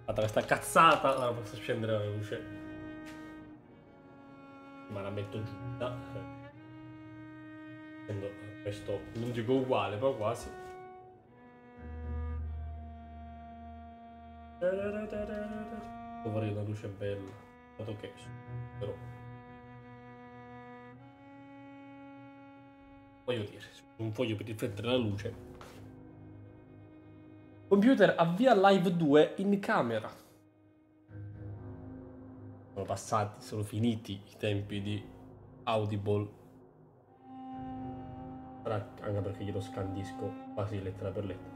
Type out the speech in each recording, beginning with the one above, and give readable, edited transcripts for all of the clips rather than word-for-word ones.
Fatta questa cazzata, ora posso scendere la luce. Ma la metto giusta. Questo non dico uguale, però quasi. Vorrei una luce bella. Dato che però voglio dire, un foglio per riflettere la luce. Computer, avvia live 2 in camera. Sono finiti i tempi di Audible. Anche perché glielo scandisco quasi lettera per lettera.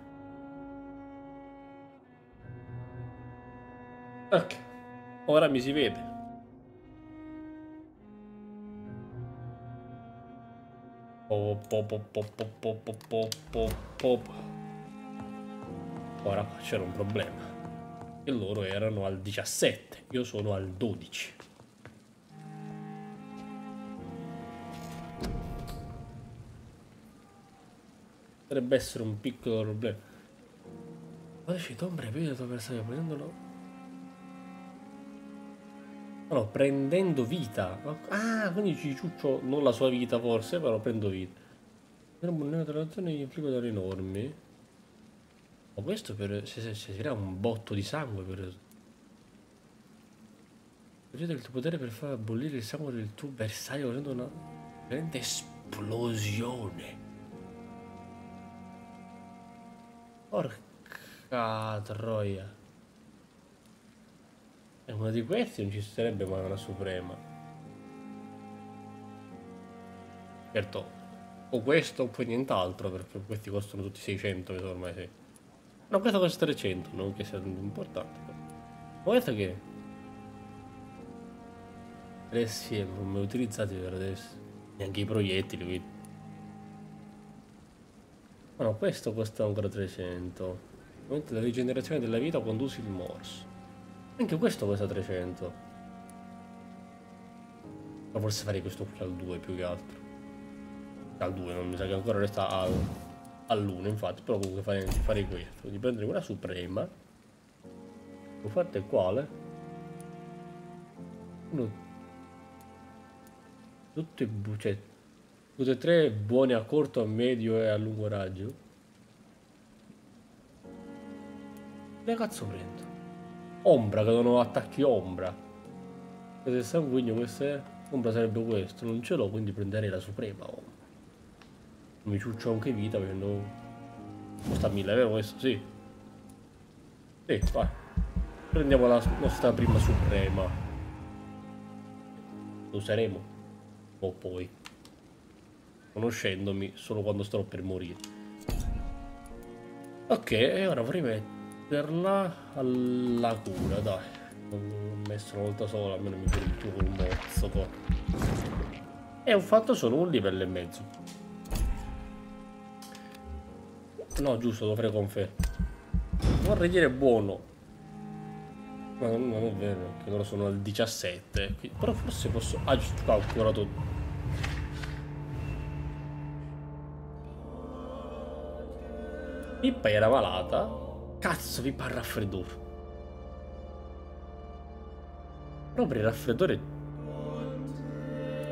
Ok, ora mi si vede. Ora qua c'era un problema. E loro erano al 17, io sono al 12. Potrebbe essere un piccolo problema. Ma uscito ombre, vedi il tuo avversario prendendolo. No, prendendo vita. Ah, quindi ci ciuccio non la sua vita forse, però prendo vita. Per una relazione gli implica delle enormi. Ma questo per. Se si crea un botto di sangue per. Usa il tuo potere per far bollire il sangue del tuo bersaglio facendo una grande esplosione. Porca troia. E uno di questi non ci sarebbe mai una suprema. Certo, o questo o poi nient'altro, perché questi costano tutti 600, che sono ormai 6. No, questo costa 300, non che sia importante. Ma questo che è? 3 assieme, come utilizzati per adesso. Neanche i proiettili, quindi. Ma no, questo costa ancora 300. Momento della rigenerazione della vita quando usi il morso. Anche questo costa 300. Ma forse farei questo qui al 2 più che altro. Al 2, non mi sa che ancora resta all'1, infatti. Però comunque farei questo. Di prendere una suprema. Lo fate quale? Uno. Tutte e tre buoni a corto, a medio e a lungo raggio. Che cazzo prendo? Ombra, che non ho attacchi ombra. Se sanguigno questo è. Ombra sarebbe questo, non ce l'ho, quindi prenderei la suprema ombra. Mi ciuccio anche vita perché costa 1000, vero questo? Sì. Sì, vai. Prendiamo la nostra prima suprema. Lo useremo. O poi. Conoscendomi solo quando starò per morire. Ok, e ora vorrei metterla alla cura, dai. Non ho messo una volta sola, almeno mi curo il tuo col mozzo qua. E ho fatto solo un livello e mezzo. No, giusto, dovrei confermare. Vorrei dire buono. Ma non è vero, che loro sono al 17. Però forse posso. Ah, giusto, qua ho curato. Pippa era malata. Cazzo, Pippa ha raffreddore. Però per il raffreddore.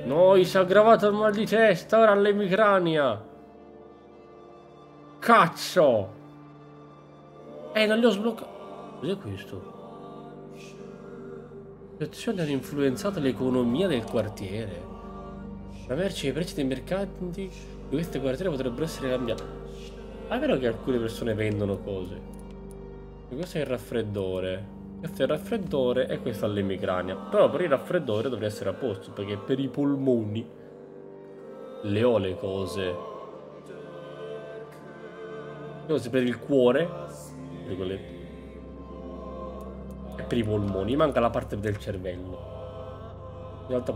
No, si è aggravato il mal di testa, ora all'emicrania. Cazzo! Non li ho sbloccato. Cos'è questo? Le azioni hanno influenzato l'economia del quartiere. La merce e i prezzi dei mercanti di queste quartiere potrebbero essere cambiati. Ma è vero che alcune persone vendono cose. E questo è il raffreddore. Questo è il raffreddore e questo è l'emicrania. Però per il raffreddore dovrebbe essere a posto, perché per i polmoni le ho le cose. Per il cuore, e per i polmoni, manca la parte del cervello. In realtà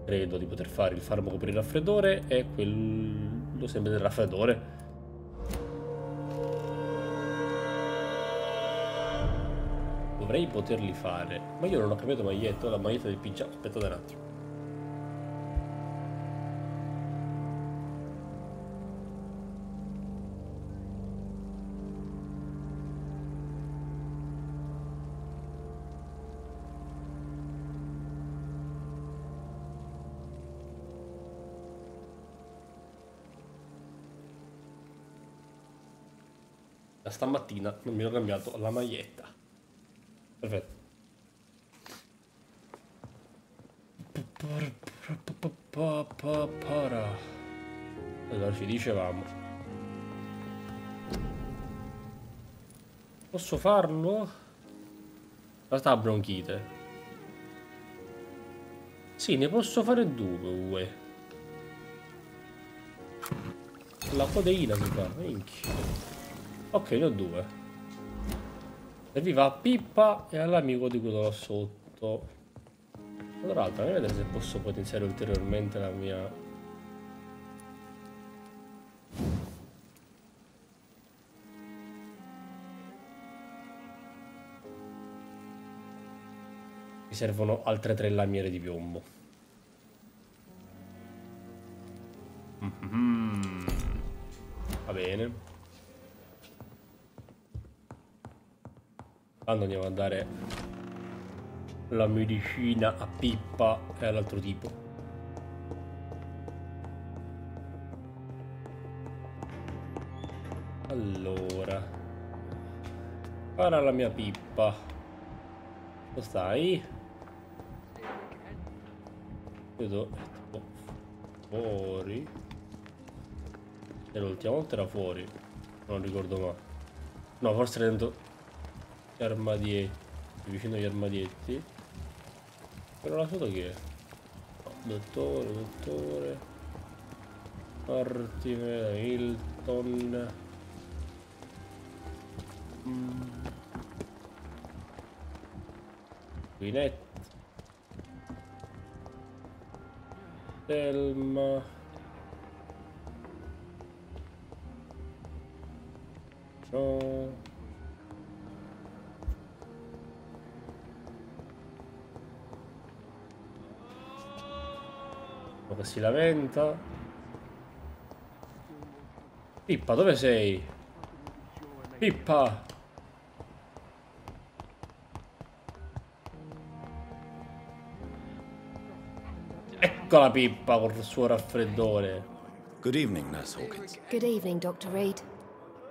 credo di poter fare il farmaco per il raffreddore e quello sempre del raffreddore. Dovrei poterli fare, ma io non ho cambiato maglietta, ho la maglietta del pigiama. Aspettate un attimo. Da stamattina non mi ho cambiato la maglietta. Perfetto. Allora ci dicevamo. Posso farlo? La sta bronchite. Sì, ne posso fare due. La codeina si fa, minchia. Ok, ne ho due. Serviva a Pippa e all'amico di quello là sotto. Tra l'altro, a vedere se posso potenziare ulteriormente la mia... Mi servono altre 3 lamiere di piombo. Va bene. Quando andiamo a dare la medicina a Pippa e all'altro tipo. Allora, para la mia Pippa. Dove stai? Vedo fuori. E l'ultima volta era fuori. Non ricordo mai. No, forse era dentro gli armadietti. Vicino agli armadietti. Però la foto che è? No, dottore. Martine, Hilton. Vinette. Selma. No. Che si lamenta. Pippa, dove sei? Pippa. Eccola Pippa col suo raffreddore. Good evening, Nurse Hawkins. Good evening, Dr. Reed.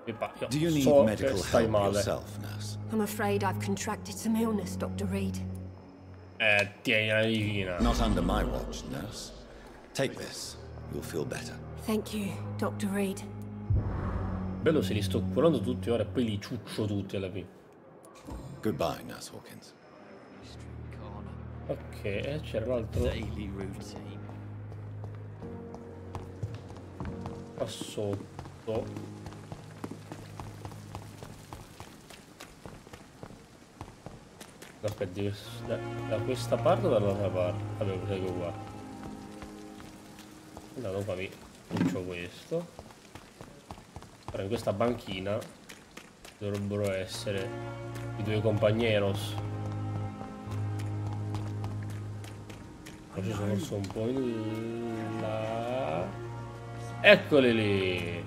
Pippa, io Do you need so medical che stai help male. yourself, Nurse? I'm afraid I've contracted some illness, Dr. Reed. Tieni la medicina. Not under my watch, Nurse. Take this. You'll feel better. Thank you, Dr. Reed. Bello se li sto curando tutti ora e poi li ciuccio tutti alla fine. Goodbye, Nurse Hawkins. Ok, e c'era l'altro qua sotto. Aspetti, da questa parte o dall'altra parte? Vabbè, proseguo qua. Andato qua mi faccio questo. Però in questa banchina dovrebbero essere i due compagneros. Ci sono forse un po' in là. Eccoli lì.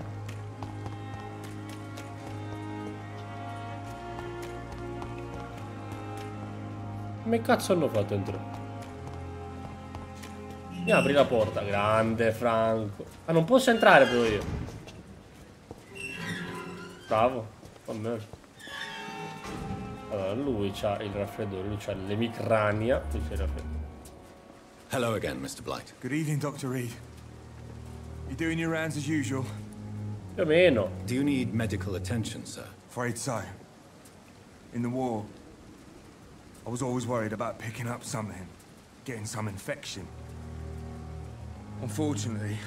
Come cazzo hanno fatto entrare? Mi apri la porta. Grande Franco. Ma non posso entrare però io. Bravo. Va bene. Allora lui c'ha il raffreddore. Lui c'ha l'emicrania. Qui c'è il raffreddore. Hello again, Mr. Blight. Good evening, Dr. Reed. You doing your rounds as usual? Più o meno. Do you need medical attention, sir? Afraid so. In the war, I was always worried about picking up something, getting some infection. Unfortunately,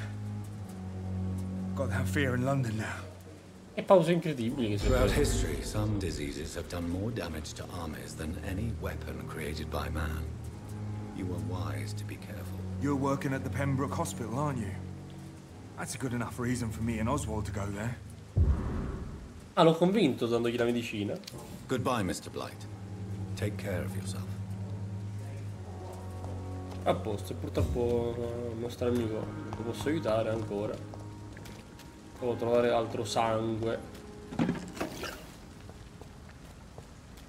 got that fear in London now. E pause incredibili che si Throughout fanno. history, some diseases have done more damage to armies than any weapon created by man. You were wise to be careful. You're working at the Pembroke Hospital, aren't you? That's a good enough reason for me and Oswald to go there. Ah, l'ho convinto dandogli la medicina. Goodbye, Mr. Blight. Take care of yourself. A posto, e purtroppo il nostro amico non lo posso aiutare ancora. Devo trovare altro sangue.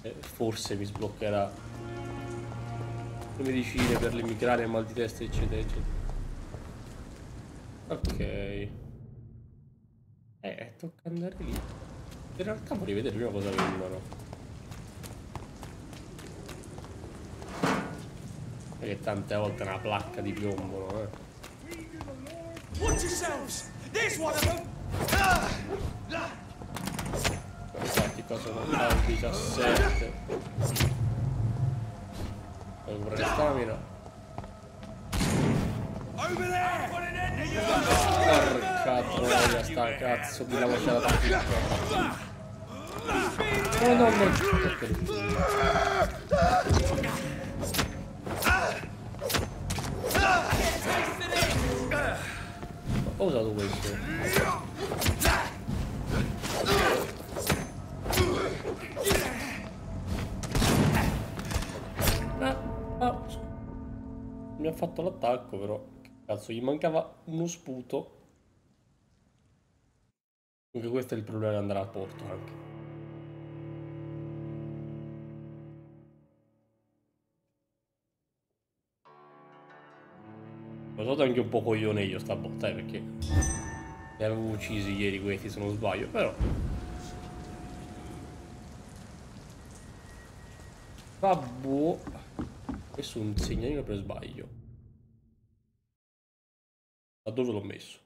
E forse mi sbloccherà le medicine per l'emicrania, mal di testa, eccetera, eccetera. Ok. Tocca andare lì. In realtà vorrei vedere prima cosa vendono. Perché tante volte è una placca di piombo, no? Watch yourselves! There's one of them! Infatti cosa non fa il 17. Devo comprare stamina. Over there! Porca troia, sta cazzo di la vociata piccola. No, no, no. Ho usato questo. Mi ha fatto l'attacco però. Che cazzo, gli mancava uno sputo. Anche questo è il problema di andare a Porto anche. Sono stato anche un po' coglione io sta botta, perché li avevo uccisi ieri questi se non sbaglio, però. Vabbè. Questo è un segnalino per sbaglio. Ma dove l'ho messo?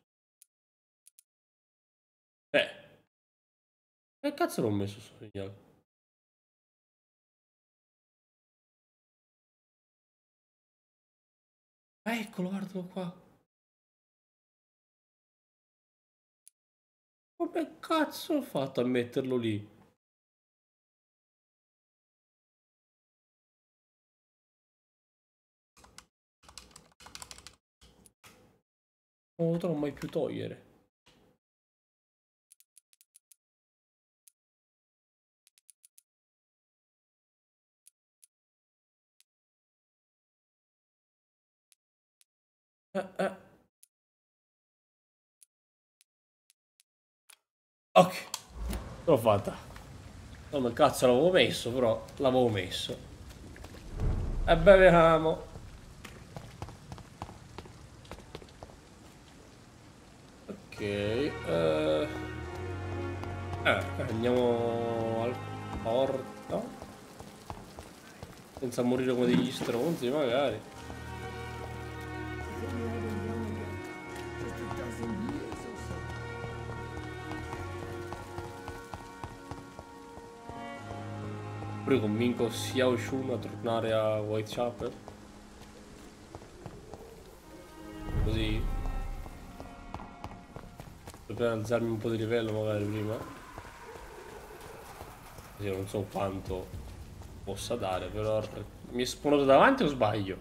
Che cazzo l'ho messo sto segnale? Ah, eccolo, guardalo qua. Come cazzo ho fatto a metterlo lì? Non lo potrò mai più togliere. Ok, l'ho fatta. Come cazzo l'avevo messo, però l'avevo messo. E beviamo. Ok, andiamo al porto. Senza morire come degli stronzi, magari. Pure convinco Xiao Shun a tornare a Whitechapel. Così. Per alzarmi un po' di livello magari prima. Così non so quanto possa dare, però mi è spawnato davanti o sbaglio?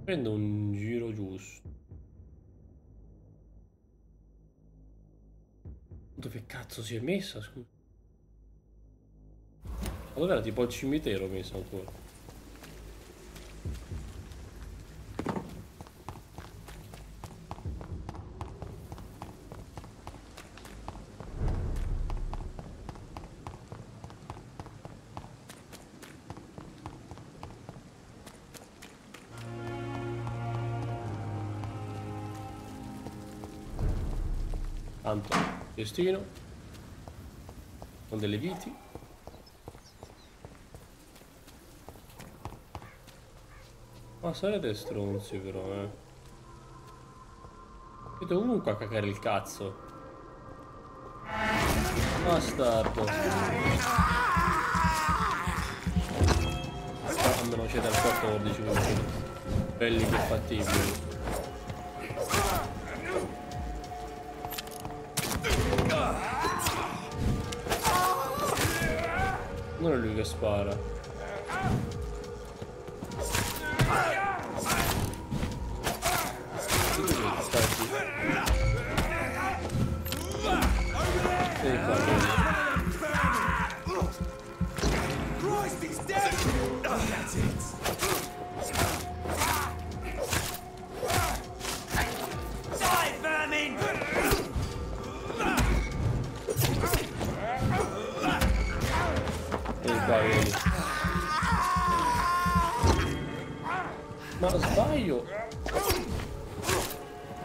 Prendo un giro giusto. Dove cazzo si è messa, scusa? Allora era tipo al cimitero messa ancora. Tanto destino con delle viti. Ma sarete stronzi però, Vedo comunque a cagare il cazzo. Bastardo. Almeno c'è dal 14 quindi. Belli che fattibili. Non è lui che spara. Ma sbaglio.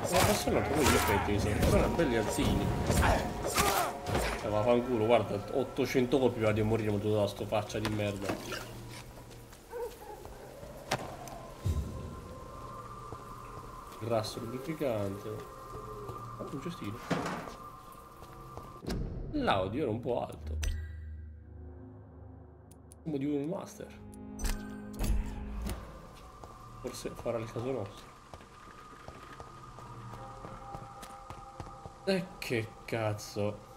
Ma possono proprio gli effetti, sono belli alzini. Ma fanculo, guarda, 800 colpi prima di morire, ma tu da sto faccia di merda. Grasso lubrificante. Oh, un cestino. L'audio era un po' alto. Come di un master. Forse farà il caso nostro. E che cazzo.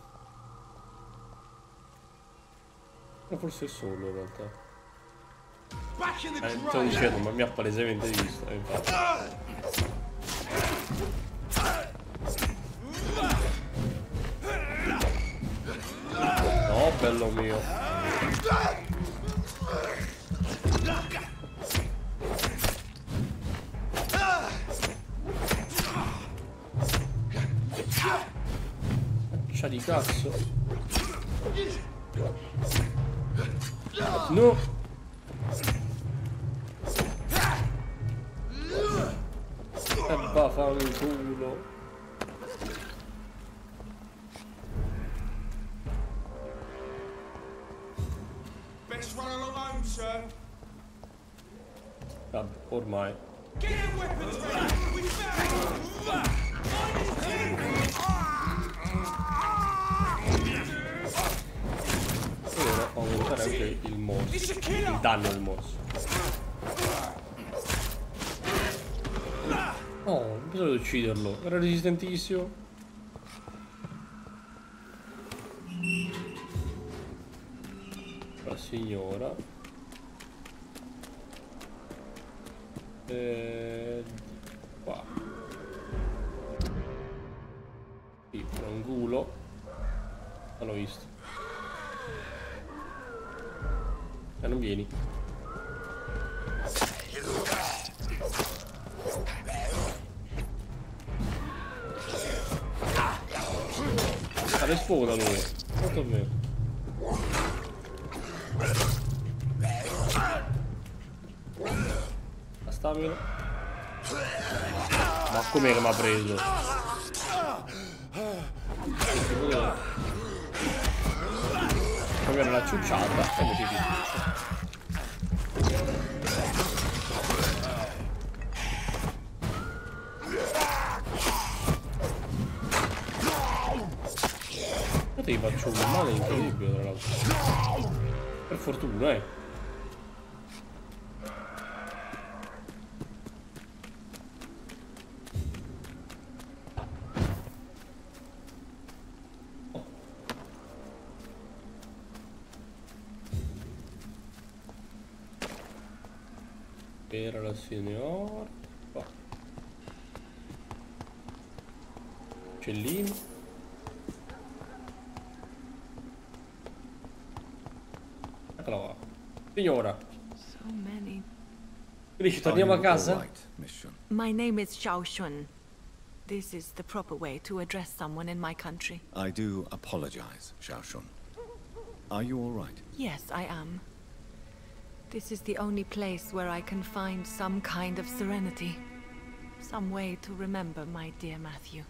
Ma forse è solo in realtà. Stavo dicendo, ma mi ha palesemente visto, infatti. No, bello mio. Faccia di cazzo. No. E vaffanculo. Best run along home, sir. Vabbè, ormai. Get your weapons ready. We found. E ora ho aumentare anche il morso. Il danno del morso. Oh, non bisogna ucciderlo. Era resistentissimo. La signora. Qua. Sì, un culo. L'ho visto. E non vieni. La sfoda lui. Molto bene. La stamina. Ma com'è che mi ha preso? Magari una ciucciata e metti ti faccio un male incredibile tra l'altro. Per fortuna, Oh. Per la signora. Oh. Uccellini. Eccola qua. Signora. So many. Quindi ci torniamo a casa? My name is Xiao Shun. This is the proper way to address someone in my country. I do apologize, Xiaoshun. Are you all right? Yes, I am. This is the only place where I can find some kind of serenity. Some way to remember my dear Matthew.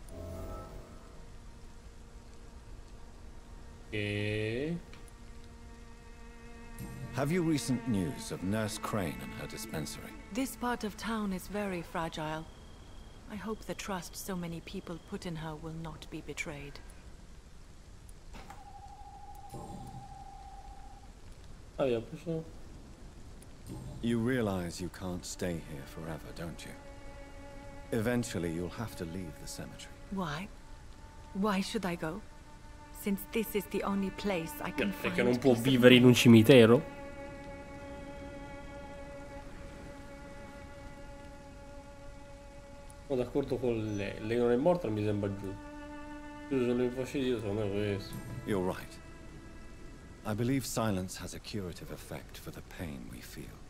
Okay. Have you recent news of Nurse Crane and her dispensary? This part of town is very fragile. I hope the trust so many people put in her will not be betrayed. Ah, ja, posso... You realize you can't stay here forever, don't you? Eventually you'll have to leave the cemetery. Why? Why should I go? Since this is the only place I can find. Perché non può vivere in un cimitero? Sono d'accordo con lei. Lei non è morta, mi sembra giusto. Io sono infastidito, secondo me questo. You're right. I believe silence has a curative effect for the pain we feel.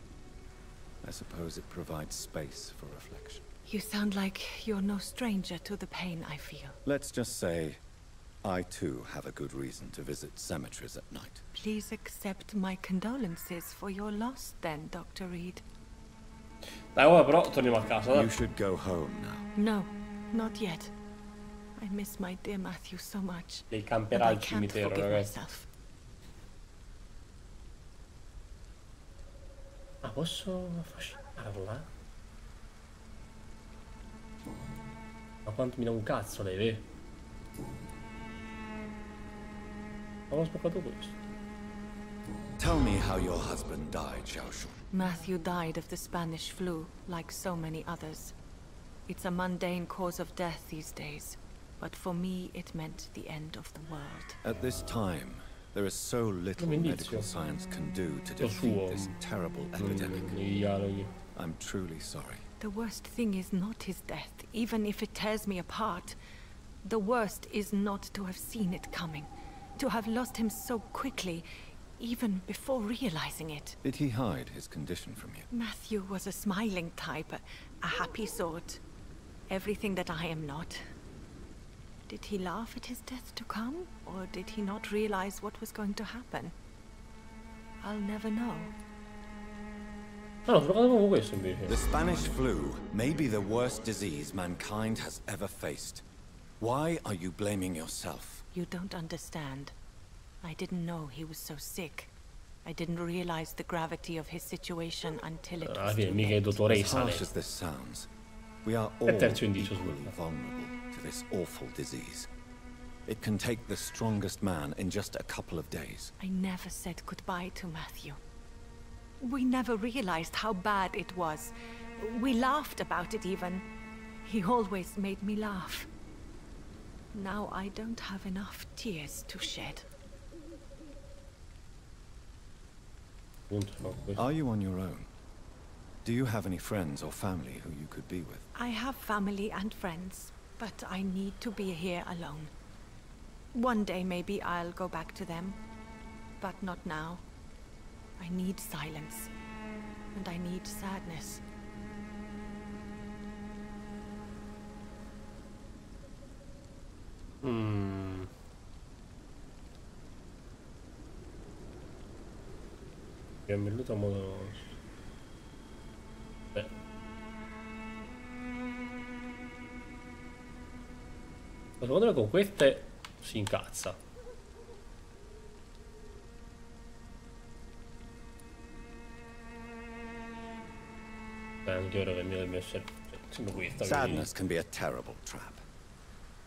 I suppose it provides space for reflection. You sound like you're no stranger to the pain I feel. Let's just say, I too have a good reason to visit cemeteries at night. Please accept my condolences for your loss then, Dr. Reed. Dai, ora però torniamo a casa, dai. You should go home now. No, not yet. I miss my dear Matthew so much. Lei But camperà I al can't cimitero, forgive ragazzi. myself. Ah, posso affascinarla? Ma quanto mi dà un cazzo lei, vedi? Avevo spaccato questo. Tell me how your husband died, Xiaoshu. Matthew died of the Spanish flu, like so many others. It's a mundane cause of death these days, but for me it meant the end of the world. At this time, there is so little medical science can do to defeat this terrible epidemic. I'm truly sorry. The worst thing is not his death, even if it tears me apart. The worst is not to have seen it coming, to have lost him so quickly, even before realizing it. Did he hide his condition from you? Matthew was a smiling type, a happy sort. Everything that I am not. Did he laugh at his death to come, or did he not realize what was going to happen? I'll never know. No, ho trovato proprio questo invece. The Spanish flu may be the worst disease mankind has ever faced. Why are you blaming yourself? You don't understand. I didn't know he was so sick. I didn't realize the gravity of his situation until it Alla was fine too mica è late. As dottoressa harsh lei. as this sounds, we are all terzo indizio, equally scusa. vulnerable to this awful disease. It can take the strongest man in just a couple of days. I never said goodbye to Matthew. We never realized how bad it was. We laughed about it even. He always made me laugh. Now I don't have enough tears to shed. Punto, no, questo. Are you on your own? Do you have any friends or family who you could be with? I have family and friends, but I need to be here alone. One day maybe I'll go back to them, but not now. I need silence, and I need sadness. Mi ha milluto a modo... Beh. Ma secondo me con queste si incazza. Beh, anche ora che mi deve essere... Sembra questa. Sadness can be a terrible trap.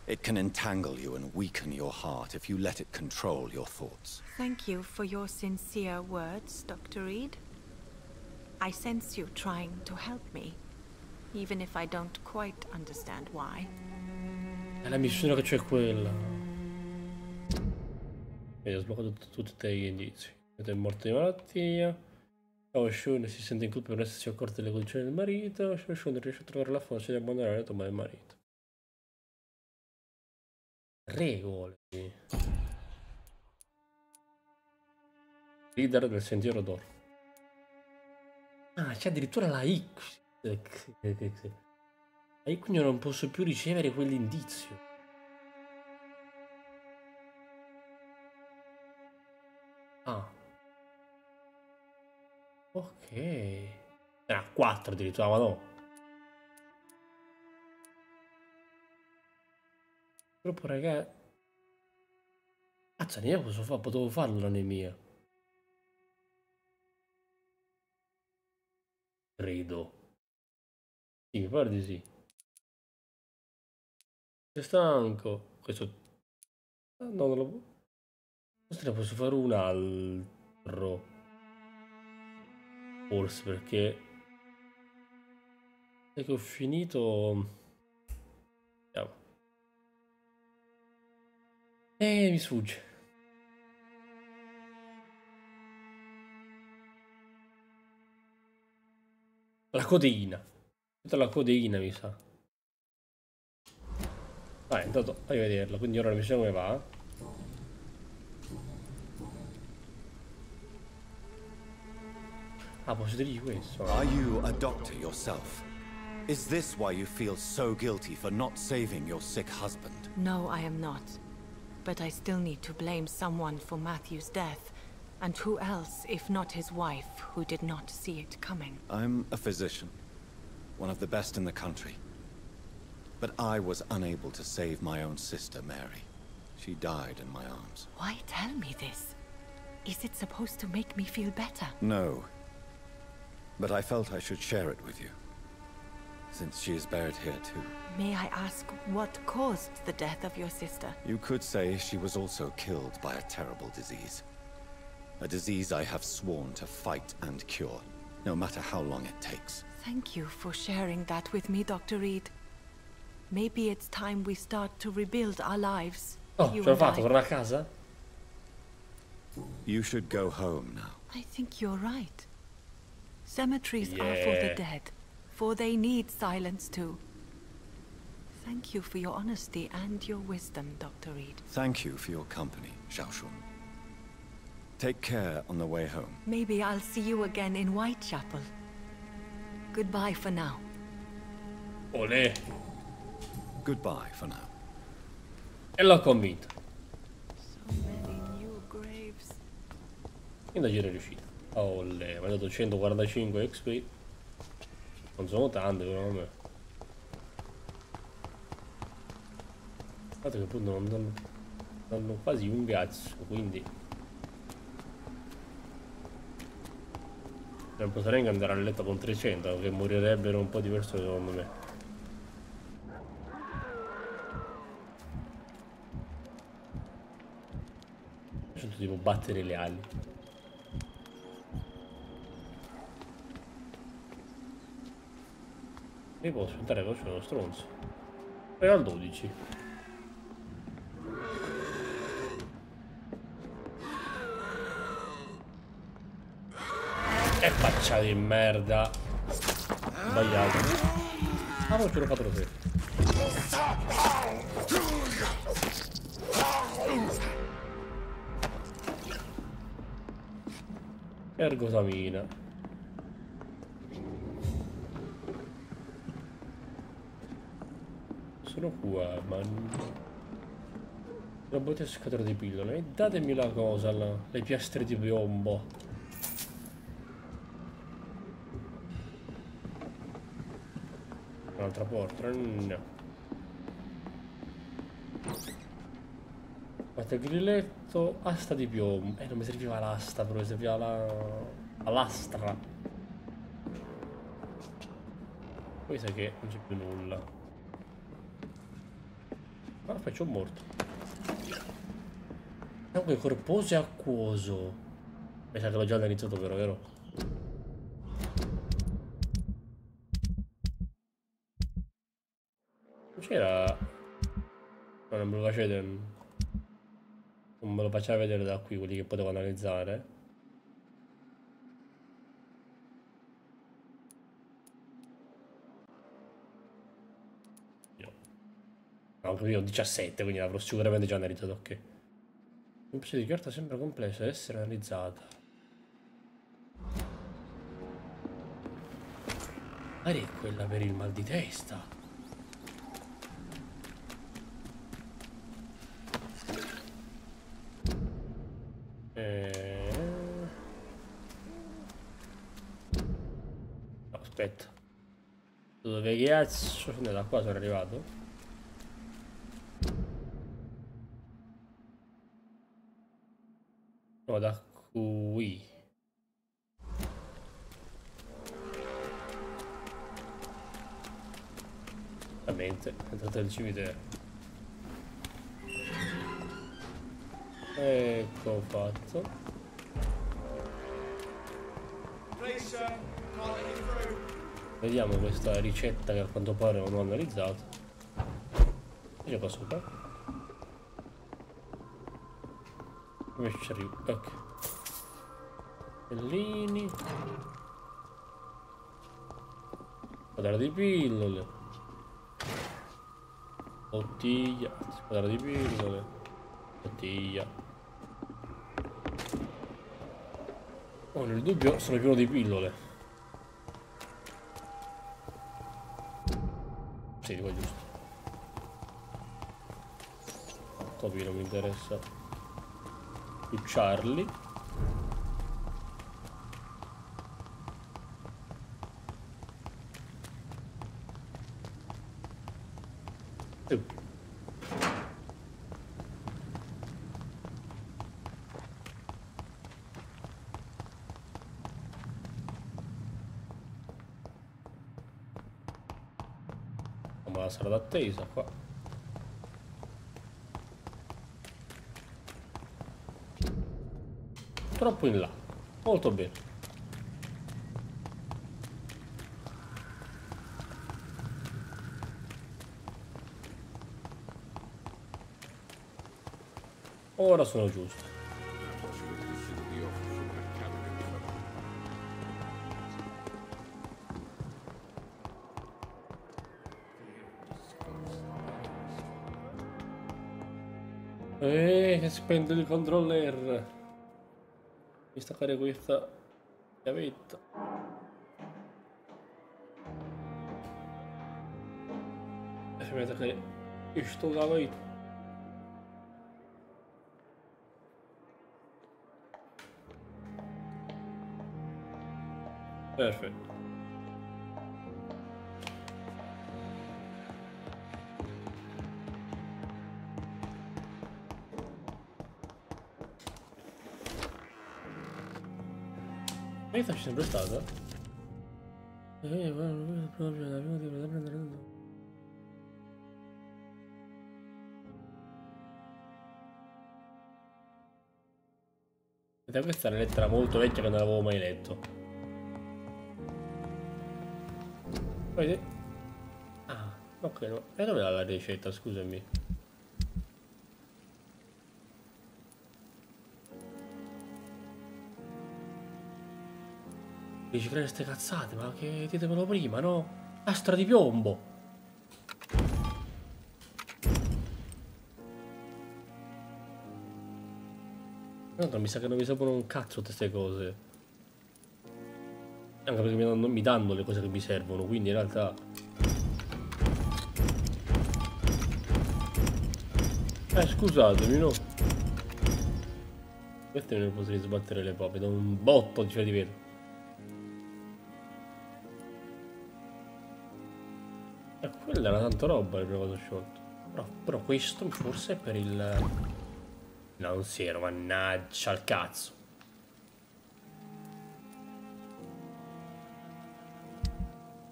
It can entangle you and weaken your heart if you let it control your thoughts. Thank you for your sincere words, Dr. Reed. I sense you trying to help me, even if I don't quite understand why. È la missione che c'è quella. Vedi, ho sbloccato tutti gli indizi. È morto di malattia. Shun si sente in colpa per non essersi accorto delle condizioni del marito. Shun riesce a trovare la forza di abbandonare la tomba del marito. Regole. Leader del sentiero d'oro. Ah, c'è addirittura la X. La X, non posso più ricevere quell'indizio. Ah. Ok. Ah, 4 addirittura, ma no. Purtroppo, raga. Cazzo, ne posso fare? Potevo farlo l'anemia. Credo. Sì, mi pare di sì. Sei stanco. Questo... No, non lo... Forse ne posso fare un altro. Forse perché... È che ho finito... Vediamo. Mi sfugge. La codeina. Tutta la codeina mi sa. Vai, intanto fai vederla. Quindi ora la missione come va? Ah, posso dirgli questo? Are you a doctor yourself? Is this why you feel so guilty for not saving your sick husband? No, I am not. But I still need to blame someone for Matthew's death. And who else, if not his wife, who did not see it coming? I'm a physician. One of the best in the country. But I was unable to save my own sister, Mary. She died in my arms. Why tell me this? Is it supposed to make me feel better? No. But I felt I should share it with you, since she is buried here too. May I ask what caused the death of your sister? You could say she was also killed by a terrible disease. A disease I have sworn to fight and cure, no matter how long it takes. Thank you for sharing that with me, Dr. Reed. Maybe it's time we start to rebuild our lives. Oh, ce l'ho fatto, torna a casa? You should go home now. I think you're right. Cemeteries are for the dead, for they need silence too. Thank you for your honesty and your wisdom, Dr. Reed. Thank you for your company, Xiaoshun. Take care on the way home. Maybe I'll see you again in Whitechapel. Goodbye for now. Olè. Goodbye for now. E l'ho convinto. So many new graves. Quindi ci è riuscito. Olè, mi ha dato 145 XP. Non sono tante, però vabbè. Guardate che appunto non danno quasi un cazzo, quindi non potrei neanche andare a letto con 300, che morirebbero un po' di persone secondo me. Sono tipo battere le ali. E posso aspettare che c'è uno stronzo. E al 12. Che faccia di merda. Sbagliato. Ah, non ce l'ho fatto lo stesso. Ergotamina. Sono qua, ma una botte scatola di pillole. E datemi la cosa, le piastre di piombo. Un'altra porta? No. Guarda il grilletto, asta di piombo. Non mi serviva l'asta, però mi serviva l'astra. Poi sai che non c'è più nulla. Ah, faccio un morto. Comunque corposo e acquoso. Mi sa che l'ho già analizzato, però, vero? C'era... No, non me lo faceva vedere. Non me lo faceva vedere da qui quelli che potevo analizzare. No, io ho 17, quindi l'avrò sicuramente già analizzato, ok. Un pezzo di carta sembra complesso ad essere analizzata. Magari è quella per il mal di testa. No, aspetta. Dove cazzo? Da qua sono arrivato. No, da qui. Esattamente, è entrato nel cimitero. Ecco fatto. Vediamo questa ricetta che a quanto pare non ho analizzato. E ce posso fare? Come ci arrivo? Ok. Pellini. Squadra di pillole. Bottiglia. Squadra di pillole. Bottiglia. Oh, nel dubbio sono pieno di pillole. Sì, di qua giusto. Topi non mi interessa. Charlie. Ma la sala d'attesa qua. Troppo in là. Molto bene. Ora sono giusto. Che spende il controller. Mi staccare questa chiavetta. E mi staccare questo cavetto. Perfetto. Questa ci è sempre stata? Questa è una lettera molto vecchia che non avevo mai letto. Vedi? Ah, ok, no. E dove era la ricetta, scusami? Riciclare ste cazzate, ma che ditemelo prima, no? Astra di piombo! No, mi sa che non mi servono un cazzo queste cose. Anche perché mi danno le cose che mi servono, quindi in realtà... scusatemi, no? Questo non potrei sbattere le palle, da un botto di vetro. Quella era tanta roba il primo vaso sciolto. Però questo forse è per il... Non si era, mannaggia al cazzo.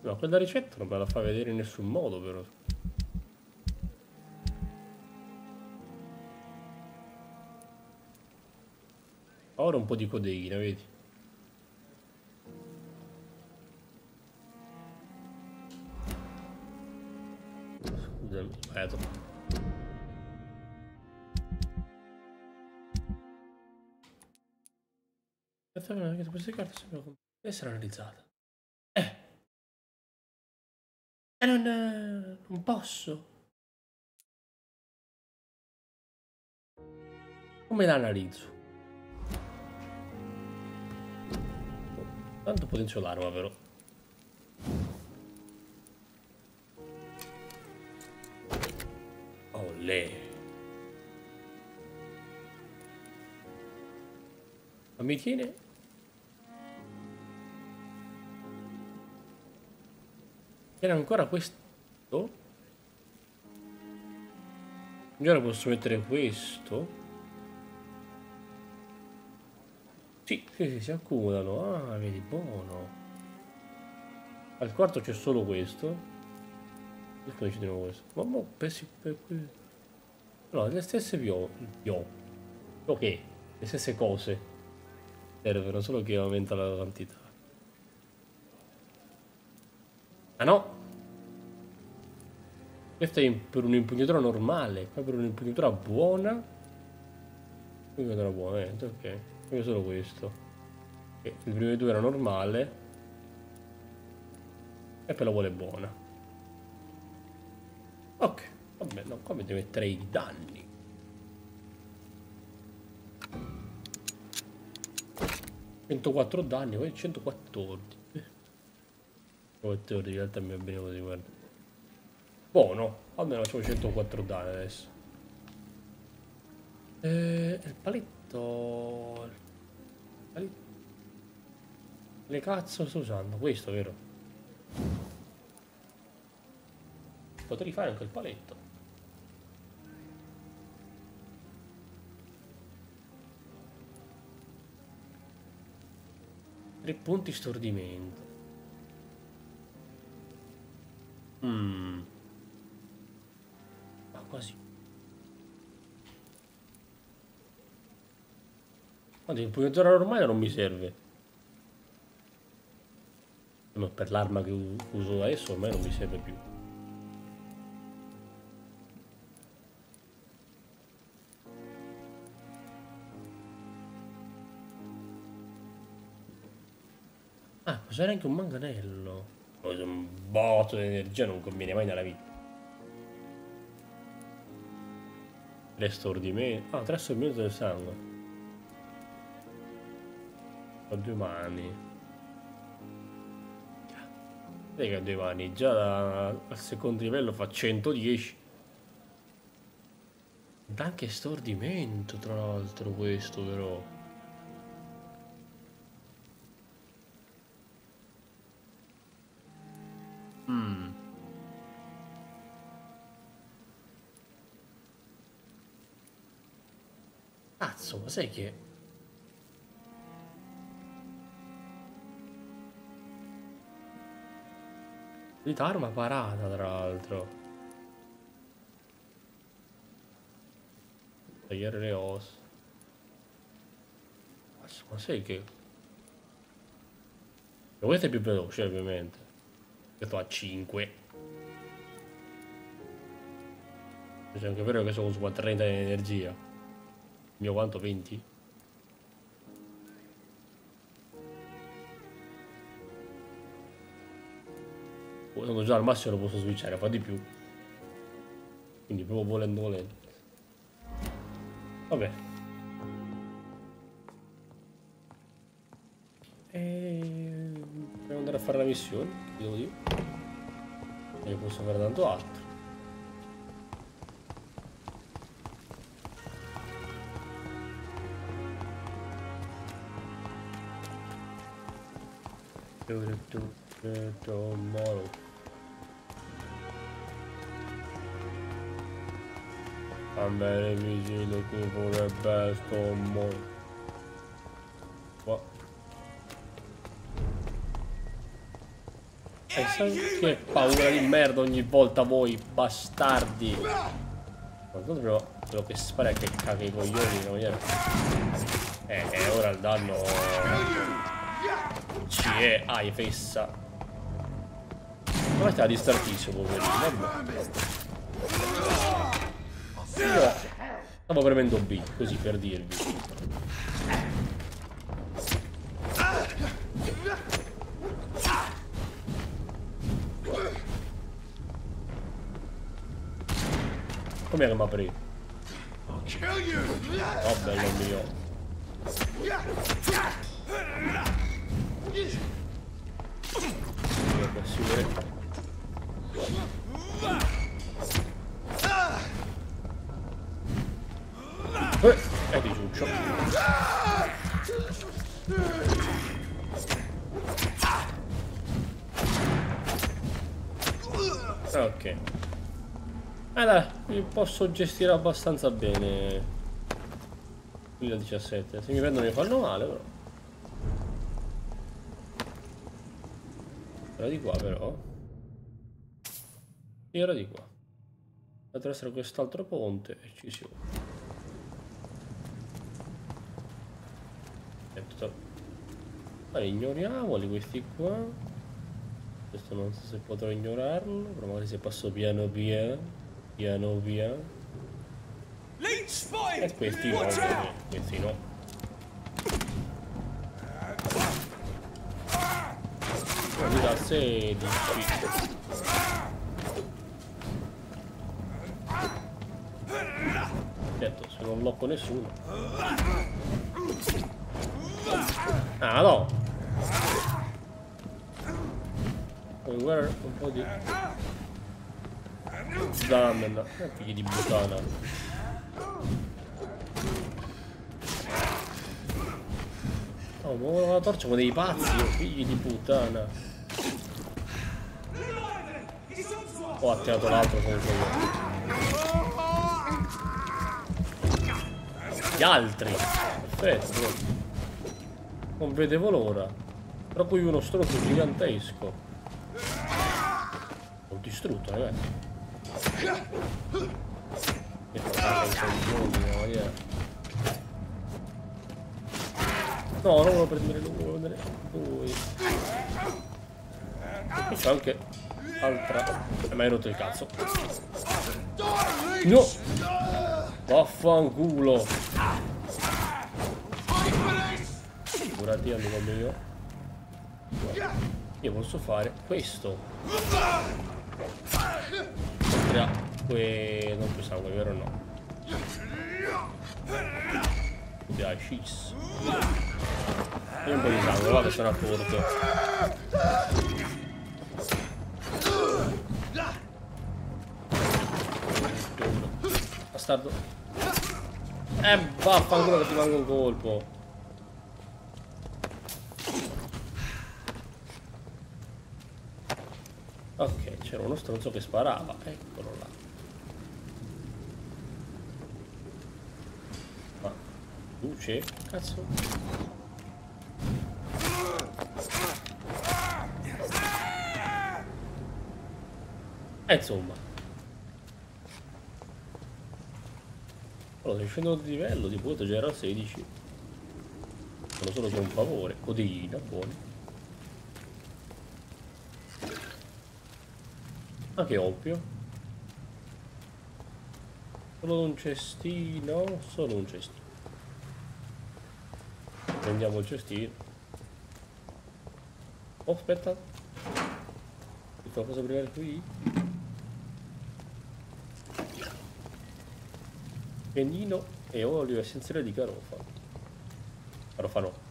No, quella ricetta non me la fa vedere in nessun modo, però. Ora un po' di codeina, vedi? Scusami, vedo. Queste carte sembrano essere analizzate. E non posso. Come la analizzo? Tanto potenzio l'arma, però. Olè. Ma mi tiene? Era ancora questo? Io ora posso mettere questo? Sì, si accumulano. Ah, vedi, buono. Al quarto c'è solo questo. Perché ci teniamo questo? Ma mo, per qui. No, le stesse ok, le stesse cose servono, solo che aumenta la quantità. Ah no! Questa è per un'impugnatura normale, qua per un'impugnatura buona. Un'impugnatura buona, ok. Io solo questo. Okay. Il primo due era normale. E poi la vuole buona. Ok, vabbè, no, qua mi devo mettere i danni. $104 danni, poi 114. 114 in realtà mi va bene così, guarda. Buono, almeno facciamo 104 danni adesso. Il paletto... Le cazzo sto usando? Questo, vero? Potrei fare anche il paletto. 3 punti stordimento. Ma quasi. Guarda, il pugnetto normale non mi serve. Ma per l'arma che uso adesso ormai non mi serve più. Ah, usare anche un manganello. Un botto di energia non conviene mai nella vita. 3 stordimento. Ah, 3 stordimento del sangue. Ho 2 mani. Vedi che ho 2 mani. Già al secondo livello fa 110. Ed anche stordimento, tra l'altro, questo però. Cazzo, ma sai che... Arma parata, tra l'altro. Tagliare le ossa. Cazzo, ma sai che... Ma questo è più veloce, ovviamente. Questo ha 5. C'è anche vero che sono su 30 di energia. Il mio quanto? 20? Già al massimo lo posso switchare, fa di più. Quindi proprio volendo. Vabbè. Devo andare a fare la missione, che devo dire. E io posso fare tanto altro. Tomorrow. Andare vicino qui vorrebbe tomorrow. What? Che paura di merda ogni volta voi, bastardi. Ma tanto però quello che spara è che caga i coglioni, maniera. Ora il danno ci è, hai fessa. Ma sta distrattissimo, poverino, vabbè. Io stavo premendo B, così per dirvi. Com'è che mi apri? Oh, bello mio. Di ciuccio. Ok. Allora, mi posso gestire abbastanza bene. Qui da 17. Se mi prendono mi fanno male, però. Era di qua, però. E ora di qua. Attraverso quest'altro ponte e ci siamo. Allora, ignoriamoli questi qua. Questo non so se potrò ignorarlo, però magari se passo piano piano. E questi no, questi no. Quindi da 16. Certo, se non blocco nessuno. Ah no! Guarda un po' di... Damn, figli di puttana. Oh, muovo la torcia come dei pazzi, oh, figli di puttana. Ho attirato l'altro contro io. Gli altri! Perfetto. Non vedevo l'ora. Tra cui uno stronzo gigantesco. L'ho distrutto, ragazzi. E fa no, non volevo prendere lui, volevo prendere lui. E c'è anche altra. E mi hai rotto il cazzo. No! Vaffanculo! Figurati, amico mio. Io posso fare questo. Non più sangue, vero o no? Dai, scis. E un po' di sangue, va che sono a Porto. Bastardo. Vaffanculo che ti manca un colpo. Ok, c'era uno stronzo che sparava, eccolo là. Ma luce? Cazzo. Insomma. Allora, scendo di livello di voto già era 16. Sono solo con favore. Codeina, buoni. Ah, che ovvio. Solo un cestino. Solo un cestino. Prendiamo il cestino. Oh, aspetta. C'è qualcosa da prendere qui? Pennino e olio essenziale di carofa. Carofa no.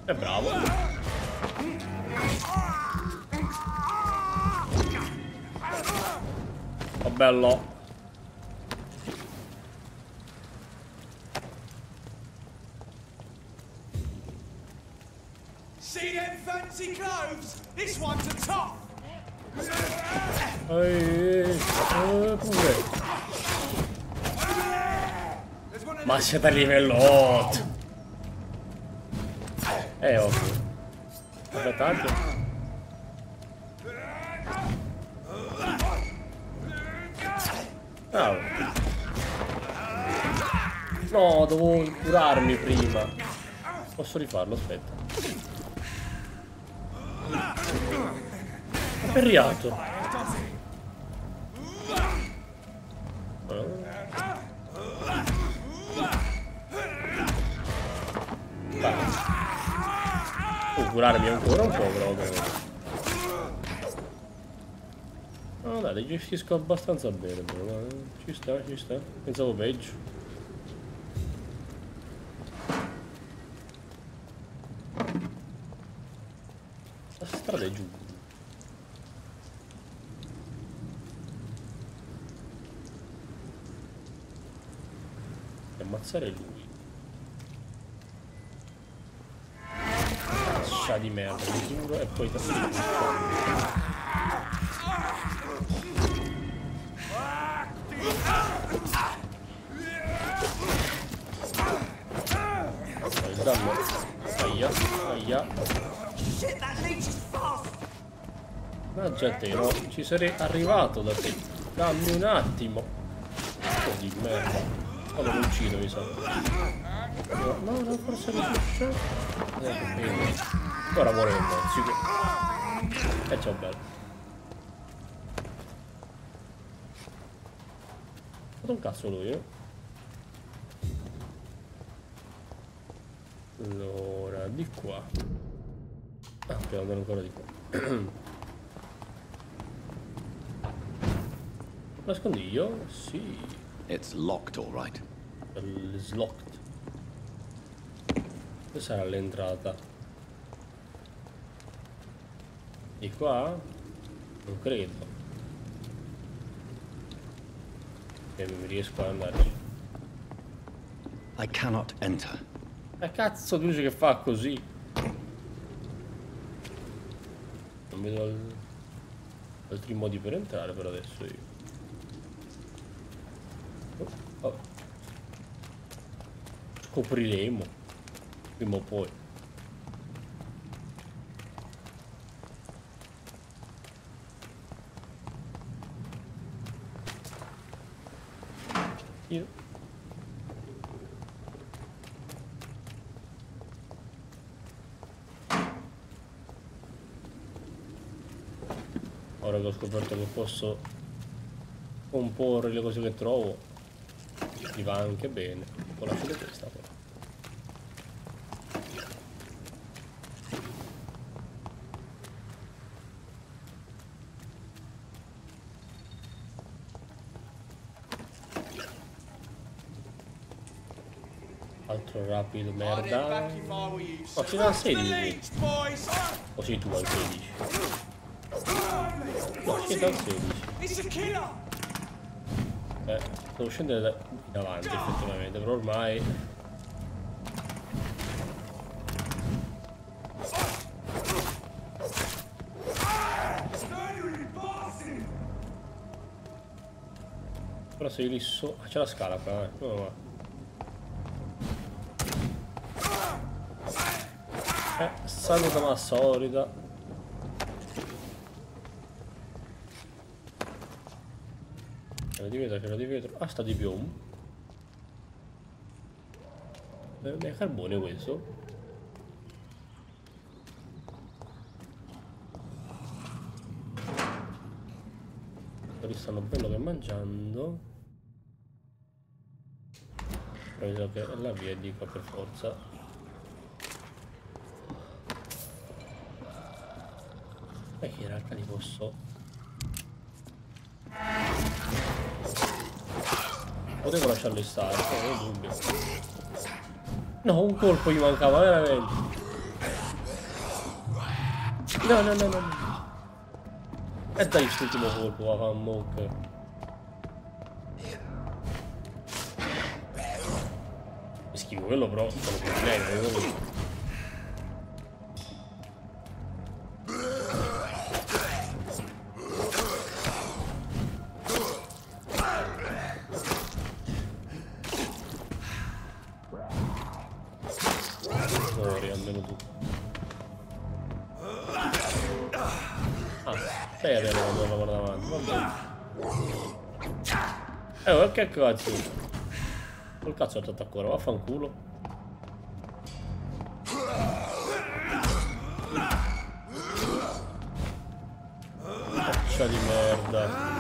È bravo. Oh, bello. See them fancy clothes? This one's a top. Pure. Ma siete a livello 8. Ovvio. Aspettate. Oh. No, devo curarmi prima. Posso rifarlo, aspetta. Ho perriato. Devo curarmi ancora un po', però. No, dai, li gestisco abbastanza bene, però. Ci sta, ci sta. Pensavo peggio. La strada è giù. E ammazzare lui. Scia di merda, mi giuro, e poi il danno. Aia, aia. Mannaggia te, no, ci sarei arrivato da te. Dammi un attimo. Oh di merda. Oh, lo uccido, mi sa. No, no, forse riesce. Ora morendo, sicuro. E ciao bello. Ho fatto un cazzo lui, Allora, di qua. Ah, dobbiamo andare ancora di qua. Nascondiglio? Sì. It's locked, all right. It's locked. Questa sarà l'entrata. Di qua? Non credo. E non riesco ad andarci. I cannot enter. Cazzo dice che fa così? Non vedo altri modi per entrare per adesso io. Oh. Scopriremo prima o poi. Io. Ora che ho scoperto che posso comporre le cose che trovo, mi va anche bene. Ho lasciato questa però. Altro rapido, merda. No, ci da 16. O sei tu al 16? No, ci da 16. Devo scendere davanti effettivamente, però ormai... Però sei lì su... Ah, c'è la scala qua, no, no. Saluta ma solita. C'era di vetro. Ah, sta di piombo. È carbone questo. Quelli stanno bello che mangiando. Però so che la via è di qua per forza. Che in realtà li posso... Potevo lasciarli stare, non ho dubbio. No, un colpo gli mancava veramente. No, no, no, no. E dai quest'ultimo colpo, va a fare un mock. È schifo quello però, sono più lento. Almeno tu. Ah, sei arrivato quando guarda avanti, va bene. Che cazzo? Col cazzo ho fatto ancora, vaffanculo. Faccia di merda.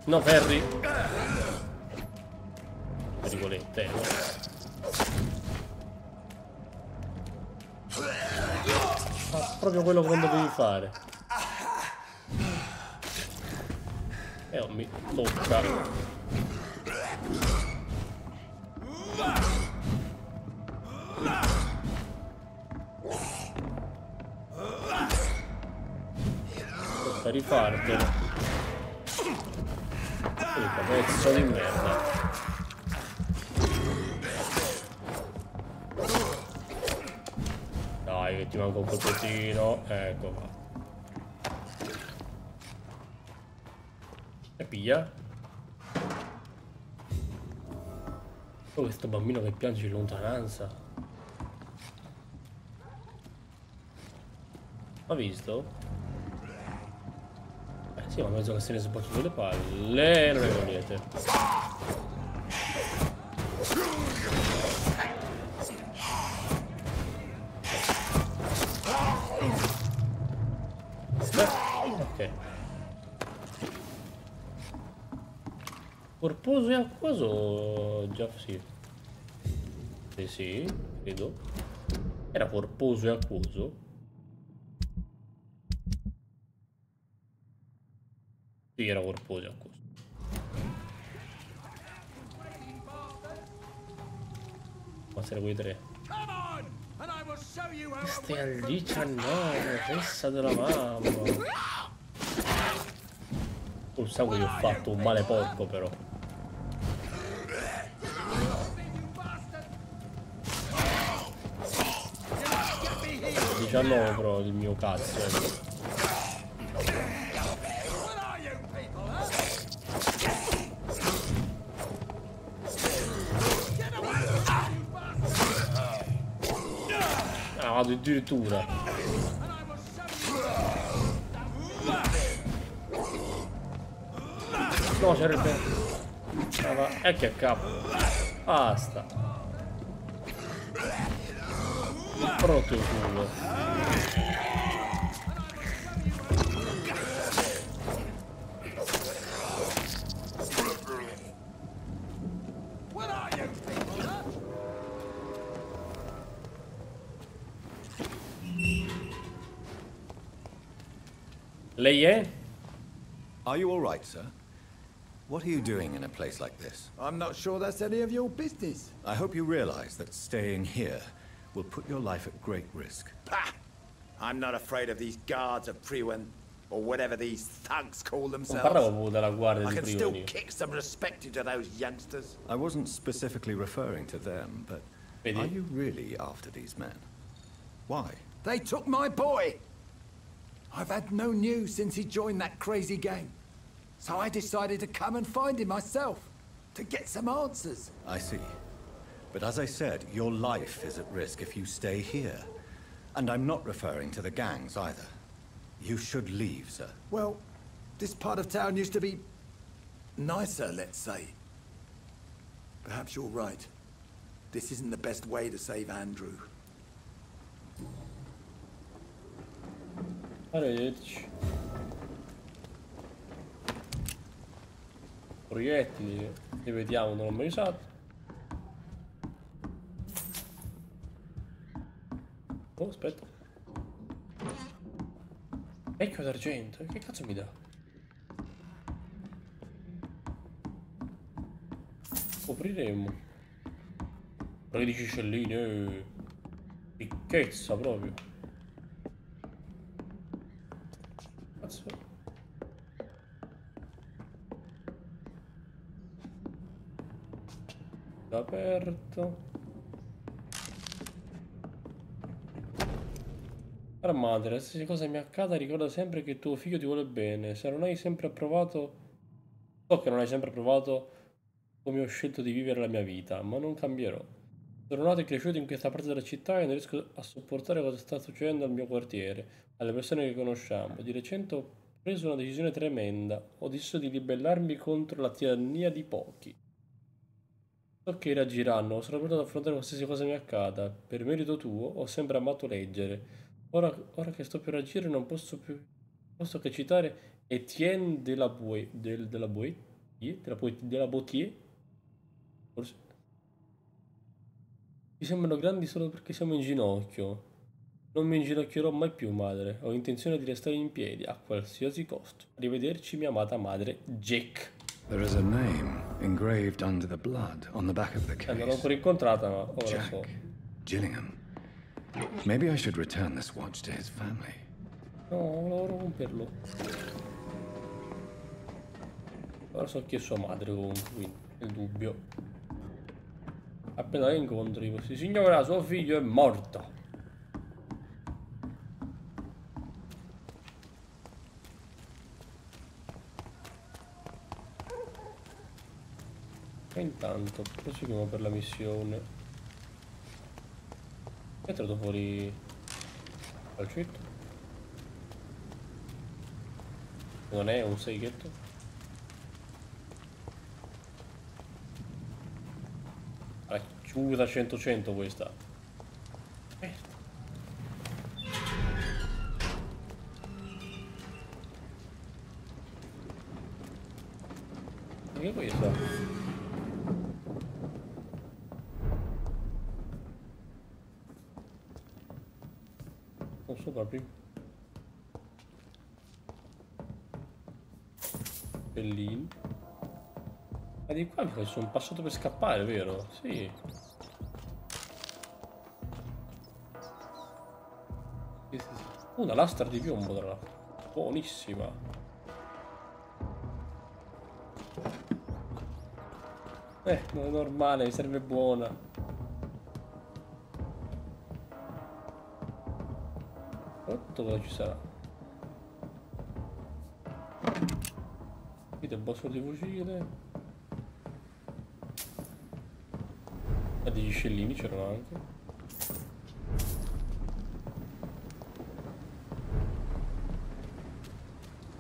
No, Ferri. Virgolette. Fa proprio quello che non dovevi fare. Non mi tocca. Tocca rifartelo. Pezzo di merda. Dai che ti manca un colpettino. Ecco qua. E piglia. Oh, questo bambino che piange in lontananza. Ha visto? Sì, ma mezzo che se ne sboccia sulle palle, non è niente. Ok. Corposo e acquoso? Già sì. Sì, credo. Era corposo e acquoso? Sì, era corposo e acquoso. Ma se ne vuoi 3. Come on, and I will show you how Stai al 19, fessa della mamma. Tu sai che gli ho fatto un male porco però. 19 però il mio cazzo. Ah, vado addirittura. No, sarebbe. E che capo. Basta. Pronto il culo. Lei è? Are you all right, sir? What are you doing in a place like this? I'm not sure that's any of your business. I hope you realize that staying here will put your life at great risk. Pah! I'm not afraid of these guards of Priwen, or whatever these thugs call Non themselves. parlavo della guardia I di can still Prioni. kick some respect into those youngsters. I wasn't specifically referring to them, but Vedi? are you really after these men? Why? They took my boy! I've had no news since he joined that crazy gang. So I decided to come and find him myself, to get some answers. I see. But as I said, your life is at risk if you stay here. And I'm not referring to the gangs either. You should leave, sir. Well, this part of town used to be nicer, let's say. Perhaps you're right. This isn't the best way to save Andrew. Arrivederci. Proiettili, li vediamo, non l'ho mai usato. Oh, aspetta. Vecchio d'argento, che cazzo mi dà? Scopriremo. Però di cicelline, ricchezza proprio. Cazzo. Aperto. Cara madre, qualsiasi cosa mi accada, ricorda sempre che tuo figlio ti vuole bene. Se non hai sempre approvato, so che non hai sempre approvato come ho scelto di vivere la mia vita, ma non cambierò. Sono nato e cresciuto in questa parte della città e non riesco a sopportare cosa sta succedendo al mio quartiere, alle persone che conosciamo. Di recente ho preso una decisione tremenda. Ho deciso di ribellarmi contro la tirannia di pochi. So che reagiranno, sono pronto ad affrontare qualsiasi cosa mi accada. Per merito tuo, ho sempre amato leggere. Ora che sto per agire non posso che citare Etienne de la Boétie? Forse. Mi sembrano grandi solo perché siamo in ginocchio. Non mi inginocchierò mai più, madre. Ho intenzione di restare in piedi a qualsiasi costo. Arrivederci, mia amata madre, Jack. There is a name engraved under the blood on the back of the Non l'ho case. ancora incontrata, ma ora lo Jack so. Gillingham. Maybe I should return this watch to his family. No, lavoro con Perlo. Ora so chi è sua madre comunque, quindi nel dubbio. Appena la incontri, questi signora, suo figlio è morto. E intanto proseguiamo per la missione. È tirato fuori calcetto. Non è un seighetto. Ah, chiusa 100-100 questa. E che è questa? Non so proprio. Bellini. Ma di qua mi sono passato per scappare, vero? Sì. Sì, sì, sì. Una lastra di piombo tra l'altro. Buonissima. Non è normale, mi serve buona. Sotto cosa ci sarà? Qui del bosso di fucile. E degli scellini c'erano anche.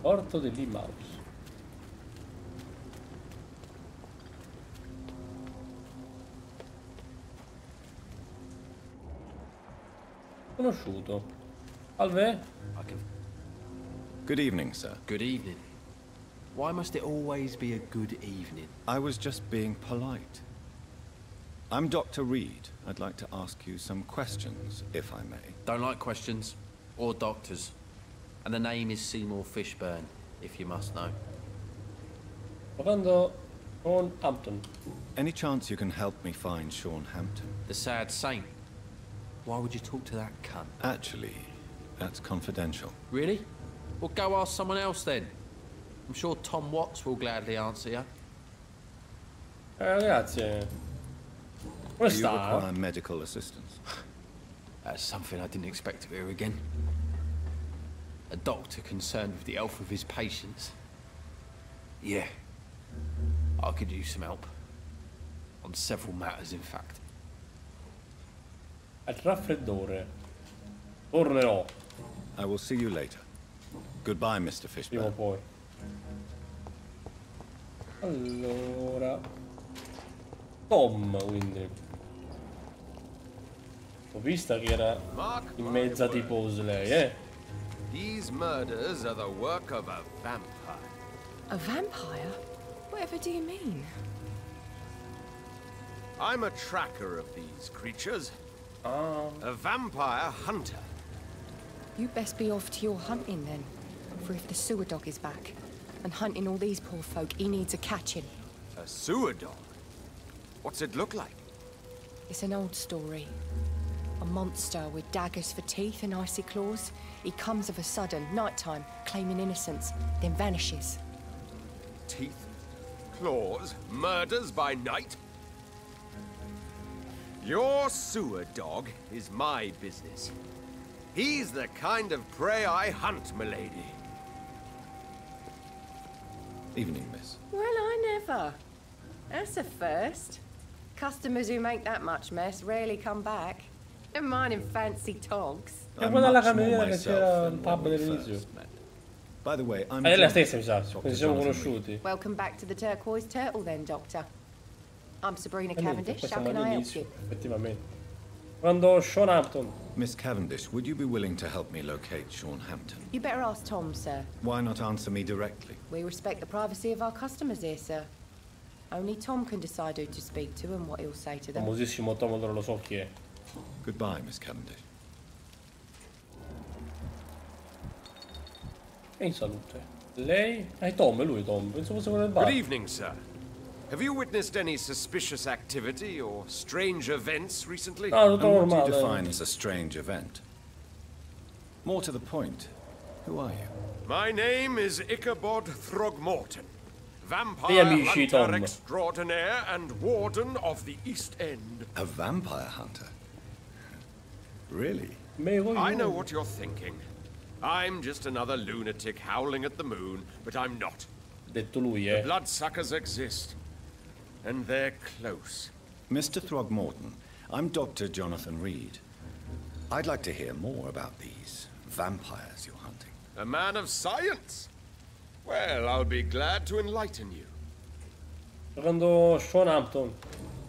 Porto dell'Immaus. Conosciuto. Salve? Good evening, sir. Good evening. Why must it always be a good evening? I was just being polite. I'm Dr. Reed. I'd like to ask you some questions, if I may. Don't like questions. Or doctors. And the name is Seymour Fishburne, if you must know. Trovando Sean Hampton. Any chance you can help me find Sean Hampton? The sad saint. Why would you talk to that cunt? Actually, that's confidential. Really? Well, go ask someone else then. I'm sure Tom Watts will gladly answer you. Grazie. Come Do you sta? require medical assistance? That's something I didn't expect to hear again. A doctor concerned with the health of his patients. Yeah. I could use some help. On several matters, in fact. Al raffreddore. Tornerò. I will see you later. Goodbye, Mr. Prima o Fishburne. poi. Allora. Tom, quindi. Ho vista che era in mezza tifosa lei, eh? These murders are the work of a vampire. A vampire? Whatever do you mean? I'm a tracker of these creatures. A vampire hunter. You best be off to your hunting then. For if the sewer dog is back, and hunting all these poor folk, he needs a catching. A sewer dog? What's it look like? It's an old story. A monster with daggers for teeth and icy claws. He comes of a sudden, nighttime, claiming innocence, then vanishes. Teeth, claws, murders by night? Your sewer dog is my business. He's the kind of prey I hunt, milady. Evening, miss. Well, I never. That's a first. Customers who make that much mess rarely come back. Never mind in fancy togs. È I'm quella la much more cameriera che myself c'era than al when pub we dell'inizio. first met. By the way, I'm È la John, stessa, mi sa. Dr. Quindi siamo Jonathan conosciuti. Welcome back to the Turquoise Turtle then, Doctor. I'm Sabrina Cavendish. Poi How siamo can I help all'inizio, you? effettivamente. Quando Sean Hampton. Miss Cavendish, would you be willing to help me locate Sean Hampton? You better ask Tom, sir. Why not answer me directly? We respect the privacy of our customers here, sir. Only Tom can decide who to speak to and what he'll say to them. Famosissimo Tom, non lo so chi è. Goodbye, Miss Cavendish. E in salute. Lei? Tom, è lui Tom. Penso fosse quello del bar. Good evening, sir. Have you witnessed any suspicious activity or strange events recently? No, tutto And what do you normale. define as a strange event? More to the point, who are you? My name is Ichabod Throgmorton, Gli vampire amici, hunter Tom. extraordinaire and warden of the East End. A vampire hunter? Really? I know what you're thinking. I'm just another lunatic howling at the moon, but I'm not. Detto lui, The bloodsuckers exist, and they're close. Mr. Throgmorton, I'm Dr. Jonathan Reed. I'd like to hear more about these vampires you're hunting. A man of science? Well, I'll be glad to enlighten you. Secondo Sean Hampton.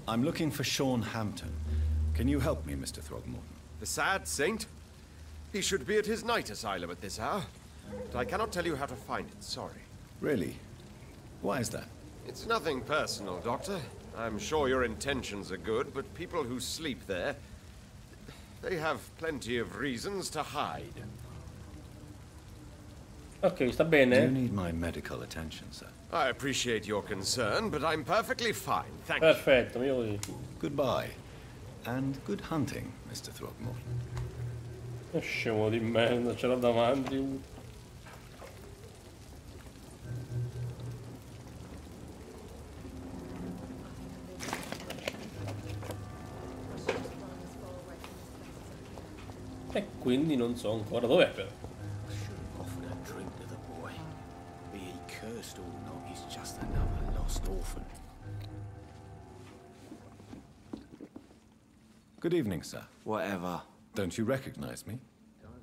I'm looking for Sean Hampton. Can you help me, Mr. Throgmorton? The sad saint? He should be at his night asylum at this hour. But I cannot tell you how to find it, sorry. Really? Why is that? It's nothing personal, Doctor. I'm sure your intentions are good, but people who sleep there, they have plenty of reasons to hide. Ok, sta Do you bene? need my medical attention, sir? I appreciate your concern, but I'm perfectly fine, thank you. Perfetto, io così. Goodbye. And good hunting, Mr. Throgmorton. Che scemo di merda, ce l'ho davanti. E quindi non so ancora dov'è però. Offered a drink to the boy. Be he cursed or not, he's just another lost orphan. Good evening, sir. Whatever. Don't you recognize me?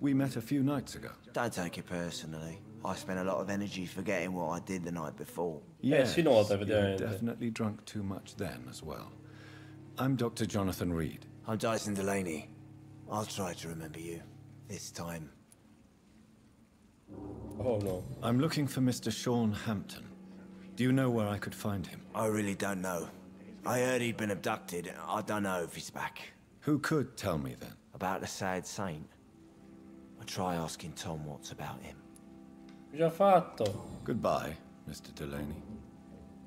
We met a few nights ago. Don't take it personally. I spent a lot of energy forgetting what I did the night before. Yes, si nota, you evidentemente. definitely drunk too much then as well. I'm Dr. Jonathan Reed. I'm Dyson Delaney. I'll try to remember you. This time. Oh no. I'm looking for Mr. Sean Hampton. Do you know where I could find him? I really don't know. I heard he'd been abducted. I don't know if he's back. Who could tell me then? About the sad saint? I'll try asking Tom what's about him. Già fatto. Goodbye, Mr. Delaney.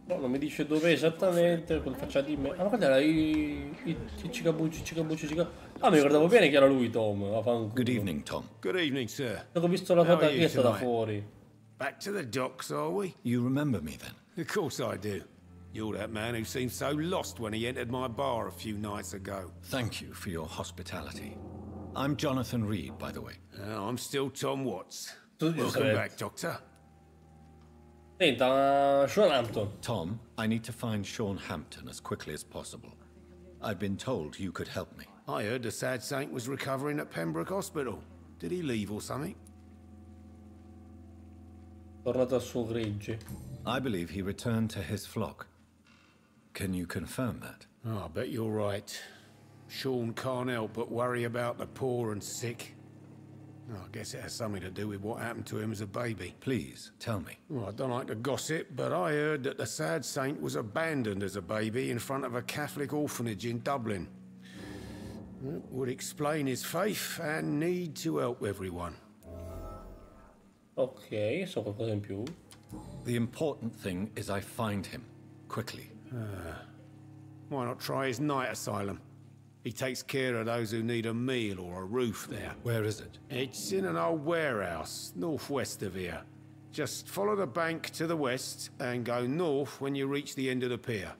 No, non mi dice dove esattamente, cosa faccia di me. Ah, ma guarda, era i cicabucci. Ah, mi ricordavo bene che era lui, Tom. Good evening, Tom. Good evening, sir. Ho visto la How foto are you chiesa da tonight? fuori. Back to the docks, are we? You remember me then? Of course I do. You're that man who seemed so lost when he entered my bar a few nights ago. Thank you for your hospitality. I'm Jonathan Reed, by the way. I'm still Tom Watts. Tutti Welcome sapete. back, Doctor. Senta, Sean Hampton. Tom, I need to find Sean Hampton as quickly as possible. I've been told you could help me. I heard the sad saint was recovering at Pembroke Hospital. Did he leave or something? Tornato al suo gregge. I believe he returned to his flock. Can you confirm that? Oh, I bet you're right. Sean can't help but worry about the poor and sick. Oh, I guess it has something to do with what happened to him as a baby. Please, tell me. Well, I don't like to gossip, but I heard that the sad saint was abandoned as a baby in front of a Catholic orphanage in Dublin. It would explain his faith and need to help everyone. Ok, so qualcosa in più. The important thing is I find him. Quickly. Why not try his night asylum? He takes care of those who need a meal or a roof there. Where is it? It's in an old warehouse, northwest of here. Just follow the bank to the west and go north when you reach the end of the pier.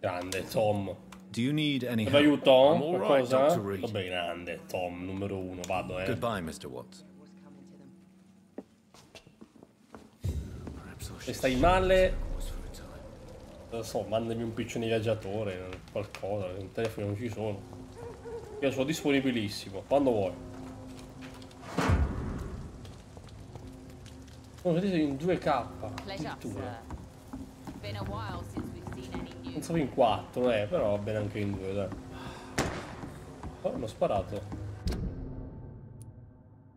Grande Tom. Do you need any Ti help? aiuto? I'm all right, Qualcosa? Dr. Reed. Vabbè, grande Tom, numero uno, vado, Goodbye, Mr. Watts. Se stai male, non so, mandami un piccione viaggiatore, qualcosa, un telefono non ci sono. Io sono disponibilissimo, quando vuoi. Sono vedete in 2K, addirittura. Pensavo in 4, però va bene anche in 2, dai. Oh, l'ho sparato.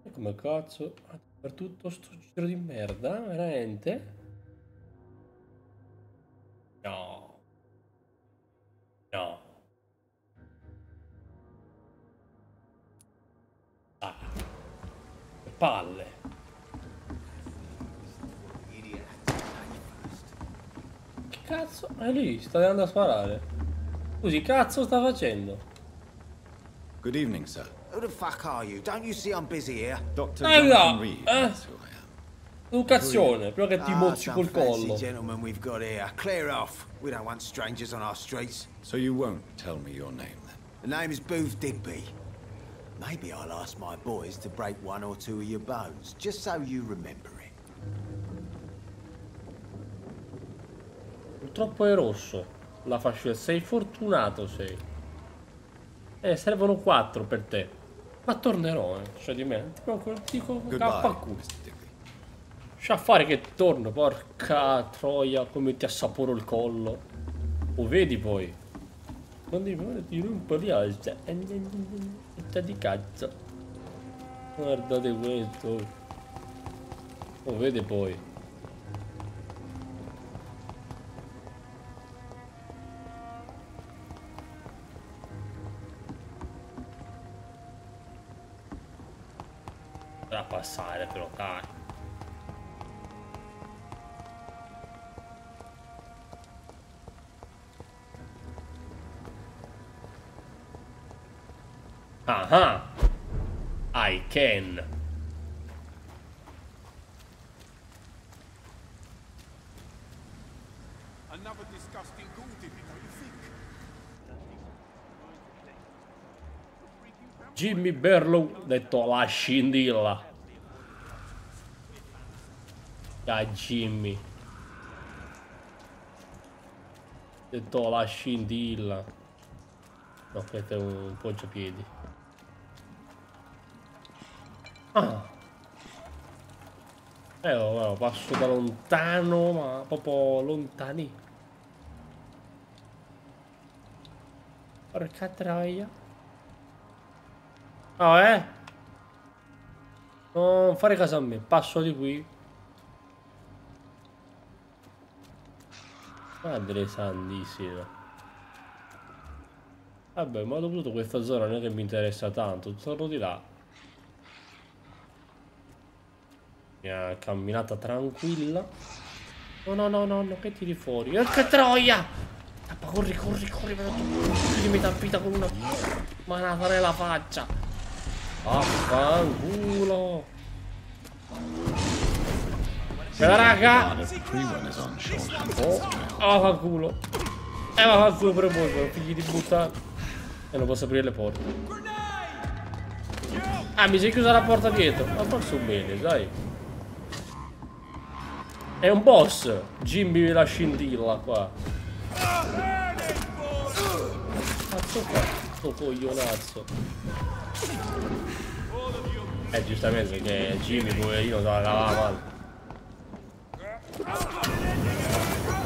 E come cazzo? Per tutto sto giro di merda, veramente? No. No. Ah. Che palle. Che cazzo? È lì, sta andando a sparare. Scusi, cazzo sta facendo? Good evening, sir. Who the fuck are you? Don't you see I'm busy here? Dr. no, Jonathan Reed. That's who I am. Educazione, prima che ti mozzi some col fancy collo. gentlemen we've got here. Clear off. We don't want strangers on our streets. So you won't tell me your name then? The name is Booth Digby. Maybe I'll ask my boys to break one or two of your bones, just so you remember it. Purtroppo è rosso. La fascia. Sei fortunato, sei. Servono 4 per te. Ma tornerò, cioè di me. Ti dico Goodbye, K. Mr. Digby. Lascia fare che torno, porca troia, come ti assaporo il collo. Lo vedi poi? Non ti rompo di alza. Di cazzo. Guardate questo. Lo vede poi. Da passare però, dai. Ah ah. I can. Another disgusting ghoul did it, don't you think? Jimmy Barlow, detto la scintilla. Ah, Jimmy. Detto la scintilla. No, questo è un poggiapiedi. Ah. Passo da lontano, ma proprio lontani. Porca troia. Oh, non fare caso a me, passo di qui. Madre santissima. Vabbè, ma dopo tutto questa zona non è che mi interessa tanto, torno di là. Mia camminata tranquilla. No, che tiri fuori? Che troia! Tappa, corri, mi tappita con una manata nella faccia. Affanculo. Raga! Affanculo. Affanculo pure voi, figli di puttana. E non posso aprire le porte. Ah, mi si è chiusa la porta dietro. Ma forse bene, dai. È un boss. Jimmy la scintilla qua. Cazzo qua, sto coglionazzo. Giustamente che Jimmy poverino se la cavava male.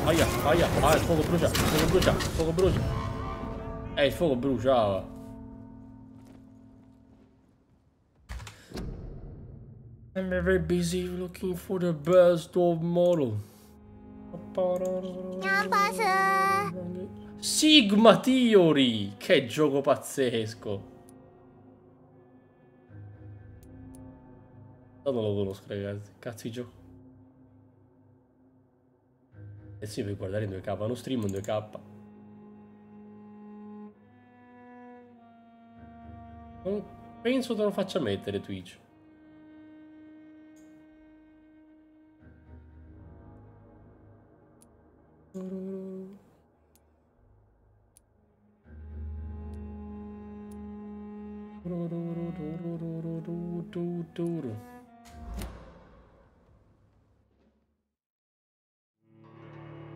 Aia, il fuoco brucia, il fuoco brucia. Il fuoco bruciava. I'm very busy looking for the best of model. Sigma Theory! Che gioco pazzesco! Non lo conosco, ragazzi. Cazzo di gioco. Eh sì, per guardare in 2K, uno stream in 2K. Non penso te lo faccia mettere Twitch.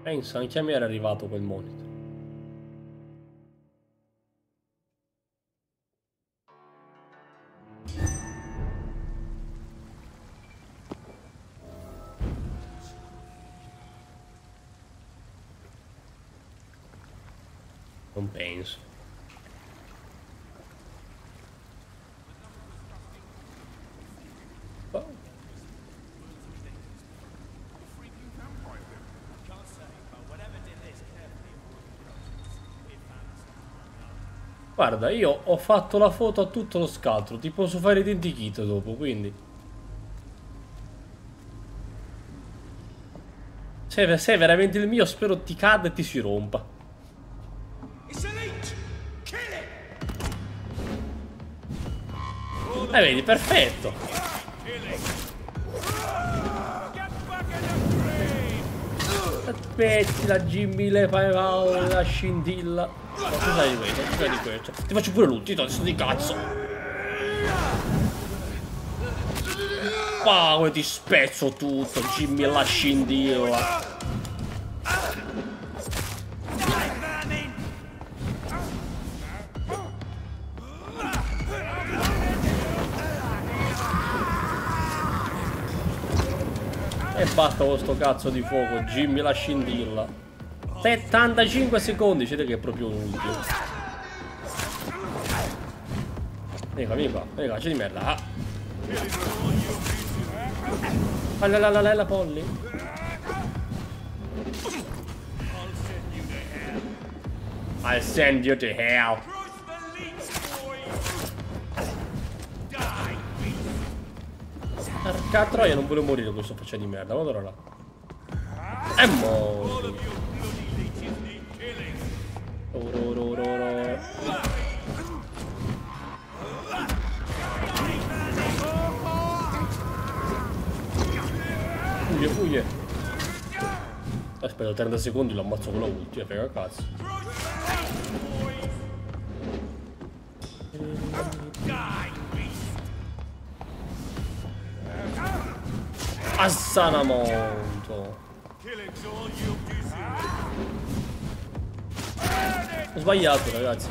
Pensa, anche a me era arrivato quel monitor. Non penso. Guarda, io ho fatto la foto a tutto lo scatro, ti posso fare identikit dopo, quindi. Se è veramente il mio, spero ti cada e ti si rompa. Vedi, perfetto. Aspetti la Jimmy, la scintilla. Ma tu sai di questo, tu sai di questo. Ti faccio pure l'ultimo, adesso di cazzo. Come ti spezzo tutto, Jimmy la scintilla. E basta con sto cazzo di fuoco, Jimmy la scintilla. 75 secondi, siete che è proprio un ultimo. Vieni qua, c'è di merda. La polli. I'll send you to hell. Porca troia, non volevo morire con questo faccia di merda, guarda là. È morto. fugge. Aspetta 30 secondi, lo ammazzo con la ulti, frega cazzo. Assanamonto. Ho sbagliato, ragazzi.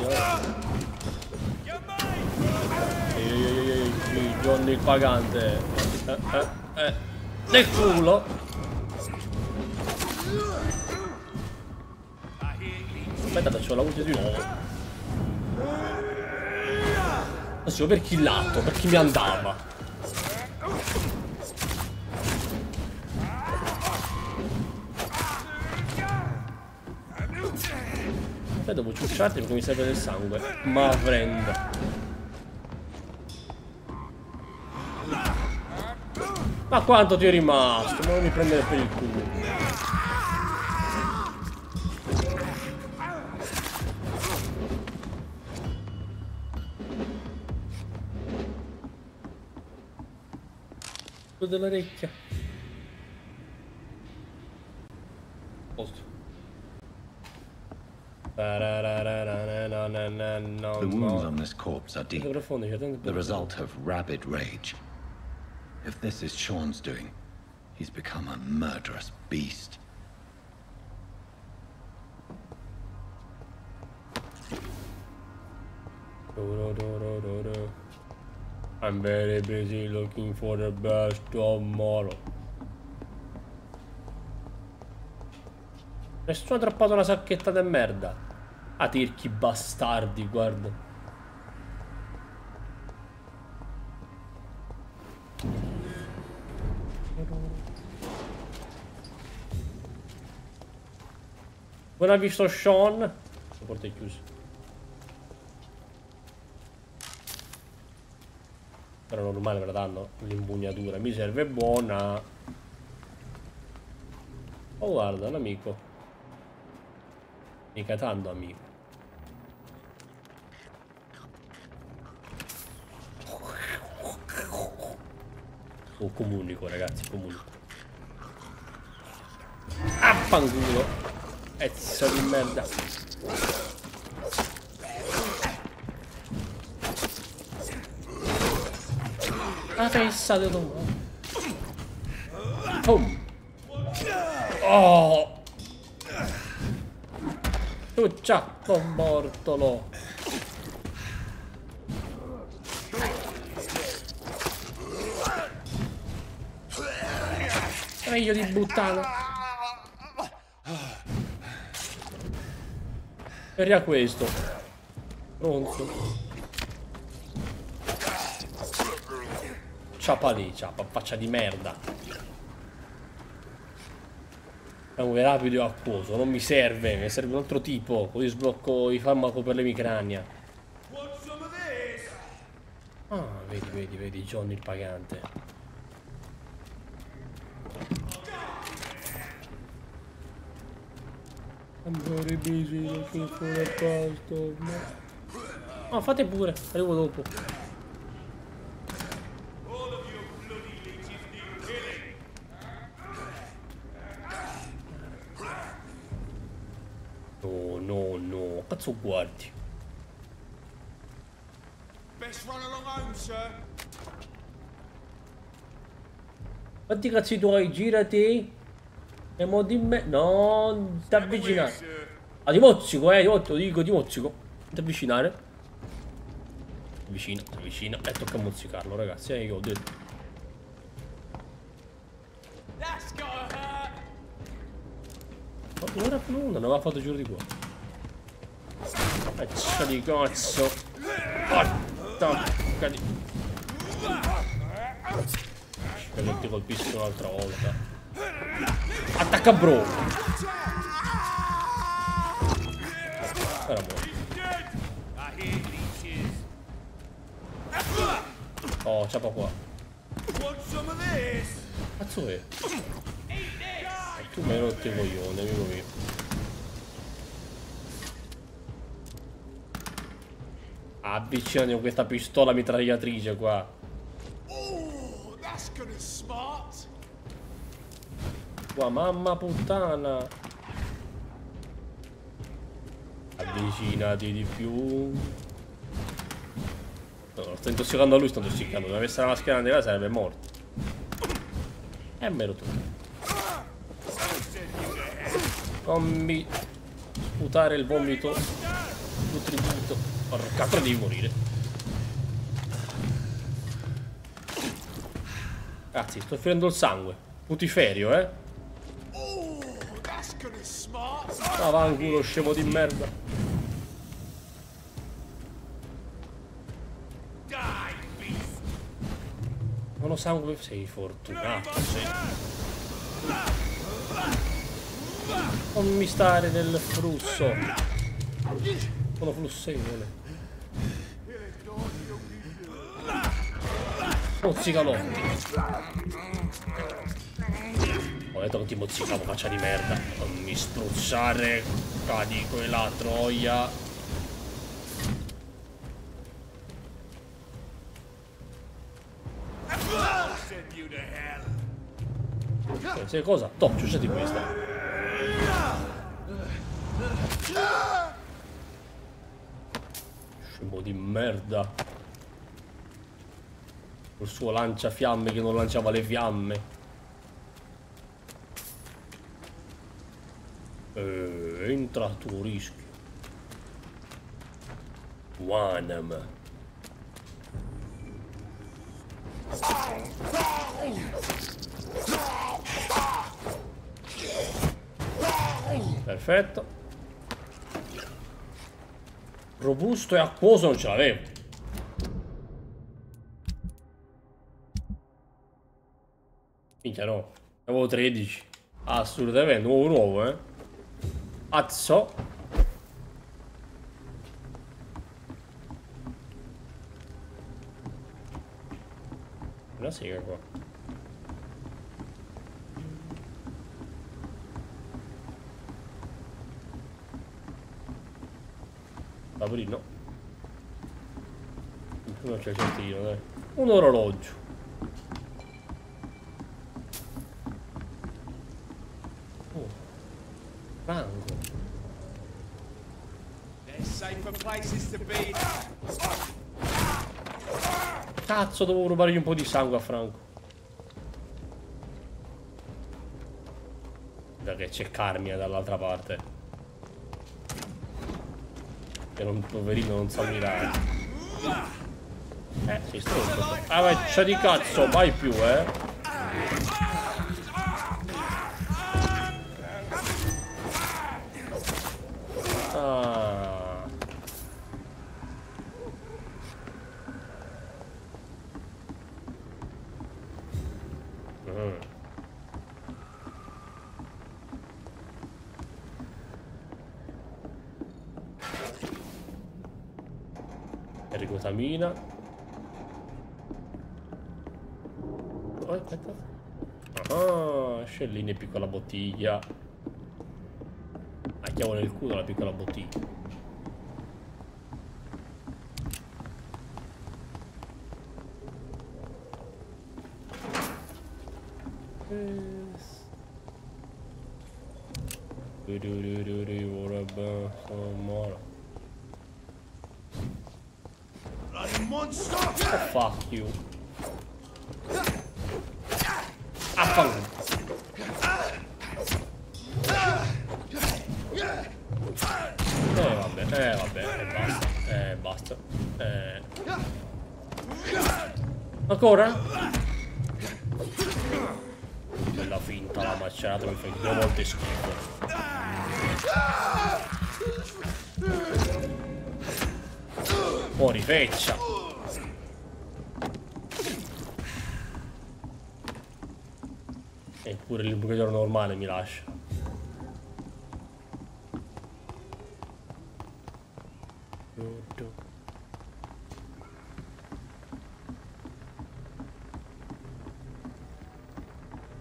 Ehi, Johnny il pagante. Nel culo. Aspetta, faccio la ulti di nuovo. Adesso per chi lato, per chi mi andava. Devo ciucciarti perché mi serve del sangue. Ma prenda. Ma quanto ti è rimasto? Non mi prendere per il culo. Dell'orecchia. Posto. The wounds on this corpse are deep, the result of rabid rage. If this is Sean's doing, he's become a murderous beast. I'm very busy looking for the best tomorrow. Nessuno ha droppato una sacchetta di merda. Ah, tirchi bastardi, guarda. Non ha visto Sean? La porta è chiusa. Però normale me la danno l'impugnatura. Mi serve buona. Oh guarda, un amico. Mica tanto amico. Oh, comunico ragazzi, comunico. Affanculo. Pezzo di merda. La testa di tu. Boom. Oh. Tu ciacco mortolo. Meglio di buttarlo. Per questo. Pronto. Ciapa lì, ciapa, faccia di merda. È un rapido e acquoso, non mi serve, mi serve un altro tipo, così sblocco i farmaco per l'emicrania. Ah, vedi, Johnny il pagante. I'm very busy looking for a customer. Ah, fate pure, arrivo dopo. No, cazzo guardi. Quanti cazzi tuoi, girati. E mo dimmi. No, non ti avvicinare. Ah, ti mozzico, io te lo dico, ti mozzico. Non ti avvicinare. Ti avvicina. E tocca mozzicarlo, ragazzi, io ho detto. Ma ora non aveva fatto giuro di qua. Faccia di cazzo. Attacca di. Spero ti colpisco un'altra volta. Attacca bro. Era morto. Oh, ciapa qua. Cazzo è? Tu mi hai rotto i coglioni, amico mio. Avvicinati con questa pistola mitragliatrice qua. Tua mamma puttana. Avvicinati di più. No, sto intossicando a lui, sto intossicando. Se avesse la maschera nera sarebbe morto. E me lo tocca. Non mi sputare il vomito nutrito. Porca, devi morire. Cazzi, sto finendo il sangue. Putiferio, eh. Avanculo, scemo di merda. Non ho sangue, sei fortunato, sei. Non mi stare nel flusso. Sono flussevole. Mozzicalotti. Ho detto che ti mozzicavo, faccia di merda. Non mi spruzzare, cadi quella troia. Sai cosa? Toh, ciucciati questa. Scemo di merda. Col suo lanciafiamme che non lanciava le fiamme. Entra a tuo rischio. Wanam. Perfetto. Robusto e acquoso non ce l'avevo. Minchia no. Avevo 13. Assolutamente. Nuovo, eh. Azzo. Una sega qua. Tavolino. Non c'è il cestino, dai. Un orologio. Oh. Franco. Cazzo, dovevo rubargli un po' di sangue a Franco. Da che c'è Carmine dall'altra parte. Che non, poverino, non sa mirare. Sei stronzo. Ah, vai, c'è di cazzo, vai più, eh. Ricotamina. Oh, aspetta. Ah, scellini e piccola bottiglia. Ah, chiavo nel culo la piccola bottiglia. Oh, fuck you. Vabbè, basta. Ancora? Bella finta la macerata, mi fai 2 volte schifo. Fuori feccia. Eppure l'imbucatore normale mi lascia.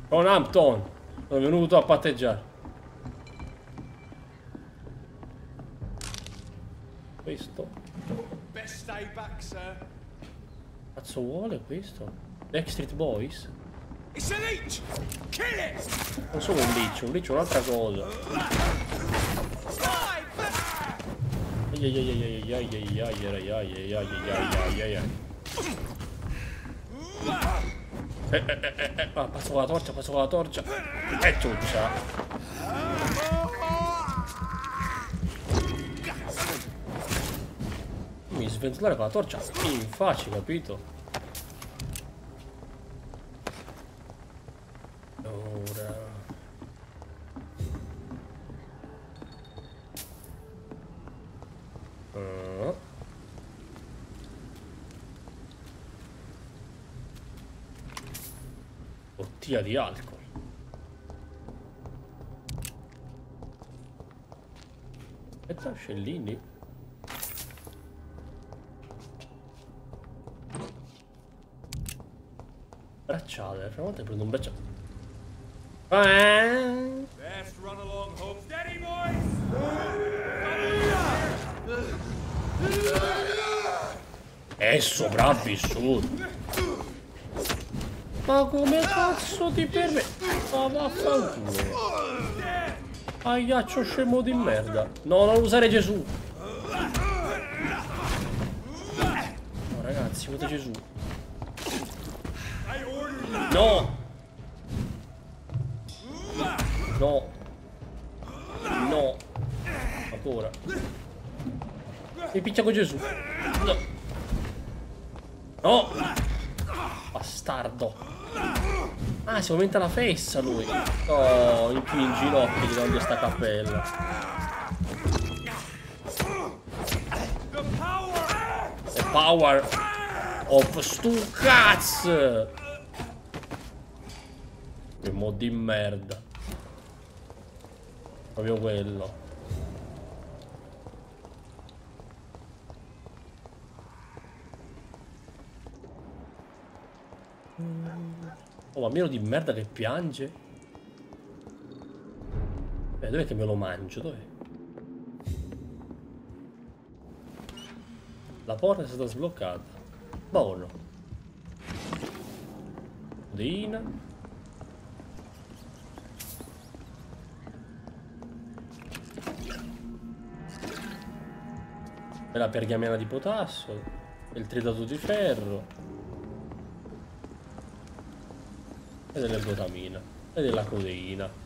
Con Hampton sono venuto a patteggiare. Questo cazzo vuole questo? Backstreet Boys? It's a leech! Kill it! Non solo un leech è un'altra cosa. Passo con la torcia. Ciuccia. Mi sventolare con la torcia in faccia, capito? Ora. Bottiglia di alcol. Aspetta, scellini. Bracciale, la prima volta prendo un bracciale. Best run along home. Steady, boys! È sopravvissuto. Ma come cazzo ti permette? Ma vaffanculo. Aiaccio scemo di merda. No, non usare Gesù. No, ragazzi, guarda Gesù. No. No. No. Ancora. Mi picchia con Gesù. No. No. Bastardo. Ah, si aumenta la fessa lui. Oh, in più in ginocchio tirando sta cappella. The power of stu cazzo. Che mo di merda. Proprio quello. Oh, ma meno di merda che piange. Dov'è che me lo mangio? Dov'è? La porta è stata sbloccata. Buono. Dina. E la pergamena di potassio. E il tritato di ferro. E della glutamina. E della codeina.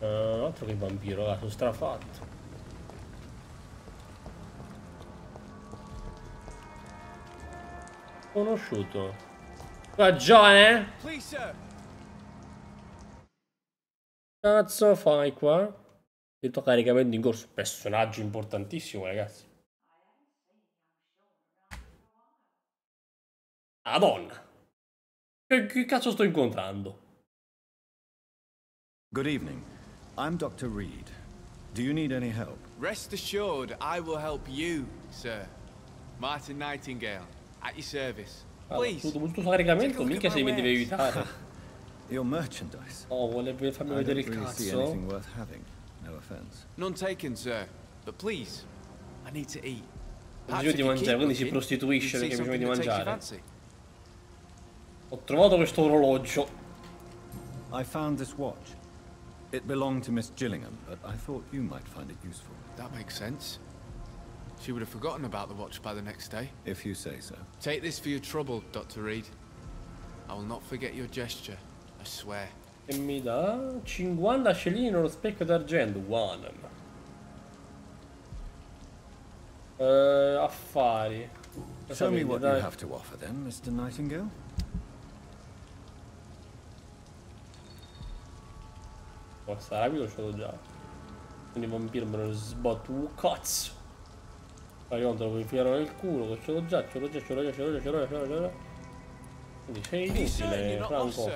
Altro che vampiro, sono strafatto. Conosciuto. Ragione? Cazzo fai qua? Il tuo caricamento in corso. Personaggio importantissimo, ragazzi. Madonna. Che cazzo sto incontrando? Good evening. I'm Dr. Reed. Do you need any help? Rest assured, I will help you, sir. Martin Nightingale, at your service. Please. Tutto caricamento, minchia se mi deve aiutare. Your merchandise. Oh, vuole farmi vedere il cazzo? Anything worth having. No offense. None taken, sir. But please, I need to eat. Ho bisogno di mangiare, quindi si prostituisce perché ha bisogno di mangiare. Ho trovato questo orologio. I found this watch. It belonged to Miss Gillingham, but I thought you might find it useful. That makes sense. She would have forgotten about the watch by the next day. If you say so. Take this for your trouble, Dr. Reed. I will not forget your gesture, I swear. E mi dà 50 scellini nello specchio d'argento. Affari. Show me what you have to offer then, Mr. Nightingale. Sta rapido ce l'ho già. Quindi Vampyr me lo sbotto un cazzo. Poi quando lo puoi infilare nel culo, che ce l'ho già. Quindi sei inutile, Franco.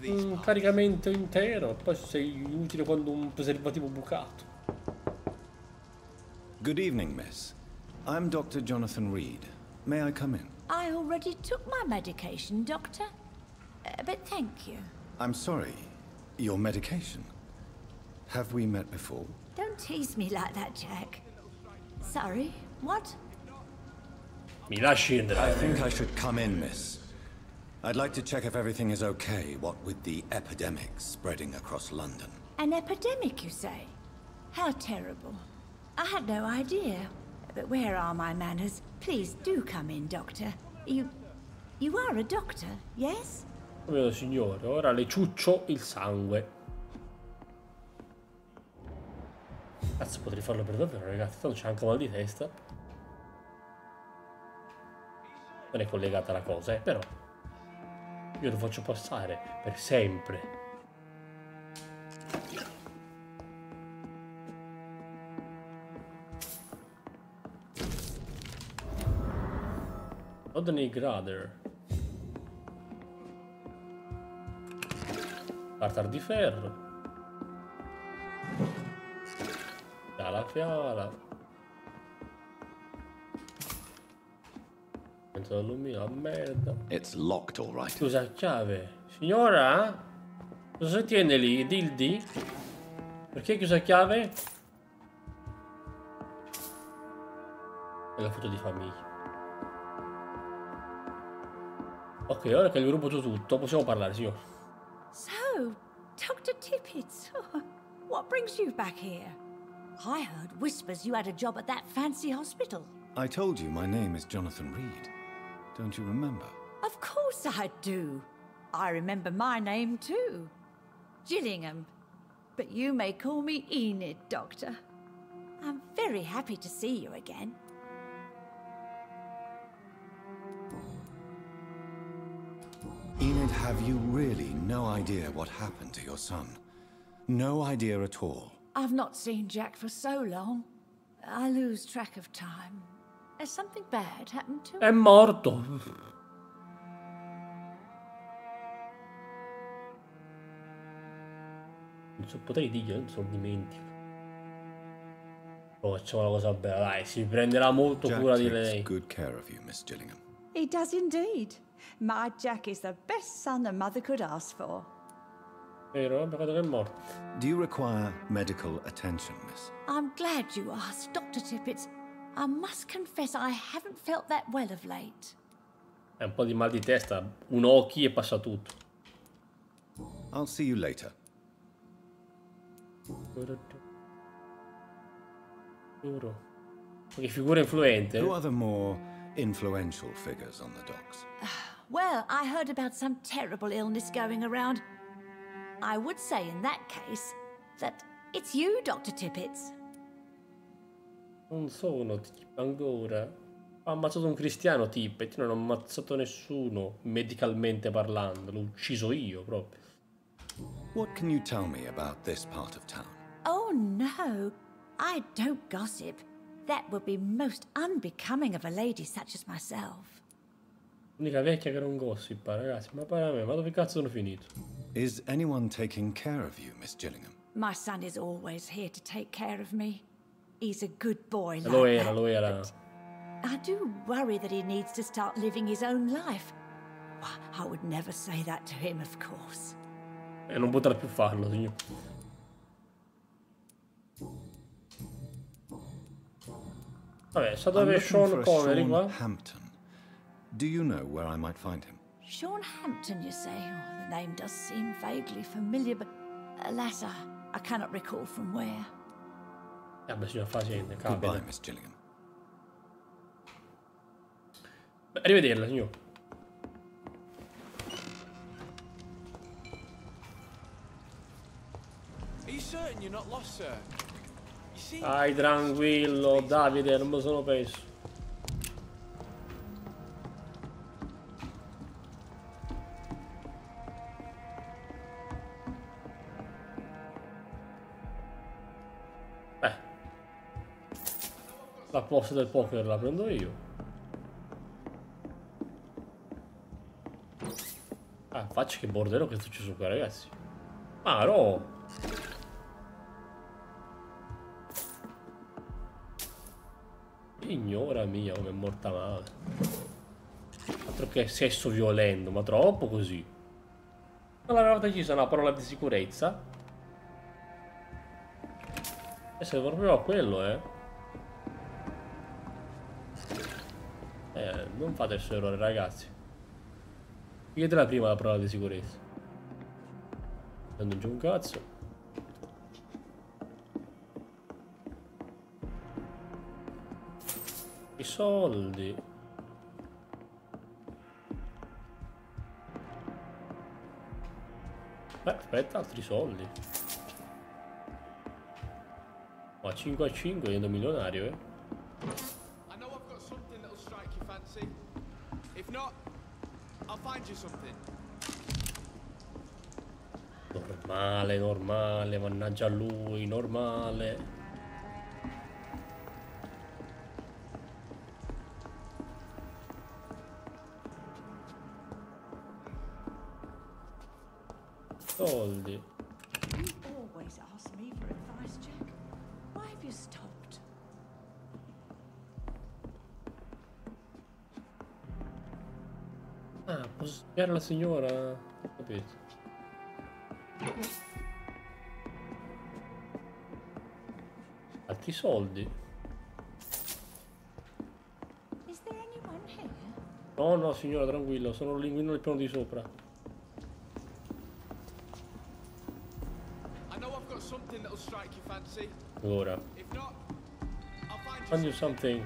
Un caricamento intero, e poi sei inutile quando un preservativo bucato. Good evening, miss. I'm Dr. Jonathan Reed. May I come in? I already took my medication, Doctor. But thank you. I'm sorry. Your medication? Have we met before? Don't tease me like that, Jack. Sorry, What? Mi lasci entrare. I think I should come in, miss. I'd like to check if everything is okay, what with the epidemic spreading across London. An epidemic, you say? How terrible. I had no idea. But where are my manners? Please do come in, Doctor. You are a doctor, yes? Come signore, ora le ciuccio il sangue. Cazzo, potrei farlo per davvero, ragazzi. Tanto c'è anche mal di testa. Non è collegata la cosa, però. Io lo faccio passare per sempre. Rodney Grader. Tartar di ferro. Fiala fiala. Penso d'alluminio, la merda. It's locked, all right. Scusa, chiave. Signora? Cosa tiene lì? Dildi? Perché chiusa chiave? È la foto di famiglia. Ok, ora che gli ho rubato tutto, possiamo parlare, signor. So, Dr. Tippett, what brings you back here? I heard whispers you had a job at that fancy hospital. I told you my name is Jonathan Reed. Don't you remember? Of course I do. I remember my name too. Gillingham. But you may call me Enid, Doctor. I'm very happy to see you again. Enid, have you really no idea what happened to your son? No idea at all. I've not seen Jack for so long. I lose track of time. Has something bad happened to him? È morto. Non so, potrei dirglielo, non se lo dimentico. Oh, facciamo una cosa bella, dai, si prenderà molto Jack cura di takes lei. good care of you, Miss Gillingham. He does indeed. My Jack is the best son a mother could ask for. Vero? Peccato che è morto. Do you require medical attention, miss? I'm glad you asked, Dr. Tippett. I must confess I haven't felt that well of late. È un po' di mal di testa, un occhi e passa tutto. I'll see you later. Giuro. Che figura influente. Who are the more influential figures on the docks? Well, I heard about some terrible illness going around. I would say in that case that it's you, Dr. Tippett. Non sono ancora. Ha ammazzato un cristiano Tippett, non ho ammazzato nessuno, medicalmente parlando, l'ho ucciso io proprio. What can you tell me about this part of town? Oh no, I don't gossip. That would be most unbecoming of a lady such as myself. L'unica vecchia che non gossipa, ragazzi, ma pare a me, ma dove cazzo sono finito? Is anyone taking care of you, Miss Gillingham? My son is always here to take care of me. He's a good boy like Lo era, that, lo era. I do worry that he needs to start living his own life. I would never say that to him, of course. E non potrà più farlo, signor. Vabbè, sa dove è Sean Connery qua? Hampton. Do you know where I might find him? Sean Hampton, you say? Oh, the name does seem vaguely familiar, but alas, I cannot recall from where. Vabbè, signor, fa niente, Goodbye, capita. Miss Gillingham. Beh, arrivederla, signor. Are you certain you're not lost, sir? You see? Dai, tranquillo, Davide, non me lo sono perso. La posta del poker la prendo io. Ah, faccia che bordello che è successo qua, ragazzi. Ah, no! Signora mia, come è morta male. Altro che sesso violento, ma troppo così. Non aveva deciso una parola di sicurezza. E serve proprio a quello, Non fate il suo errore, ragazzi. Chiedetela prima la prova di sicurezza. Non c'è un cazzo. I soldi. Aspetta, altri soldi. Ma 5 a 5 divento milionario, I know I've got something that'll strike your fancy. If not, I'll find you something. Normale, normale, mannaggia a lui, normale. Soldi. You always ask me for advice, Jack. Why have you stopped? Ah, posso spiare la signora? Ho capito. Altri soldi? Is there anyone here? No, no, signora, tranquillo, sono l'inquilino del piano di sopra. I know I've got something that'll strike your fancy. Ora. If not, I'll find Find you you something.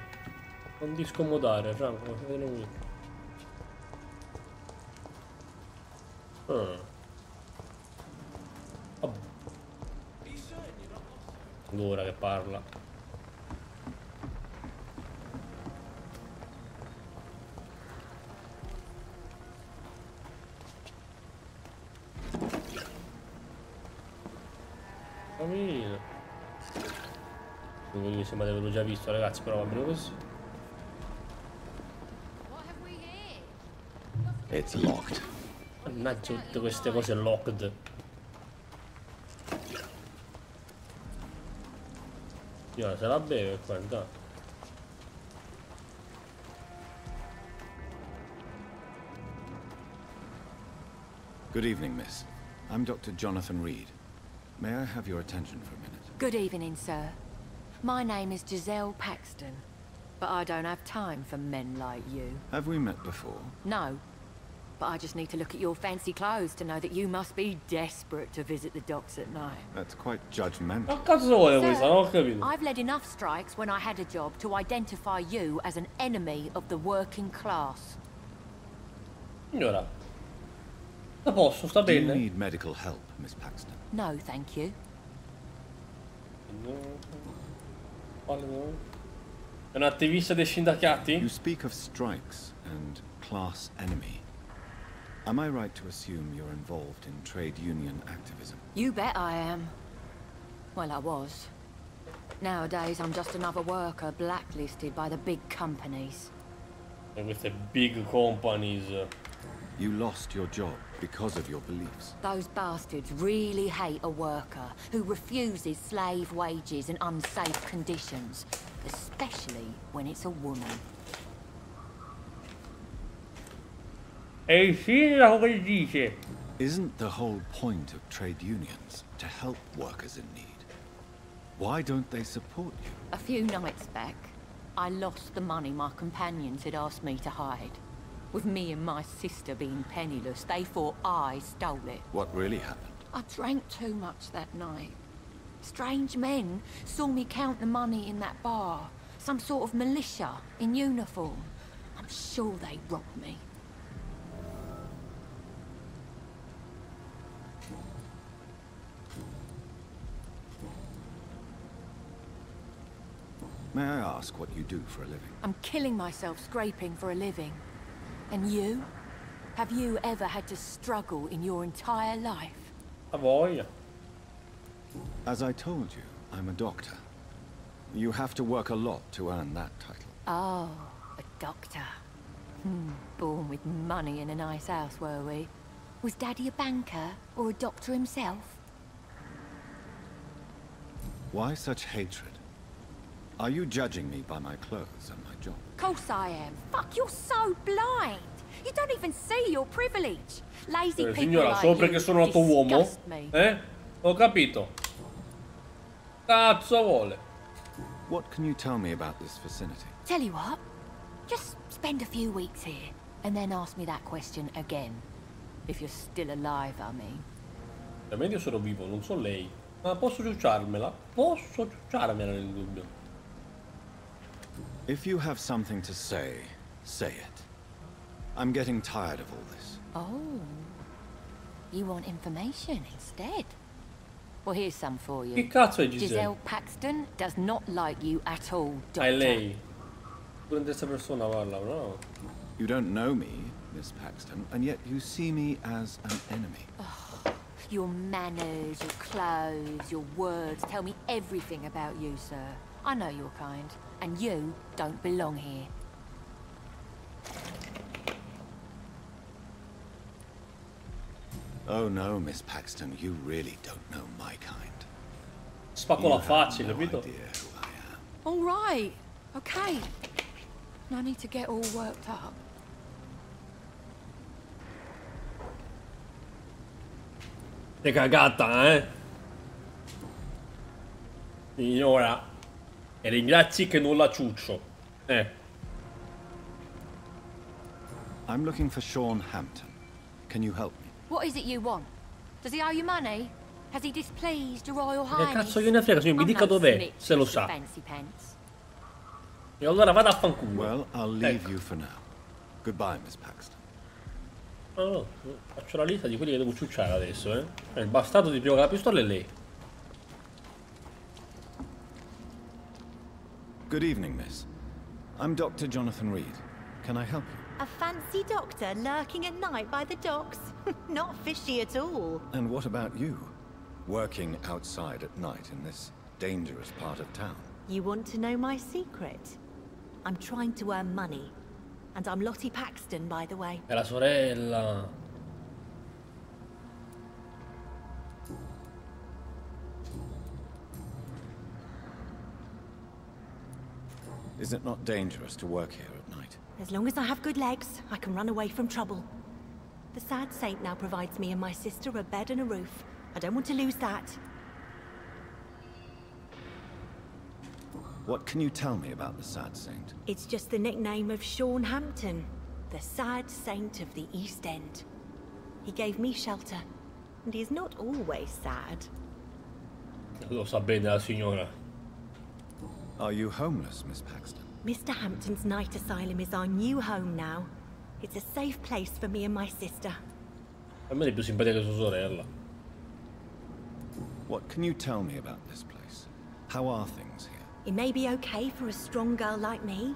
Non ti scomodare, Franco, vedete qui. Vabbè. Ora che parla. Cammino. Mi sembra di averlo già visto, ragazzi, però va bene così. It's locked. Mannaggia tutte queste cose locked. Io se la beve qua, dai. Good evening, miss. I'm Dr. Jonathan Reed. May I have your attention for a minute? Good evening, sir. My name is Giselle Paxton, but I don't have time for men like you. Have we met before? No, but I just need to look at your fancy clothes to know that you must be desperate to visit the docks at night. That's quite judgmental. Ma cazzo vuole questa? Non ho capito. I've led enough strikes when I had a job to identify you as an enemy of the working class. Signora, a posto, sta Do you bene. need medical help, Miss Paxton? No, thank you. È un attivista dei sindacati? You speak of strikes and class enemy. Am I right to assume you're involved in trade union activism? You bet I am. Well, I was. Nowadays, I'm just another worker blacklisted by the big companies. E queste big companies. You lost your job because of your beliefs. Those bastards really hate a worker who refuses slave wages and unsafe conditions, especially when it's a woman. E sindaco che dice? Isn't the whole point of trade unions to help workers in need? Why don't they support you? A few nights back, I lost the money my companions had asked me to hide. With me and my sister being penniless, they thought I stole it. What really happened? I drank too much that night. Strange men saw me count the money in that bar. Some sort of militia in uniform. I'm sure they robbed me. May I ask what you do for a living? I'm killing myself scraping for a living. And you? Have you ever had to struggle in your entire life? A voglia. As I told you, I'm a doctor. You have to work a lot to earn that title. Oh, a doctor. Born with money in a nice house, were we? Was Daddy a banker or a doctor himself? Why such hatred? Are you judging me by my clothes and my job? Course I am. Fuck, you're so blind. You don't even see your privilege. Lazy people Signora, like solo you perché sono nato uomo? disgust me. Ho capito. Cazzo vuole? What can you tell me about this vicinity? Tell you what, Just spend a few weeks here, and then ask me that question again. If you're still alive, I mean. Veramente io sono vivo, non so lei. Ma posso ciucciarmela? Posso ciucciarmela nel dubbio. If you have something to say, say it. I'm getting tired of all this. Oh. You want information instead? Well, here's some for you. Che cazzo è Giselle? Giselle Paxton does not like you at all, Doctor. È lei. Pure in terza persona parla, no? You don't know me, Miss Paxton, and yet you see me as an enemy. Oh, your manners, your clothes, your words tell me everything about you, sir. I know your kind, and you don't belong here. Oh no, Miss Paxton, you really don't know my kind. Spacco la faccia, capito? All right, okay. No need to get all worked up. Sei cagata, eh? Signora. E ringrazi che non la ciuccio. I'm looking for Sean Hampton. Can you help me? What is it you want? Does he owe you money? Has he displeased your Royal Che Highness? cazzo gliene frega, signor? Mi dica dov'è, se lo sa. E allora vada a fanculo. Well, I'll leave you for now. Goodbye, Miss Paxton. No, faccio la lista di quelli che devo ciucciare adesso, eh. Il bastardo di prima con la pistola è lei. Good evening, miss. I'm Dr. Jonathan Reed. Can I help you? A fancy doctor lurking at night by the docks? Not fishy at all. And what about you? Working outside at night in this dangerous part of town? You want to know my secret? I'm trying to earn money. And I'm Lottie Paxton, by the way. È la sorella. Is it not dangerous to work here at night? As long as I have good legs, I can run away from trouble. The sad saint now provides me and my sister a bed and a roof. I don't want to lose that. What can you tell me about the sad saint? It's just the nickname of Sean Hampton, the sad saint of the East End. He gave me shelter, and he's not always sad. Lo sa bene la signora. Are you homeless, Miss Paxton? Mr. Hampton's night asylum is our new home now. It's a safe place for me and my sister. A me è più simpatica sua sorella. What can you tell me about this place? How are things here? It may be okay for a strong girl like me,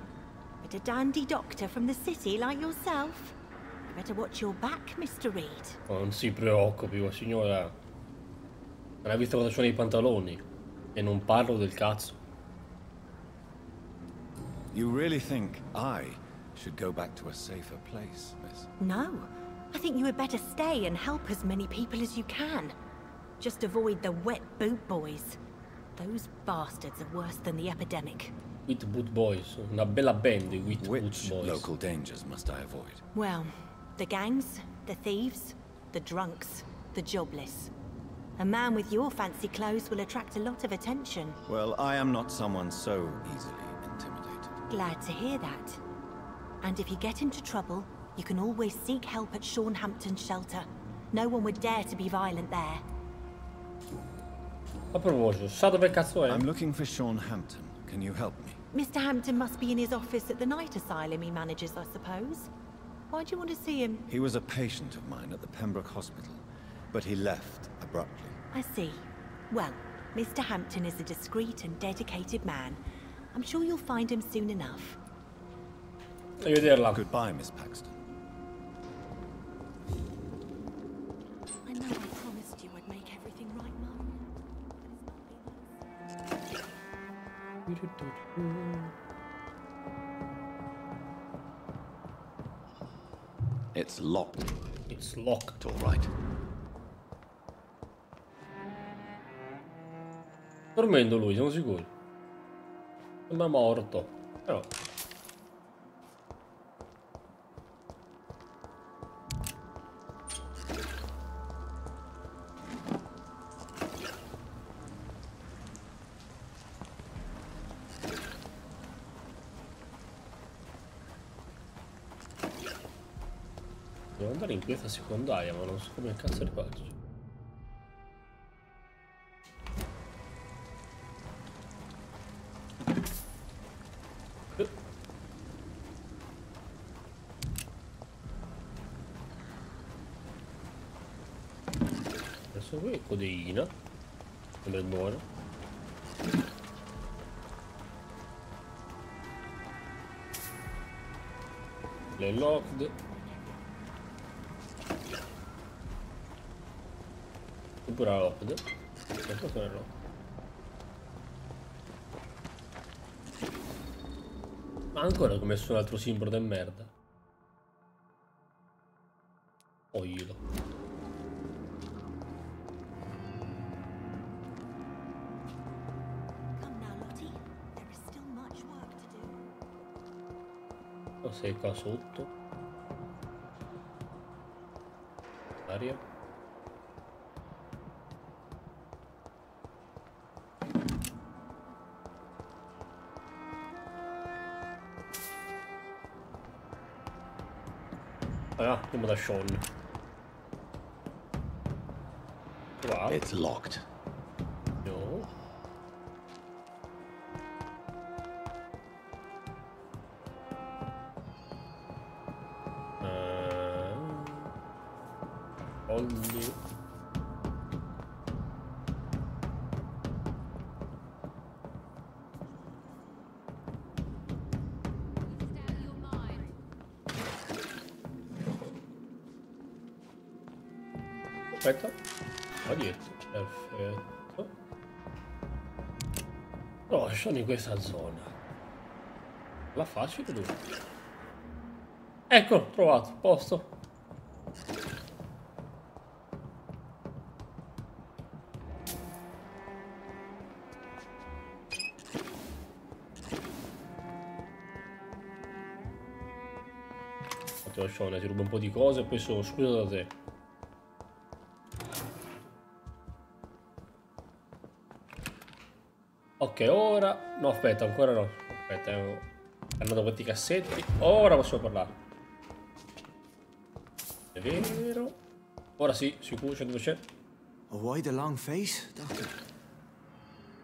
but a dandy doctor from the city like yourself, you better watch your back, Mr. Reed. Oh, non si preoccupi, signora. Non hai visto cosa sono i pantaloni? E non parlo del cazzo. You really think I should go back to a safer place, miss? No. I think you had better stay and help as many people as you can. Just avoid the wet boot boys. Those bastards are worse than the epidemic. Wet boot boys. Una bella band di wet boot Which boys. local dangers must I avoid? Well, the gangs, the thieves, the drunks, the jobless. A man with your fancy clothes will attract a lot of attention. Well, I am not someone so easily intimidated. Glad to hear that. And if you get into trouble, you can always seek help at Sean Hampton's shelter. No one would dare to be violent there. A proposito, sa dove cazzo è? I'm looking for Sean Hampton. Can you help me? Mr. Hampton must be in his office at the night asylum he manages, I suppose. Why do you want to see him? He was a patient of mine at the Pembroke Hospital, but he left abruptly. I see. Well, Mr. Hampton is a discreet and dedicated man. I'm sure you'll find him soon enough. Arrivederla. Goodbye, Miss Paxton. I know I promised you I'd make everything right, Mum. It's locked. It's locked. All right. Dormendo lui, siamo sicuri. Sembra morto. Però. Devo andare in questa secondaria, ma non so come cazzo li faccio. Adesso qui codeina. Sembra buono. Le locked. Oppure la locked. Questo sono le locked. Ma ancora come su un altro simbolo del merda. Oilo. Sei qua sotto. Aria. Ah, andiamo da Sean. Wow. It's locked. No. Ogni... Aspetta, qua dietro, perfetto. No, sono in questa zona. La facile dove? Ecco, trovato, posto. Sean, ti rubo un po' di cose e poi sono scusa da te. Ok, ora... No, aspetta, ancora no. Aspetta, hanno questi cassetti. Ora possiamo parlare. È vero. Ora sì, sicuro, 100%. Why the long face, Doctor?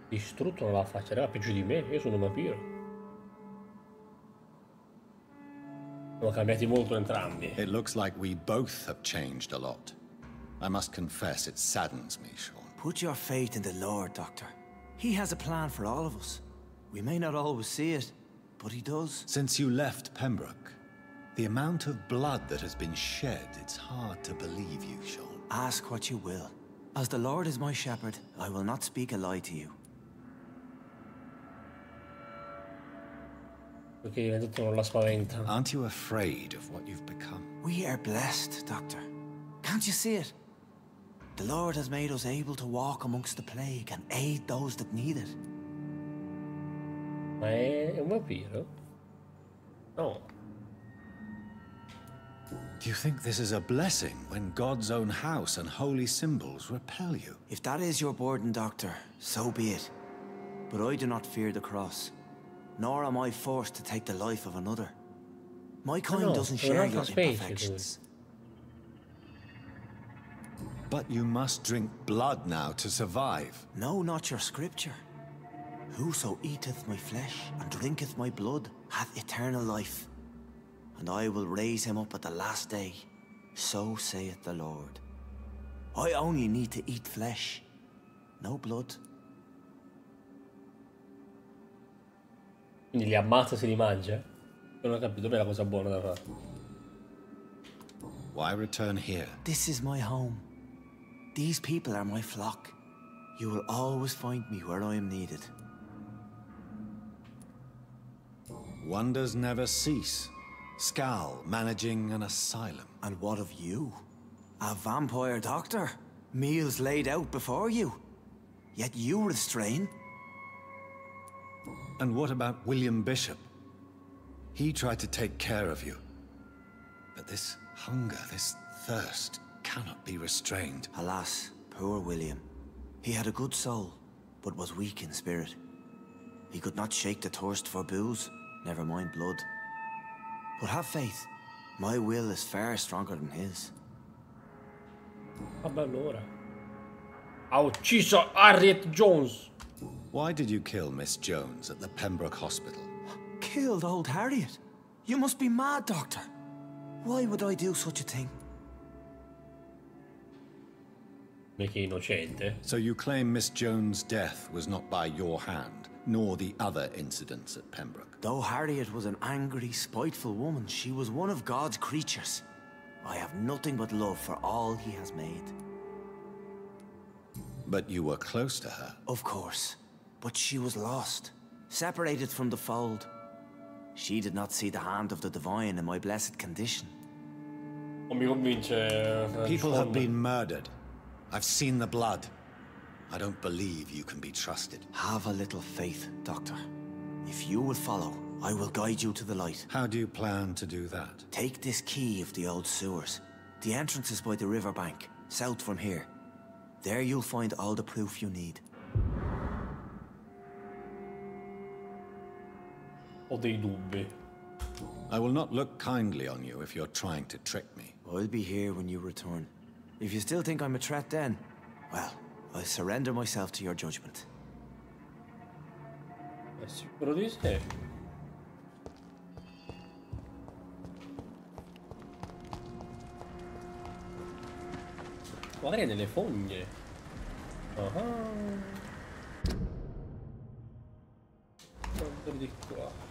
Distrutto non la faccia, raga, peggio di me. Io sono un vampiro. Sono cambiati molto entrambi. It looks like we both have changed a lot. I must confess, it saddens me, Sean. Put your faith in the Lord, Doctor. He has a plan for all of us. We may not always see it, but he does. Since you left Pembroke, the amount of blood that has been shed, it's hard to believe you, Sean. Ask what you will. As the Lord is my shepherd, I will not speak a lie to you. Perché non la spaventa. Aren't you afraid of what you've become? We are blessed, Doctor. Can't you see it? The Lord has made us able to walk amongst the plague and aid those that need it. Ma è un vampiro? No. Do you think this is a blessing when God's own house and holy symbols repel you? If that is your burden, Doctor, so be it. But I do not fear the cross, nor am I forced to take the life of another. My kind doesn't share your imperfections. But you must drink blood now to survive. No, not your scripture. Whoso eateth my flesh and drinketh my blood hath eternal life, and I will raise him up at the last day. So saith the Lord. I only need to eat flesh, no blood. Quindi li ammazza se li mangia? Non ho capito, dov'è la cosa buona da fare? Why return here? This is my home. These people are my flock. You will always find me where I am needed. Wonders never cease. Scal managing an asylum. And what of you? A vampire doctor? Meals laid out before you. Yet you restrain. And what about William Bishop? He tried to take care of you. But this hunger, this thirst, cannot be restrained. Alas, poor William. He had a good soul, but was weak in spirit. He could not shake the thirst for booze, never mind blood. But have faith. My will is far stronger than his. Vabbè allora. Ha ucciso Harriet Jones. Why did you kill Miss Jones at the Pembroke Hospital? Killed old Harriet? You must be mad, Doctor. Why would I do such a thing? Mica innocente. So you claim Miss Jones' death was not by your hand, nor the other incidents at Pembroke? Though Harriet was an angry, spiteful woman, she was one of God's creatures. I have nothing but love for all he has made. But you were close to her. Of course. But she was lost, separated from the fold. She did not see the hand of the divine in my blessed condition. Non mi convince. People have been murdered. I've seen the blood. I don't believe you can be trusted. Have a little faith, Doctor. If you will follow, I will guide you to the light. How do you plan to do that? Take this key of the old sewers. The entrance is by the riverbank, south from here. There you'll find all the proof you need. Ho dei dubbi. I will not look kindly on you if you're trying to trick me. I'll be here when you return. If you still think I'm a threat then, well, I'll surrender myself to your judgment. È sicuro di sé? Magari nelle fogne. Guarda di qua.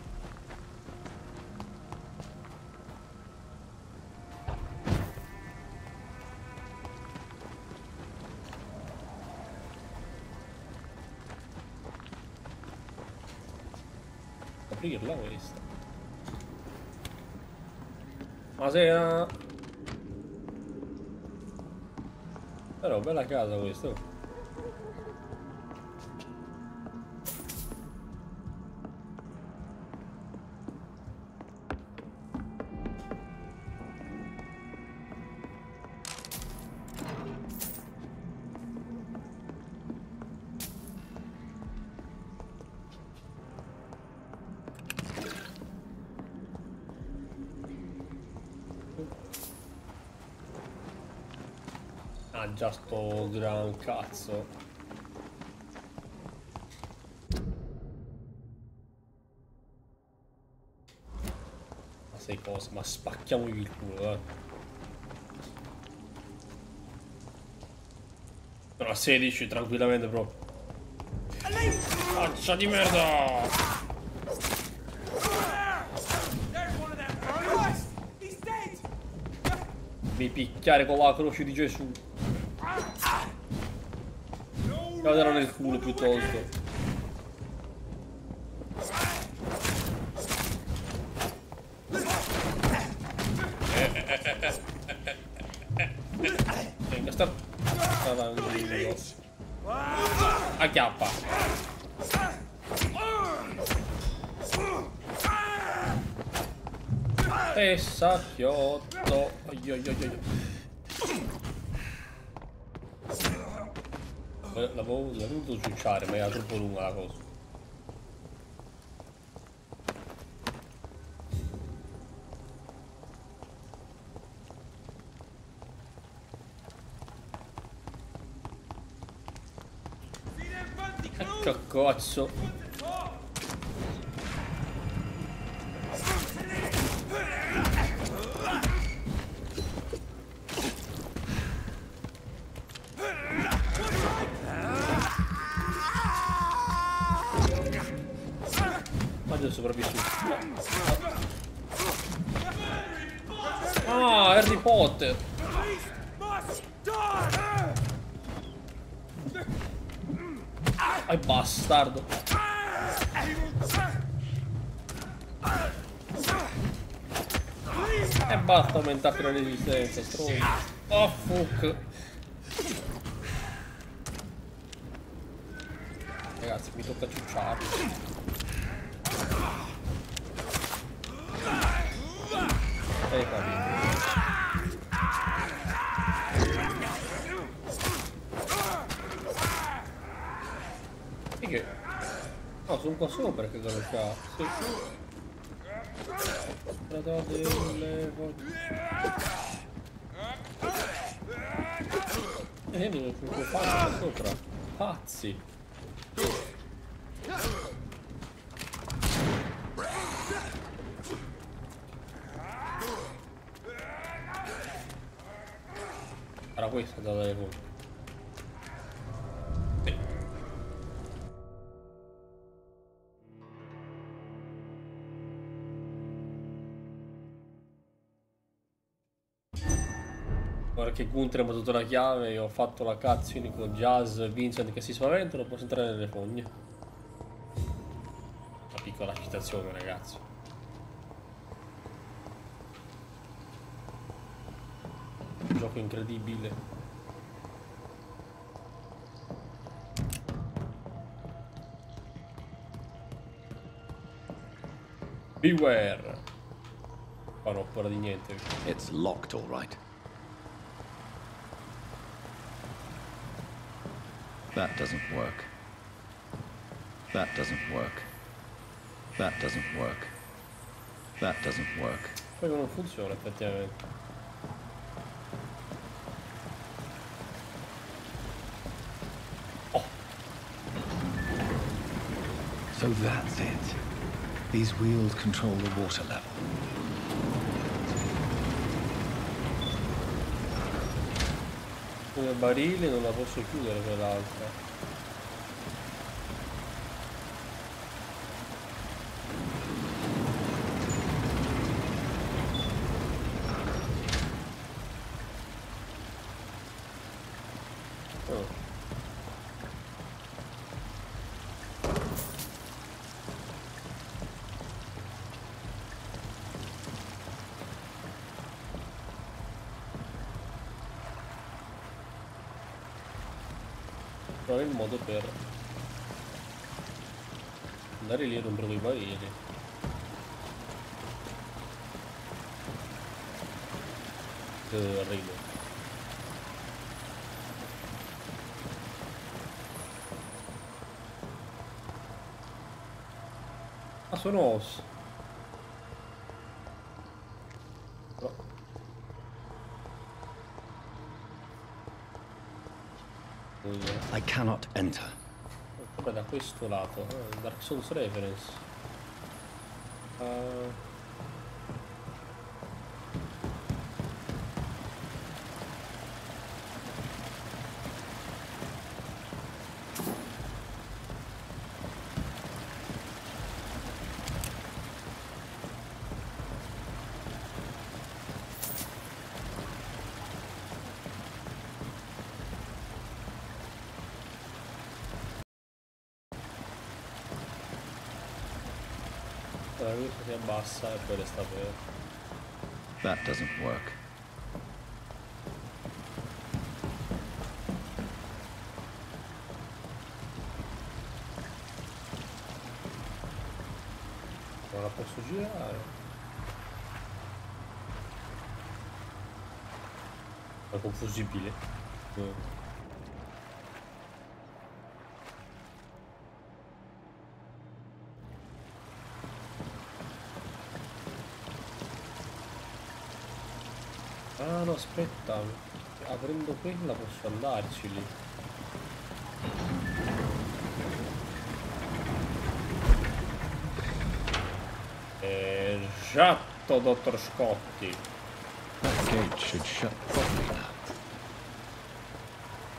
Aprirla questa. Buonasera. Però bella casa questa. Ah, già sto gran cazzo. Ma sai cosa? Ma spacchiamogli il culo, Però a 16 tranquillamente proprio. Faccia di merda! Mi picchiare con la croce di Gesù. Cadere nel culo piuttosto. Sta acchiappa. E sacchiotto. L'avevo dovuto ciucciare, ma era troppo lunga la cosa. Che cazzo. È sopravvissuto. Ah, Harry Potter. Ai bastardo. E basta aumentarti la resistenza, stronzo. Oh fuck. Ragazzi, mi tocca ciucciarlo. Hai capito? E che? No, sono qua sopra che cosa fa? Sì. strada delle non può fare da sopra. Pazzi. Era questa da dare conto. Sì. Ora che Gunther mi ha dato la chiave e ho fatto la cutscene con Jazz e Vincent che si spaventano, posso entrare nelle fogne. Una piccola citazione, ragazzi. Un gioco incredibile. Beware. Qua non ho paura di niente. It's locked, all right. That doesn't work. That doesn't work. That doesn't work. That doesn't work. Poi non funziona effettivamente. Oh. So that's it. These wheels control the water level. Come barili non la posso chiudere quell'altra. Il modo per andare lì e rompere quei barili. Arrivo. Ah, sono os. I cannot enter. Vabbè, da questo lato. Dark Souls reference. Si abbassa e poi resta aperto. That doesn't work. Non la posso girare. È confusibile. Ah no, aspetta, aprendo quella posso andarci lì. Esatto, dottor Scotti. That gate should shut properly now.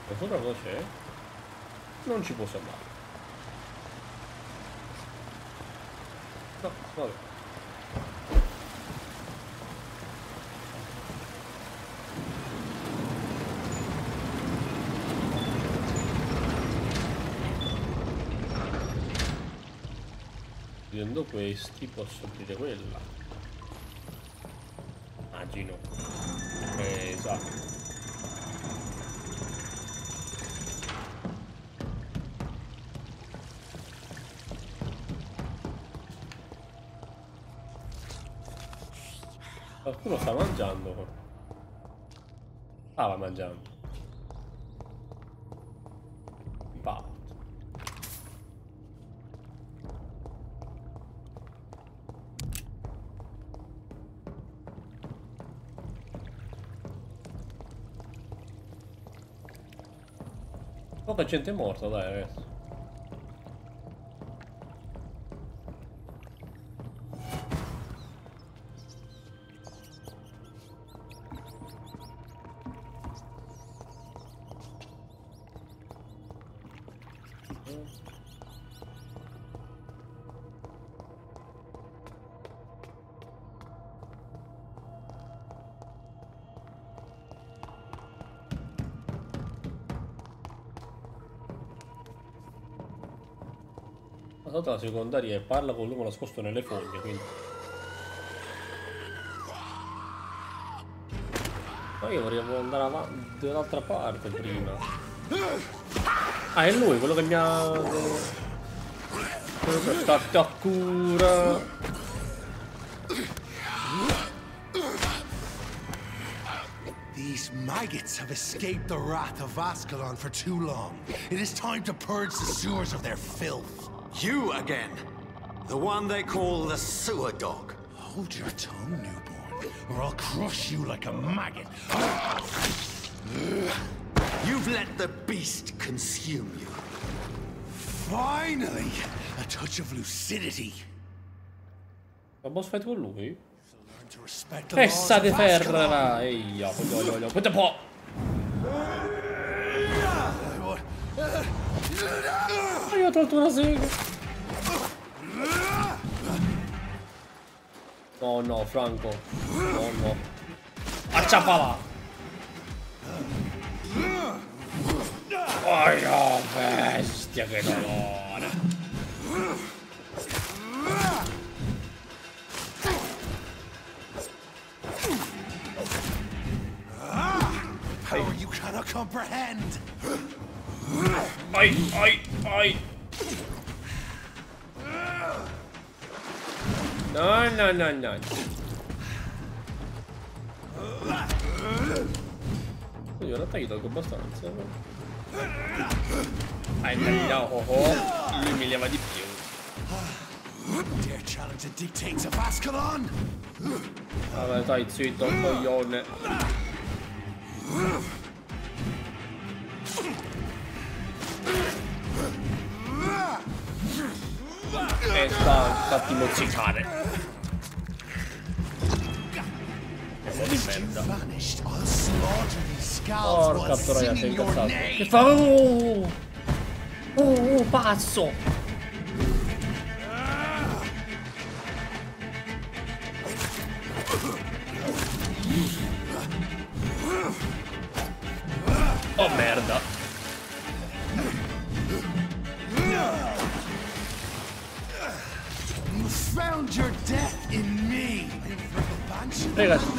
Ma sopra cosa c'è? Non ci posso andare. No, vabbè. Chiudendo questi posso aprire quella. Immagino. Esatto. Qualcuno sta mangiando qua. Stava mangiando. Paolo. Poca gente è morta, dai, ragazzi. La secondaria e parla con l'uomo nascosto nelle foglie, quindi. Ma io vorrei andare avanti dall'altra parte prima. Ah, è lui, quello che mi ha. Quello che sta a cura. These maggots have escaped the wrath of Ascalon for too long. It is time to purge the sewers of their filth. You again! The one they call the sewer dog. Hold your tongue, newborn, or I'll crush you like a maggot. You've let the beast consume you. Finally! A touch of lucidity. Ma boss fight con lui? To respect the Fessa laws di of ferra! Ascalon. Eia, quanto po'! Io ho tolto una sega! No, no, Franco. No, no. Acciappala! Oh, bestia, che dolore! Power you cannot comprehend. Ai, ai, ai! No, no, no, no. Io in realtà gli tolgo abbastanza. No, lui mi leva di più. Dare challenge the dictates of Ascalon? Vabbè, stai zitto, coglione. E fatti mozzicare. Un po' di merda. Porca troia, sei incazzato. Che fa? Pazzo! Oh merda. You found your death in me. Ragazzi.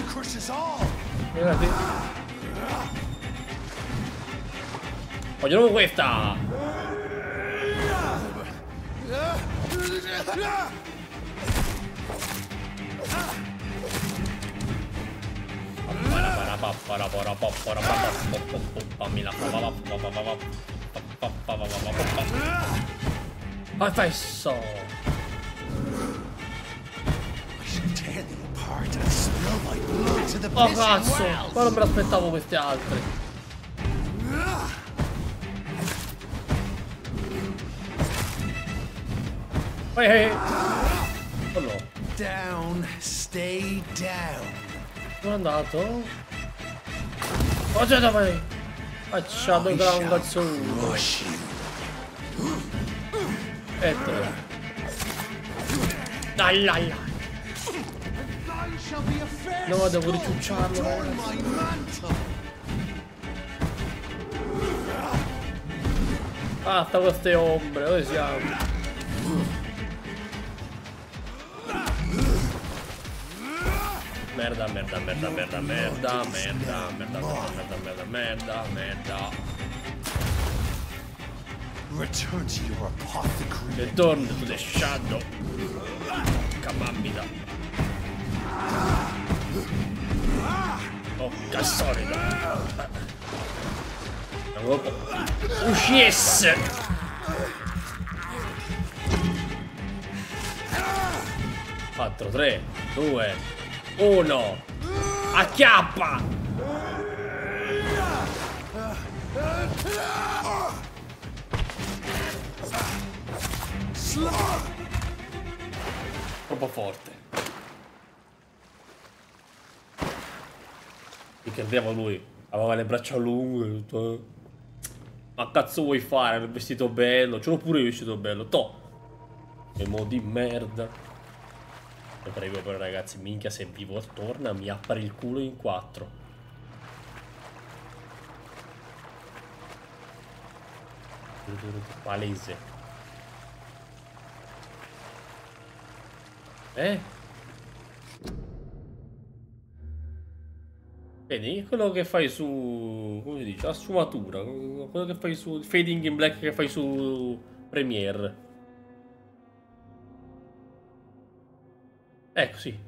Ragazzi. Voglio questa. Ma fai so. Oh cazzo, ma non me l'aspettavo questi altri. Ehi. Oh no. Down, stay down. Dove è andato? Oh già dove? Facciato gran cazzo. E tre. Dai là là. No, devo ricciucciarlo, ragazzi. Basta queste ombre, dove siamo? Merda, merda, merda, merda, merda, merda, merda, merda, merda, merda, merda. Return to your apothecary. Return to the shadow. Camambida. Oh, cazzone. Uscisse. Quattro, 3, 2, 1. Acchiappa. Troppo forte. Mi credeva lui. Aveva le braccia lunghe. Tutto. Ma cazzo vuoi fare? Il vestito bello. Ce l'ho pure io il vestito bello. Toh. Che mo di merda. E prego però ragazzi. Minchia, se vivo torna mi appare il culo in 4. Palese. Vedi? Quello che fai su... come si dice? La sfumatura. Quello che fai su... Fading in black che fai su... Premiere. Ecco, sì.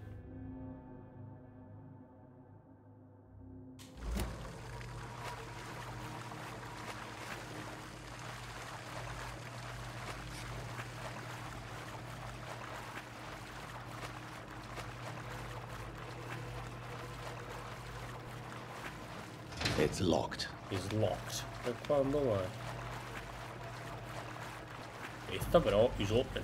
It's locked. It's locked. E quando mai? Questa però is open.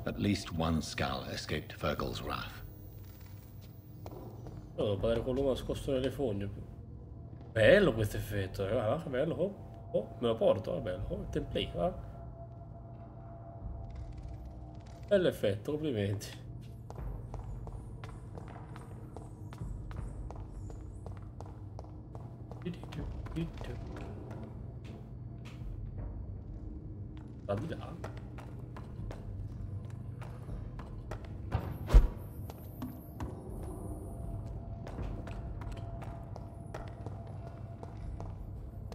At least one skull escaped Fergal's wrath. Devo padere quello nascosto nelle fogne. Bello questo effetto. Ah, che bello. Oh, me lo porto. Va bello. Oh, il template. Ah. Bello effetto, complimenti. Sta di là.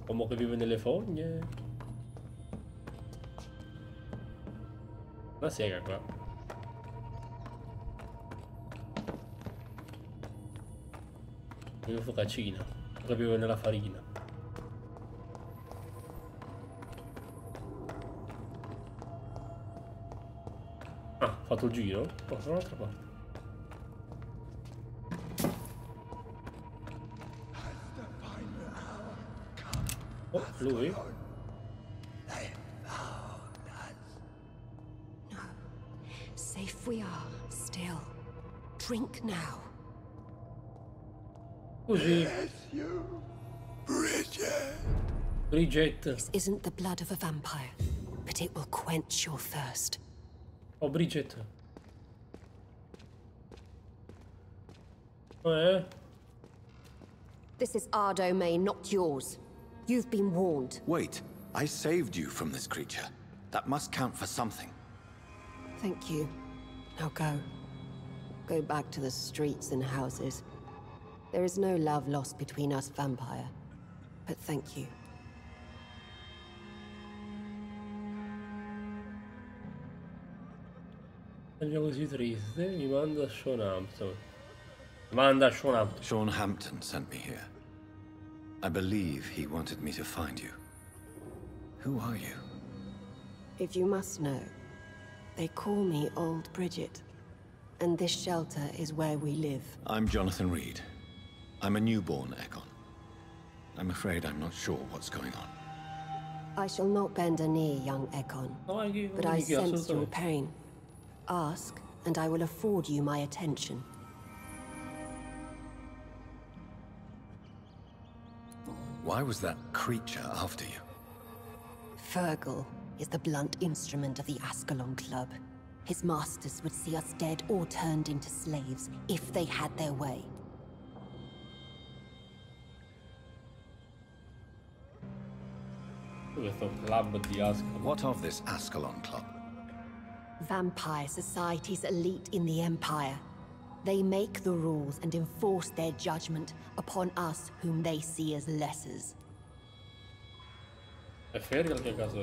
Uomo che vive nelle fogne. Una sega qua. Una focaccina. Che vive nella farina. Ah, ho fatto il giro? Oh, sono dall'altra parte. Oh, lui? No. Safe we are, still. Drink now. Così. Bridget. This isn't the blood of a vampire, but it will quench your thirst. Oh, Bridget. This is our domain, not yours. You've been warned. Wait, I saved you from this creature. That must count for something. Thank you. Now go. Go back to the streets and houses. There is no love lost between us, vampire. But thank you. Così triste, mi manda Sean Hampton. Manda Sean Hampton. Sean Hampton sent me here. I believe he wanted me to find you. Who are you? If you must know, they call me Old Bridget. And this shelter is where we live. I'm Jonathan Reed. I'm a newborn Ekon. I'm afraid I'm not sure what's going on. I shall not bend a knee, young Ekon. But I sense your pain. Ask, and I will afford you my attention. Why was that creature after you? Fergal is the blunt instrument of the Ascalon Club. His masters would see us dead or turned into slaves if they had their way. What of this Ascalon Club? Vampire Society's elite in the Empire. They make the rules and enforce their judgment upon us whom they see as lessers.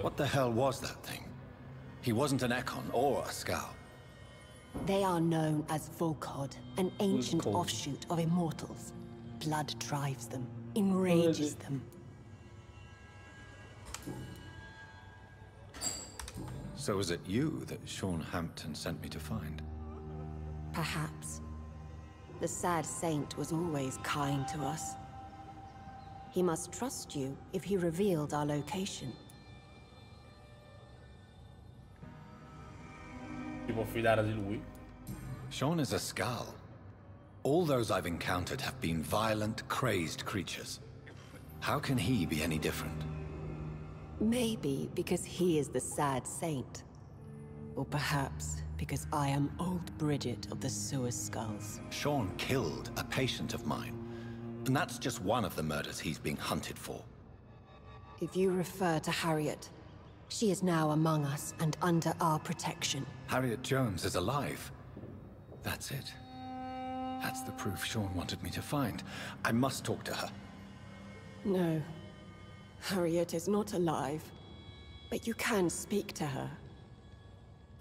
What the hell was that thing? He wasn't an Ekon or a Scout. They are known as Volkod, an ancient offshoot of immortals. Blood drives them, enrages them. So was it you that Sean Hampton sent me to find? Perhaps. The sad saint was always kind to us. He must trust you if he revealed our location. Si può fidare di lui? Sean is a Skal. All those I've encountered have been violent, crazed creatures. How can he be any different? Maybe because he is the sad saint. Or perhaps because I am old Bridget of the Sewer Skulls. Sean killed a patient of mine. And that's just one of the murders he's being hunted for. If you refer to Harriet, she is now among us and under our protection. Harriet Jones is alive. That's it. That's the proof Sean wanted me to find. I must talk to her. No. Harriet is not alive. But you can speak to her.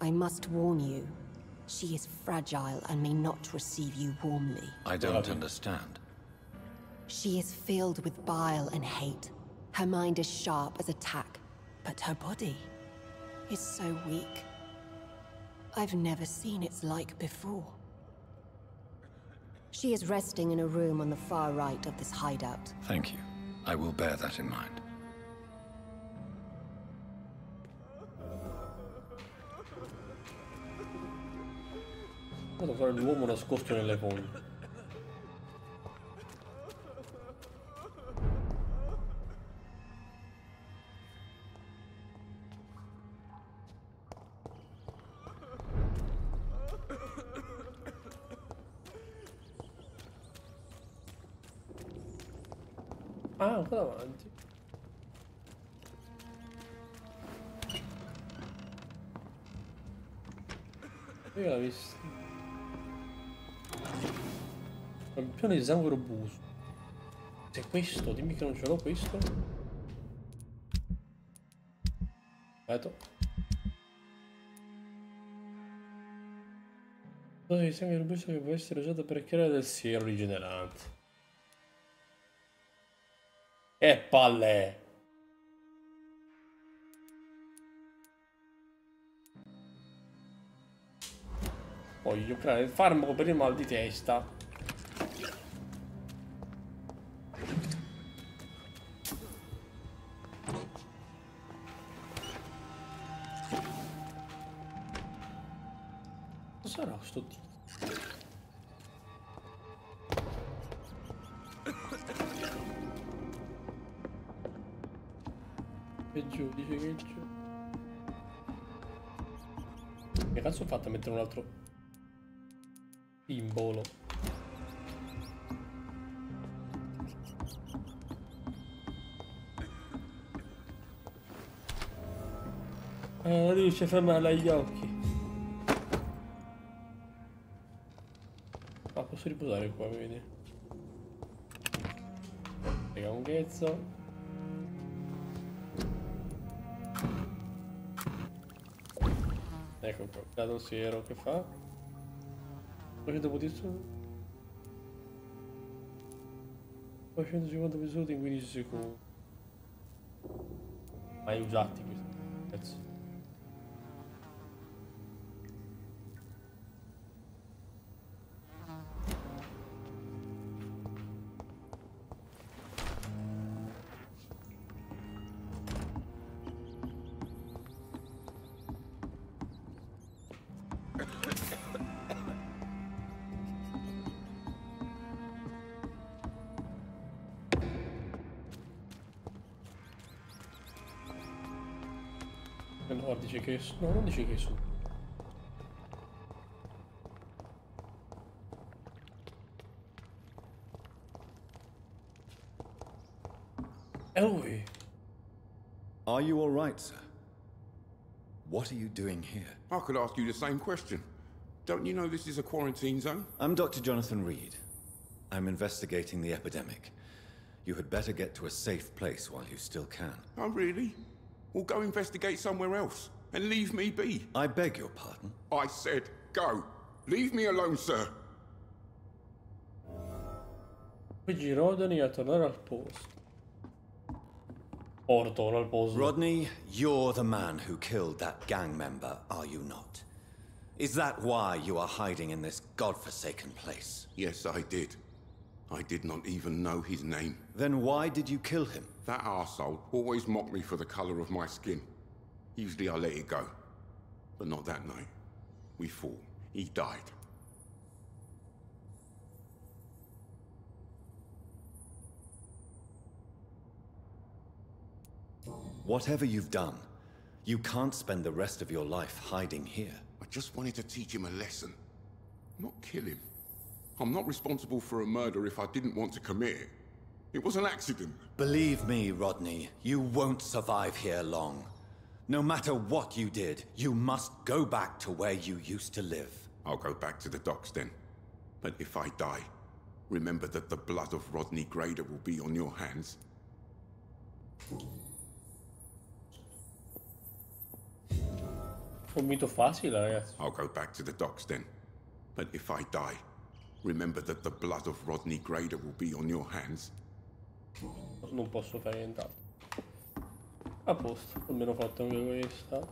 I must warn you. She is fragile and may not receive you warmly. I don't understand. She is filled with bile and hate. Her mind is sharp as a tack, but her body is so weak. I've never seen its like before. She is resting in a room on the far right of this hideout. Thank you. I will bear that in mind. Vado a fare l'uomo nascosto nelle fonti. Ah, ancora avanti. Io l'ho visto. Campione di sangue robusto. Se questo, dimmi che non ce l'ho questo. Aspetta. Dose di sangue robusto che può essere usato per creare del siero rigenerante. E palle! Voglio creare il farmaco per il mal di testa. Cosa sarà sto tizio? Che giù, dice che giù. Che cazzo ho fatto a mettere un altro simbolo? La luce fa male agli occhi. Ah, posso riposare qua, vedi? Raga, un ghezzo. Ecco qua, dato siero che fa? 200 posizioni. 250 minuti in 15 secondi. Mai usati questi pezzi. No, dice che no, non dice che su. È lui. Are you all right, sir? What are you doing here? I could ask you the same question. Don't you know this is a quarantine zone? I'm Dr. Jonathan Reed. I'm investigating the epidemic. You had better get to a safe place while you still can. Oh, really? Well, go investigate somewhere else and leave me be. I beg your pardon? I said go. Leave me alone, sir. Luigi Rodney a tornare al posto. Porto, non al posto. Rodney, you're the man who killed that gang member, are you not? Is that why you are hiding in this godforsaken place? Yes, I did. I did not even know his name. Then why did you kill him? That arsehole always mocked me for the color of my skin. Usually I let it go. But not that night. We fought. He died. Whatever you've done, you can't spend the rest of your life hiding here. I just wanted to teach him a lesson. Not kill him. I'm not responsible for a murder if I didn't want to commit it. It was an accident. Believe me, Rodney, you won't survive here long. No matter what you did, you must go back to where you used to live. I'll go back to the docks then. But if I die, remember that the blood of Rodney Grader will be on your hands. Vomito facile, ragazzi. I'll go back to the docks then. But if I die, remember that the blood of Rodney Grader will be on your hands. Non posso fare nient'altro. A posto, almeno ho fatto anche questa.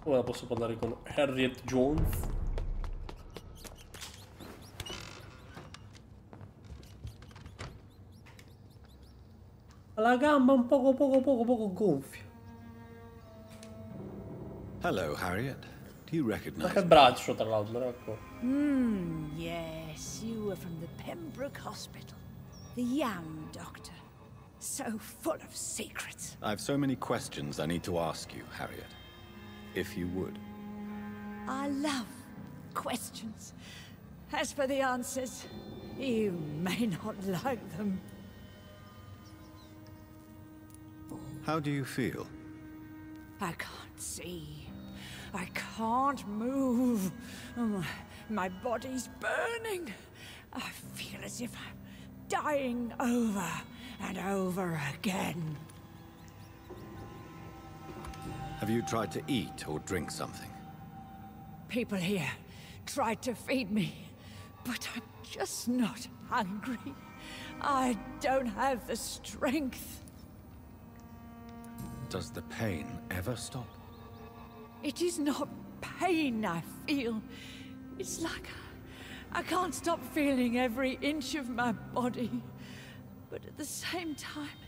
Ora posso parlare con Harriet Jones. La gamba un poco gonfia. Hello, Harriet. Do you recognize Che braccio, tra l'altro, ecco. Yes, you were from the Pembroke Hospital. The young doctor. So full of secrets. I have so many questions I need to ask you, Harriet. If you would. I love questions. As for the answers, you may not like them. How do you feel? I can't see. I can't move. My body's burning. I feel as if I'm dying over and over again. Have you tried to eat or drink something? People here tried to feed me, but I'm just not hungry. I don't have the strength. Does the pain ever stop? It is not pain I feel. It's like I can't stop feeling every inch of my body. But at the same time,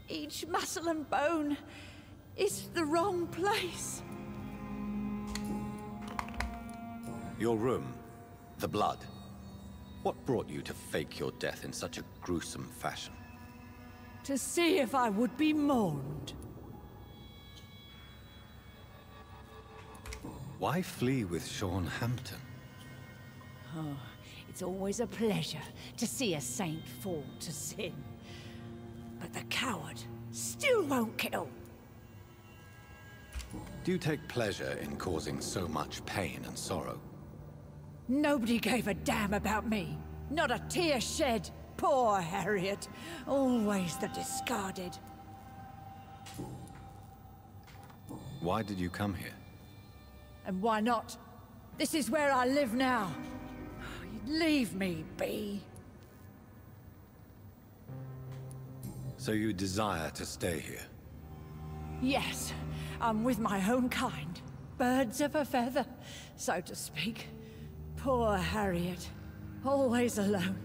each muscle and bone is the wrong place. Your room, the blood. What brought you to fake your death in such a gruesome fashion? To see if I would be mourned. Why flee with Sean Hampton? Oh, it's always a pleasure to see a saint fall to sin. But the coward still won't kill. Do you take pleasure in causing so much pain and sorrow? Nobody gave a damn about me. Not a tear shed. Poor Harriet. Always the discarded. Why did you come here? And why not? This is where I live now. Leave me be. So you desire to stay here? Yes, I'm with my own kind. Birds of a feather, so to speak. Poor Harriet. Always alone.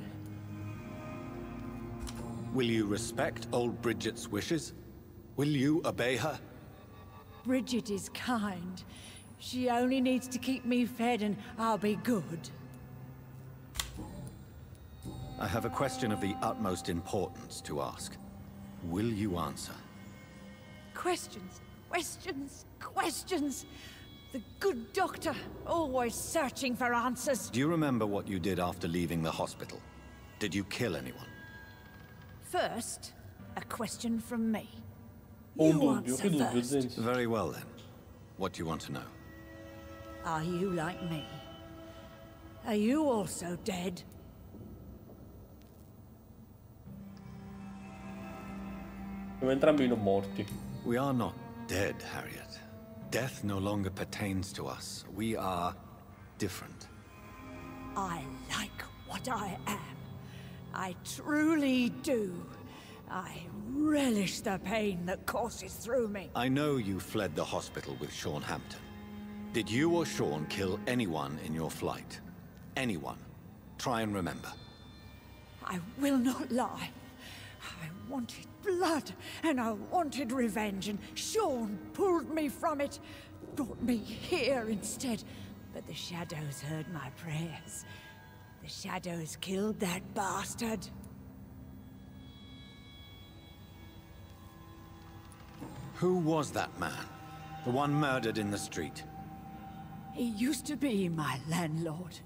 Will you respect old Bridget's wishes? Will you obey her? Bridget is kind. She only needs to keep me fed and I'll be good. I have a question of the utmost importance to ask. Will you answer? Questions, questions, questions. The good doctor, always searching for answers. Do you remember what you did after leaving the hospital? Did you kill anyone? First, a question from me. Un You dubbio, answer che dubbio, first. Zenzi. Very well then. What do you want to know? Are you like me? Are you also dead? Siamo entrambi non morti. We are not dead, Harriet. Death no longer pertains to us. We are different. I like what I am. I truly do. I relish the pain that courses through me. I know you fled the hospital with Sean Hampton. Did you or Sean kill anyone in your flight? anyone. Try and remember. I will not lie. I wanted blood, and I wanted revenge, and Sean pulled me from it, brought me here instead. But the shadows heard my prayers. The shadows killed that bastard. Who was that man? The one murdered in the street? He used to be my landlord.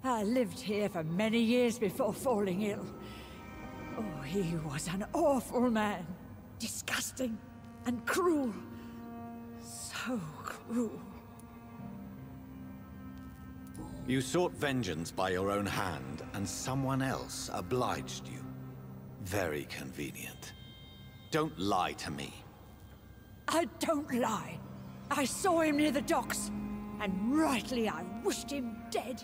I lived here for many years before falling ill. Oh, he was an awful man. Disgusting and cruel. So cruel. You sought vengeance by your own hand, and someone else obliged you. Very convenient. Don't lie to me. I don't lie. I saw him near the docks, and rightly I wished him dead.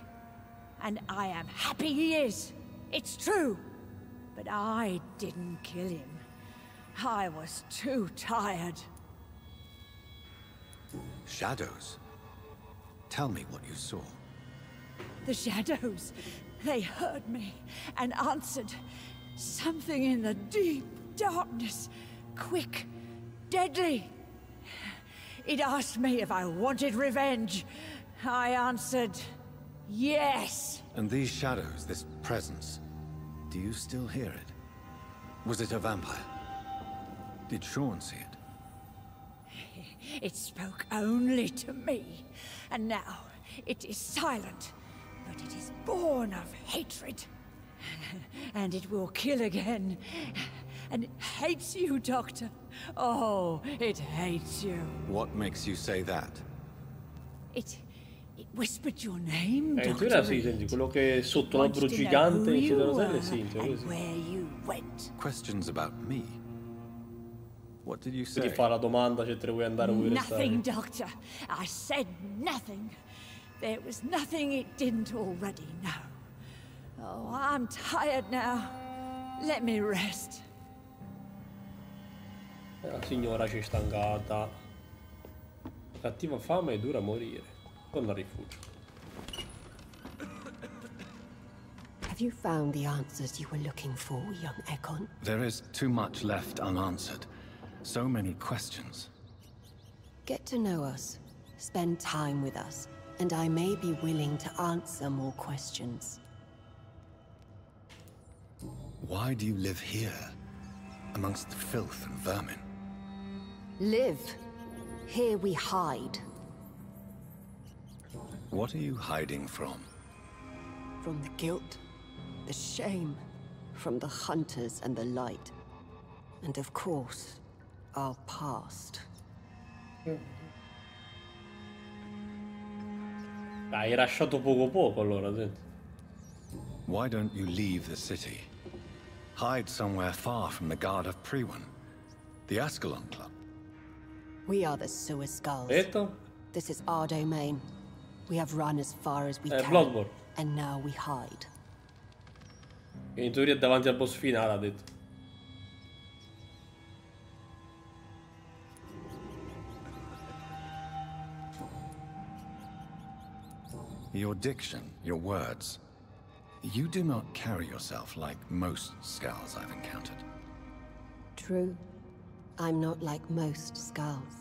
And I am happy he is. It's true. But I didn't kill him. I was too tired. Shadows? Tell me what you saw. The shadows, they heard me and answered. Something in the deep darkness, quick, deadly. It asked me if I wanted revenge. I answered, yes. And these shadows, this presence, do you still hear it? Was it a vampire? Did Sean see it? It spoke only to me, and now it is silent, but it is born of hatred. And it will kill again. And it hates you, Doctor. Oh, it hates you. What makes you say that? It whispered your name, in Doctor. teoria sì, senti, quello che è sotto l'albero gigante in Città Roselle, sì, in teoria sì. Where you went. Questions about me? What did you Quindi say? fa la domanda, cioè te ne vuoi andare o vuoi restare? Nothing, Doctor. I said nothing. There was nothing it didn't already know. Oh, I'm tired now. Let me rest. La signora ci è stancata. Cattiva fame e dura morire. Torna al rifugio. Have you found the answers you were looking for, young Ekon? There is too much left unanswered. So many questions. Get to know us. Spend time with us. And I may be willing to answer more questions. Why do you live here, amongst the filth and vermin? Live. Here we hide. What are you hiding from? From the guilt, the shame, from the hunters and the light. And of course, our past. Hai lasciato poco allora, senti. Why don't you leave the city? Hide somewhere far from the guard of Priwen, the Ascalon Club. We are the Sewer Skulls. Detto? This is our domain. We have run as far as we can. Bloodborne. And now we hide. In teoria è davanti al boss finale, ha detto. Your diction, your words. You do not carry yourself like most skulls I've encountered. True. I'm not like most skulls.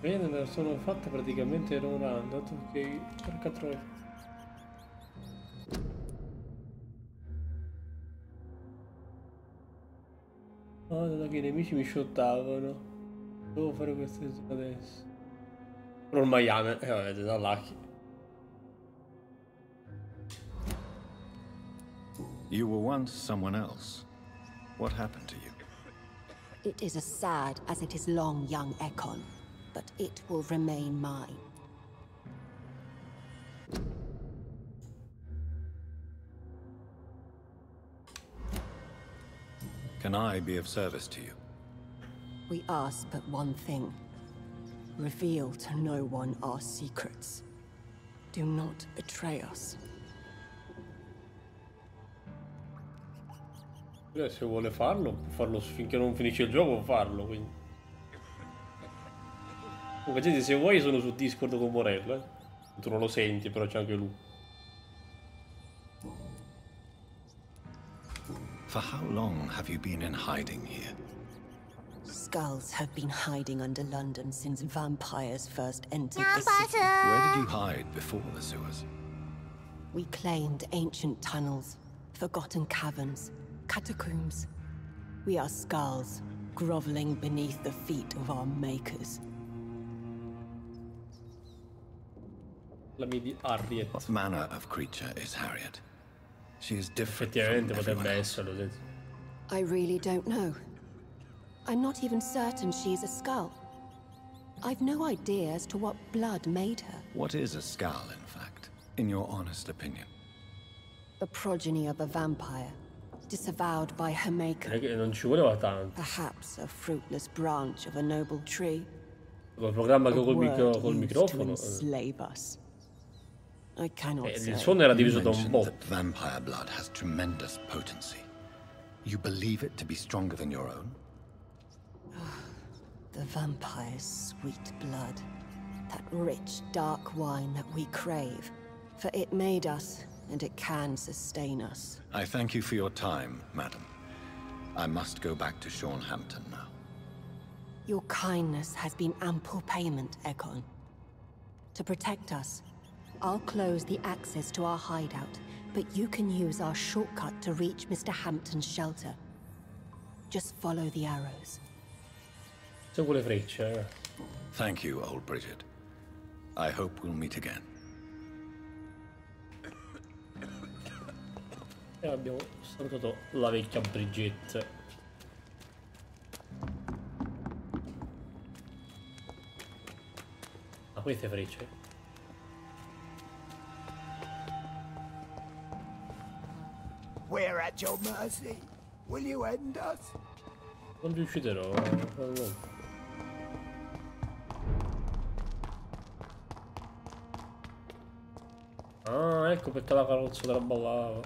Bene, me la sono fatta praticamente in un round, dato che porca troia. Oh, dato che i nemici mi shottavano. Devo fare questo adesso. Però il Miami, vabbè, da lucky. You were once someone else. What happened to you? It is as sad as it is long, young Ekon. But it will remain mine. Can I be of service to you? We ask but one thing. Reveal to no one our secrets. Do not betray us. Se vuole farlo, può farlo finché non finisce il gioco, può farlo, quindi. Comunque, gente, se vuoi sono su Discord con Morella, Tu non lo senti, però c'è anche lui. For how long have you been in hiding here? Skulls have been hiding under London since vampires first entered the Where city. did you hide before the sewers? We claimed ancient tunnels, forgotten caverns, catacombs. We are skulls, groveling beneath the feet of our makers. What manner of creature is Harriet? She is different from Effettivamente everyone potrebbe else. esserlo. I really don't know. I'm not even certain she's a skull. I've no idea as to what blood made her. What is a skull, in fact, in your honest opinion? The progeny of a vampire, disavowed by her maker. Non ci voleva tanto. Perhaps a fruitless branch of a noble tree. Col programma che col To microfono. enslave us. I cannot say. Il suono era diviso da un mentioned botto. that vampire blood has tremendous potency. You believe it to be stronger than your own? The vampire's sweet blood. That rich, dark wine that we crave. For it made us, and it can sustain us. I thank you for your time, madam. I must go back to Hampton now. Your kindness has been ample payment, Ekon. To protect us, I'll close the access to our hideout, but you can use our shortcut to reach Mr. Hampton's shelter. Just follow the arrows. Segui le frecce. Thank you, old Bridget. I hope we'll meet again. E abbiamo salutato la vecchia Bridget. Ma queste frecce? We're at your mercy. Will you end us? Non vi ucciderò. Ah, ecco perché la carrozza della ballava.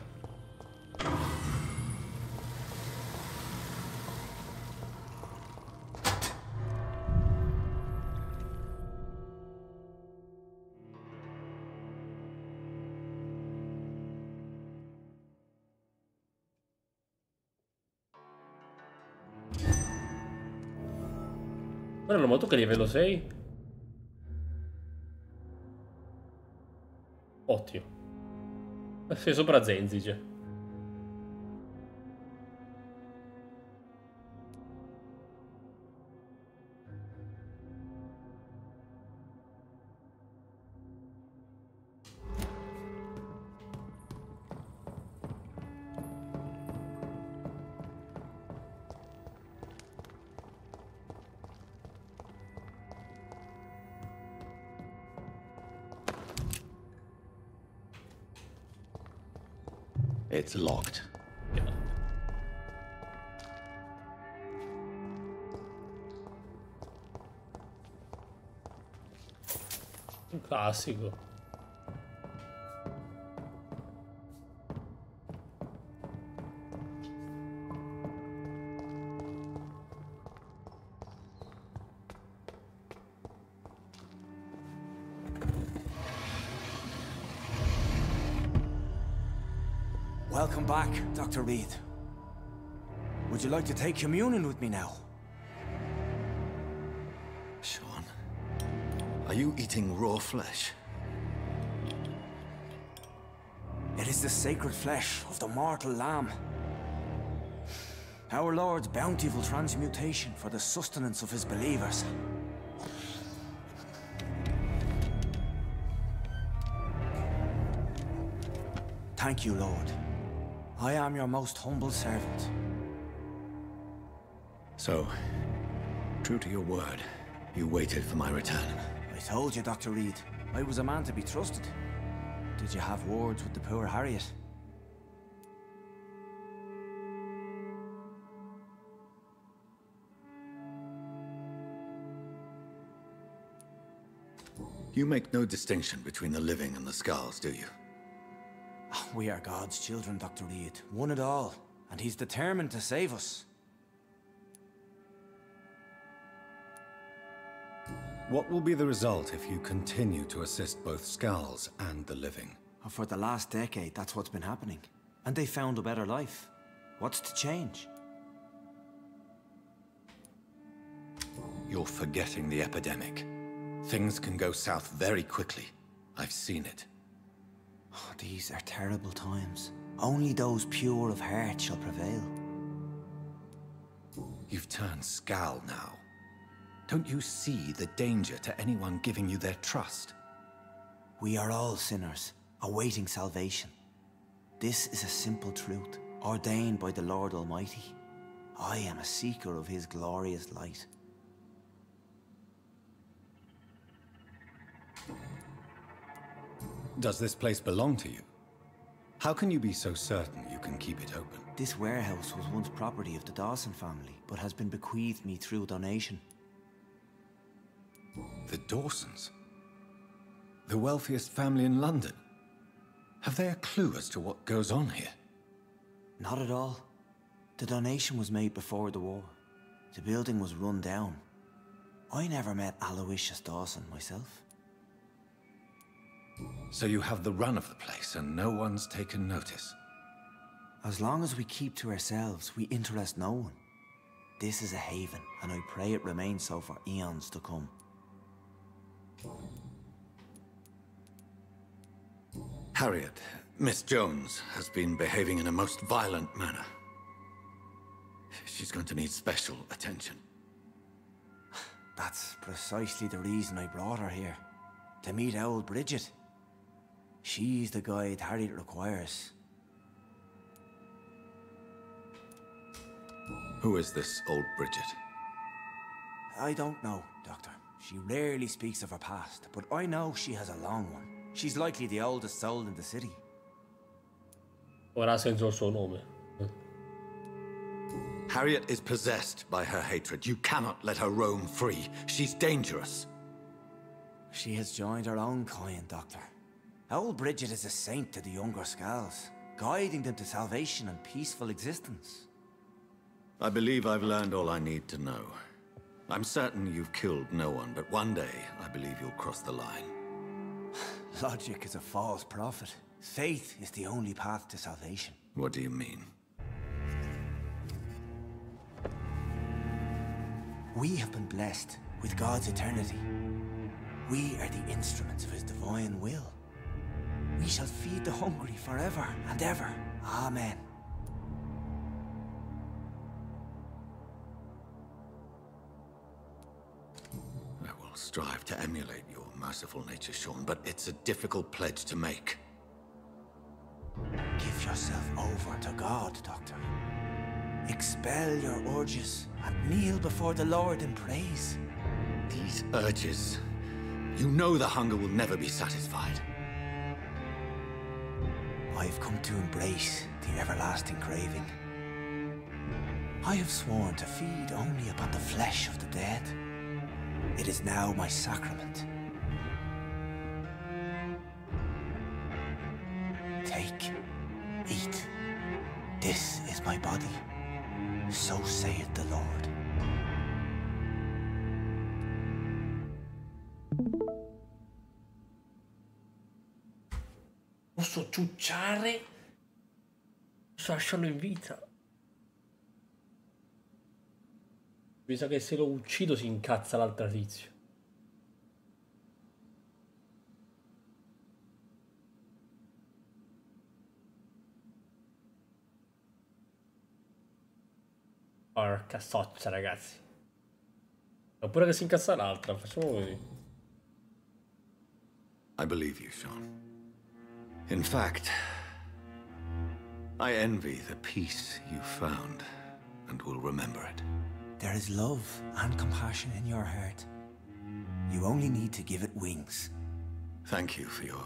Guarda, ma tu che livello sei? Ottimo. Sei sopra Zenzice. It's locked. Un classico. Welcome back, Dr. Reed. Would you like to take communion with me now? Sean, are you eating raw flesh? It is the sacred flesh of the mortal lamb. Our Lord's bountiful transmutation for the sustenance of his believers. Thank you, Lord. I am your most humble servant. So, true to your word, you waited for my return. I told you, Dr. Reed, I was a man to be trusted. Did you have words with the poor Harriet? You make no distinction between the living and the skulls, do you? We are God's children, Dr. Reed. One and all. And he's determined to save us. What will be the result if you continue to assist both skulls and the living? For the last decade, that's what's been happening. And they found a better life. What's to change? You're forgetting the epidemic. Things can go south very quickly. I've seen it. Oh, these are terrible times. Only those pure of heart shall prevail. You've turned Skal now. Don't you see the danger to anyone giving you their trust? We are all sinners, awaiting salvation. This is a simple truth, ordained by the Lord Almighty. I am a seeker of his glorious light. Does this place belong to you? How can you be so certain you can keep it open? This warehouse was once property of the Dawson family, but has been bequeathed me through donation. The Dawsons? The wealthiest family in London? Have they a clue as to what goes on here? Not at all. The donation was made before the war. The building was run down. I never met Aloysius Dawson myself. So you have the run of the place and no one's taken notice? As long as we keep to ourselves, we interest no one. This is a haven, and I pray it remains so for eons to come. Harriet, Miss Jones has been behaving in a most violent manner. She's going to need special attention. That's precisely the reason I brought her here. To meet old Bridget. She's the guide Harriet requires. Who is this old Bridget? I don't know, Doctor. She rarely speaks of her past, but I know she has a long one. She's likely the oldest soul in the city. Ora ha senso il suo nome. Harriet is possessed by her hatred. You cannot let her roam free. She's dangerous. She has joined her own kind, Doctor. Old Bridget is a saint to the younger Skals, guiding them to salvation and peaceful existence. I believe I've learned all I need to know. I'm certain you've killed no one, but one day I believe you'll cross the line. Logic is a false prophet. Faith is the only path to salvation. What do you mean? We have been blessed with God's eternity. We are the instruments of his divine will. We shall feed the hungry forever and ever. Amen. I will strive to emulate your merciful nature, Sean, but it's a difficult pledge to make. Give yourself over to God, Doctor. Expel your urges and kneel before the Lord in praise. These urges... You know the hunger will never be satisfied. I've come to embrace the everlasting craving. I have sworn to feed only upon the flesh of the dead. It is now my sacrament. Take, eat. This is my body. So saith the Lord. Posso ciucciare? Posso lasciarlo in vita? Mi sa che se lo uccido si incazza l'altra tizio. Porca soccia, ragazzi. Oppure che si incazza l'altra, facciamo così. I believe you, Sean. In fact, I envy the peace you found, and will remember it. There is love and compassion in your heart. You only need to give it wings. Thank you for your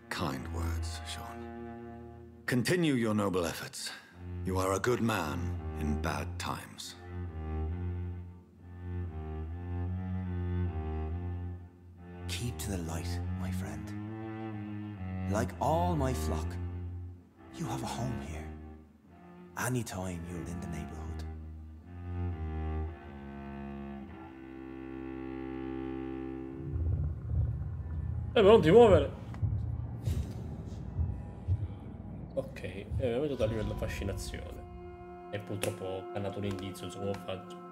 kind words, Sean. Continue your noble efforts. You are a good man in bad times. Keep to the light, my friend. Like all my flock, you have a home here. Anytime you're in the neighborhood. Ma non ti muovere! Ok, abbiamo venuto a livello fascinazione. E purtroppo ho cannato un indizio, non so come faccio.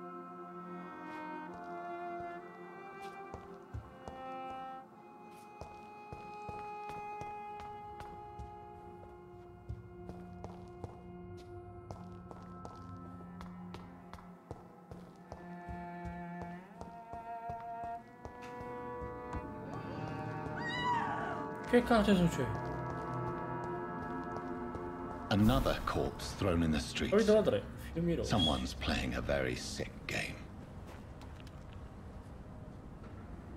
Che cazzo succede? Another corpse thrown in the streets. Capitolo 3, fiumi rossi. Someone's playing a very sick game.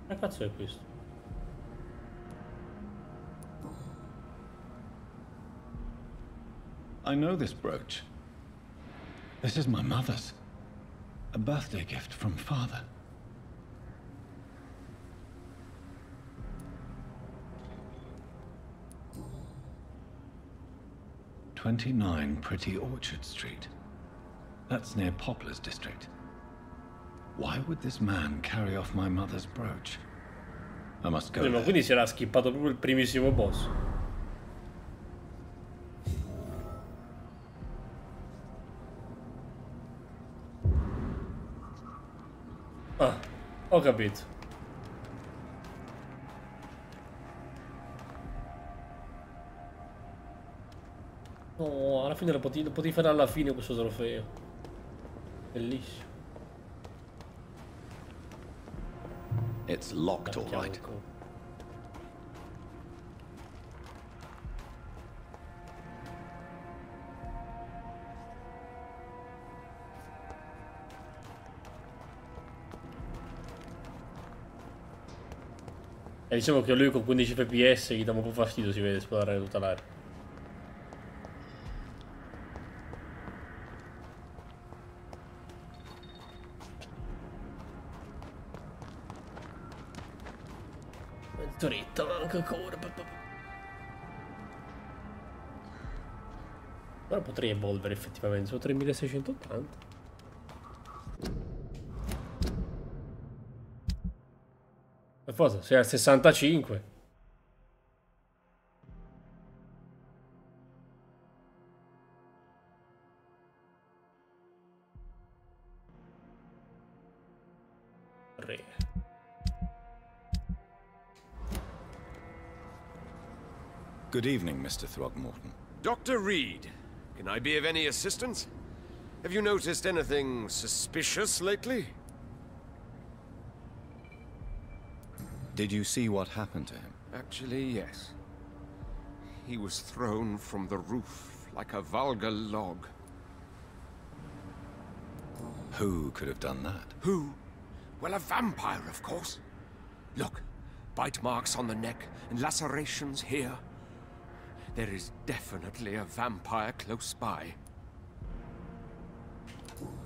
Che cazzo è questo? I know this brooch. This is my mother's. A birthday gift from father. "29 Pretty Orchard Street. That's near Poplar's district. Why would this man carry off my mother's brooch? I must go there." Quindi si era skippato proprio il primissimo boss. Ah, ho capito. No, alla fine lo potevi fare alla fine questo trofeo. Bellissimo. It's locked, all right. E diciamo che lui con 15 fps gli dà un po' fastidio, si vede, esplorare tutta l'area. Mezz'oretta manca ancora. Ora potrei evolvere effettivamente, sono 3680. Per forza, sei al 65. Re. Good evening, Mr. Throgmorton. Dr. Reed, can I be of any assistance? Have you noticed anything suspicious lately? Did you see what happened to him? Actually, yes. He was thrown from the roof like a vulgar log. Who could have done that? Who? Well, a vampire, of course. Look, bite marks on the neck and lacerations here. There is definitely a vampire close by.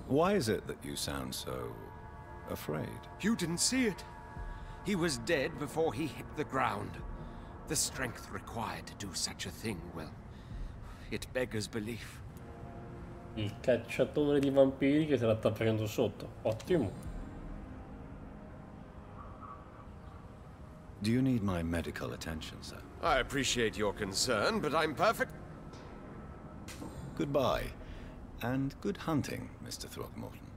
Why is it that you sound so afraid? You didn't see it. He was dead before he hit the ground. The strength required to do such a thing, well, it beggars belief. Il cacciatore di vampiri che se la sta facendo sotto. Ottimo. Do you need my medical attention, sir? I appreciate your concern, but I'm perfect. Goodbye, and good hunting, Mr. Throgmorton.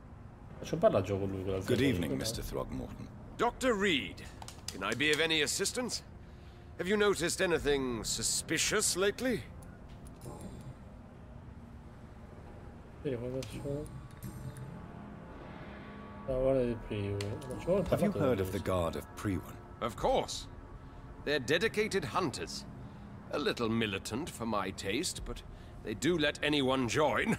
Faccio parlare con lui. Good evening, Mr. Throgmorton. Dr. Reed, can I be of any assistance? Have you noticed anything suspicious lately? Have you heard of the Guard of Prewan? Of course. They're dedicated hunters. A little militant for my taste, but they do let anyone join.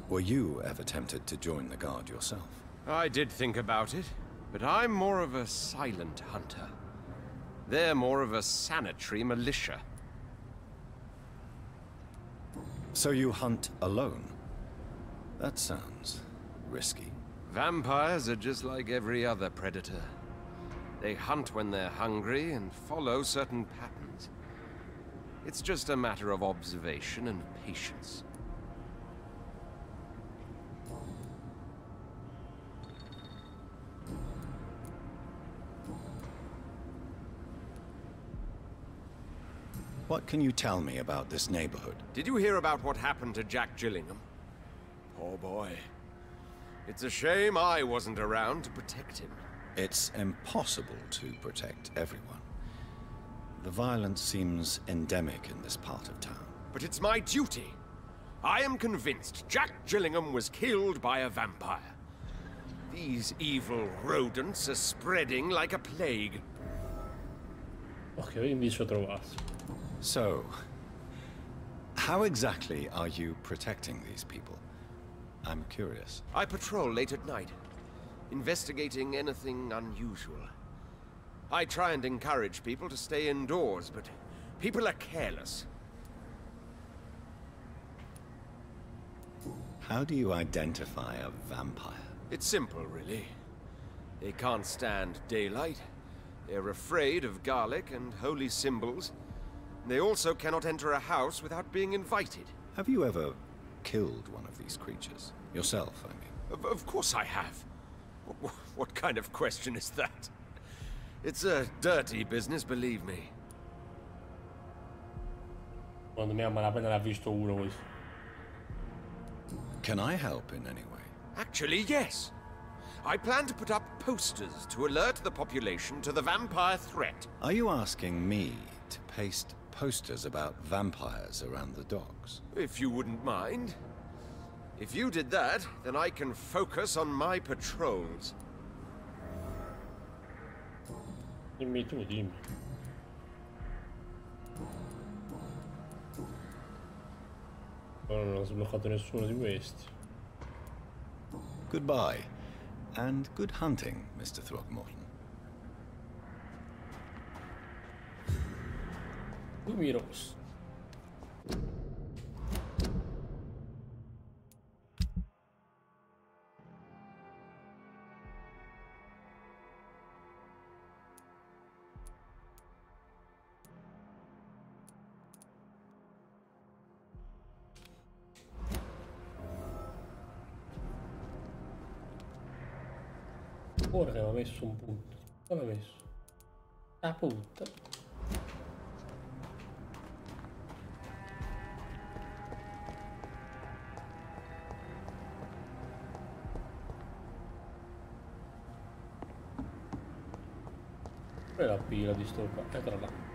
Were you ever tempted to join the Guard yourself? I did think about it, but I'm more of a silent hunter. They're more of a sanitary militia. So you hunt alone? That sounds risky. Vampires are just like every other predator. They hunt when they're hungry and follow certain patterns. It's just a matter of observation and patience. What can you tell me about this neighborhood? Did you hear about what happened to Jack Gillingham? Poor boy. It's a shame I wasn't around to protect him. It's impossible to protect everyone. The violence seems endemic in this part of town. But it's my duty. I am convinced Jack Gillingham was killed by a vampire. These evil rodents are spreading like a plague. Ok, quindi ci ho trovato. So, how exactly are you protecting these people? I'm curious. I patrol late at night, investigating anything unusual. I try and encourage people to stay indoors, but people are careless. How do you identify a vampire? It's simple, really. They can't stand daylight. They're afraid of garlic and holy symbols. They also cannot enter a house without being invited. Have you ever killed one of these creatures? Yourself, I mean. Of course I have. What kind of question is that? It's a dirty business, believe me. Quando me appena l'ha visto uno così. Can I help in any way? Actually, yes. I plan to put up posters to alert the population to the vampire threat. Are you asking me to paste posters about vampires around the docks? If you wouldn't mind. If you did that, then I can focus on my patrols. Dimmi tu, dimmi. Non ho sbloccato nessuno di questi. Goodbye, and good hunting, Mr. Throgmorton. Lumiros. Ora che aveva messo un punto. Dove l'ha messo? Ah, punta. Dov'è la pila di sto qua? Eccola là.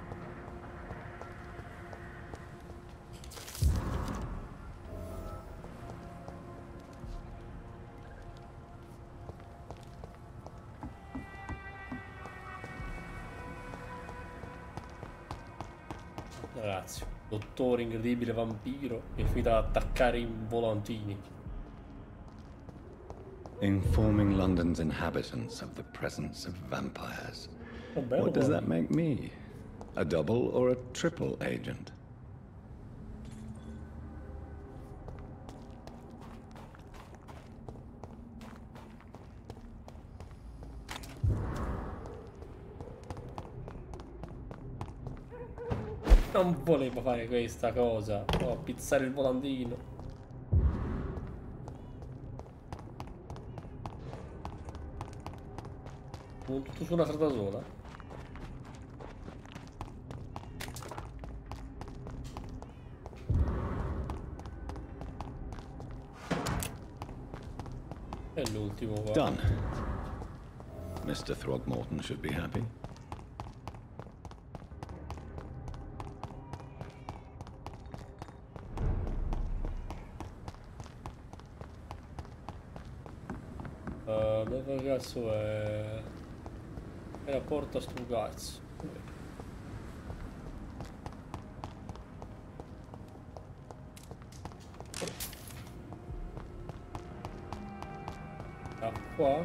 Ragazzi, dottore incredibile vampiro è finito ad attaccare i volantini. Informing London's inhabitants of the presence of vampires. What does that make me? A double or a triple agent? Non volevo fare questa cosa. Oh, pizzare il volantino. Tutto su una strada sola. È l'ultimo qua. Done. Mr. Throgmorton should be happy. Dove cazzo è? Era Porto a sto cazzo. Da qua?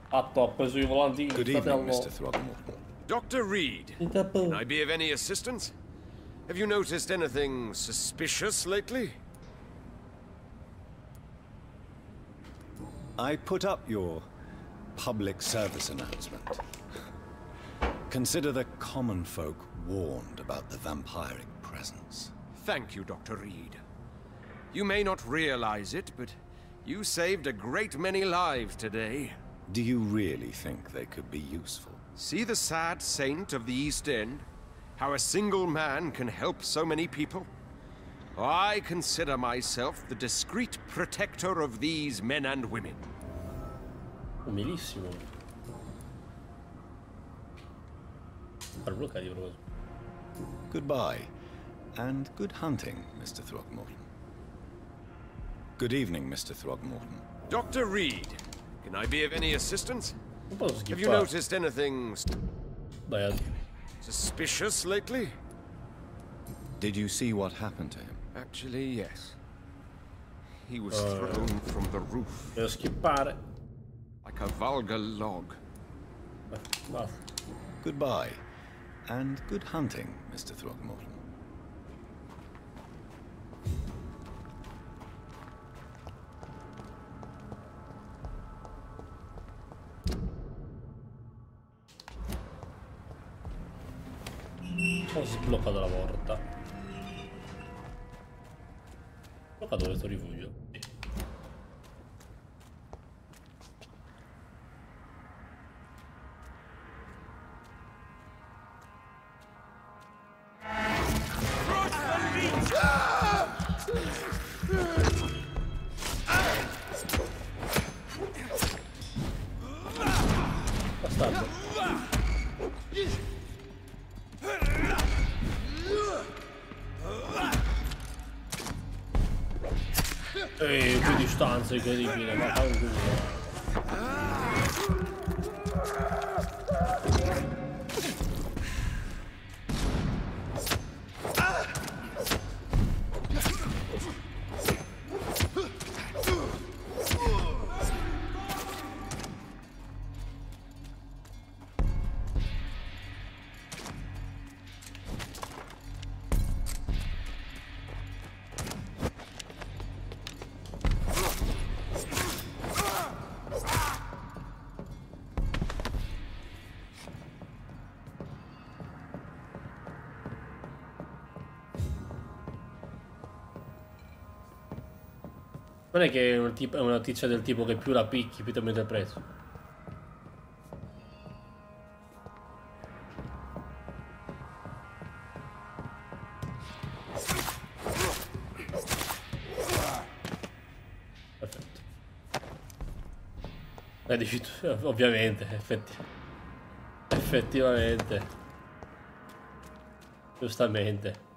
Ah, top sui volantini. Good evening, Mr. Throgmorton. Dr. Reed, can I be of any assistance? Have you noticed anything suspicious lately? I put up your public service announcement. Consider the common folk warned about the vampiric presence. Thank you, Dr. Reed. You may not realize it, but you saved a great many lives today. Do you really think they could be useful? See the sad saint of the East End? How a single man can help so many people? I consider myself the discreet protector of these men and women. Umilissimo. Goodbye, and good hunting, Mr. Throgmorton. Good evening, Mr. Throgmorton. Dr. Reed, can I be of any assistance? Have you noticed anything suspicious lately? Did you see what happened to him? Actually, yes. He was thrown from the roof. Devo skippare. Like a vulgar log. Goodbye, and good hunting, Mr. Throgmorton. Ho sbloccato la porta. Sbloccato questo rifugio. Bastardo. Che distanza incredibile, ma fa un culo. Non è che è una notizia del tipo che più la picchi, più ti aumenta il prezzo. Perfetto. Dici tu, ovviamente, effettivamente. Giustamente.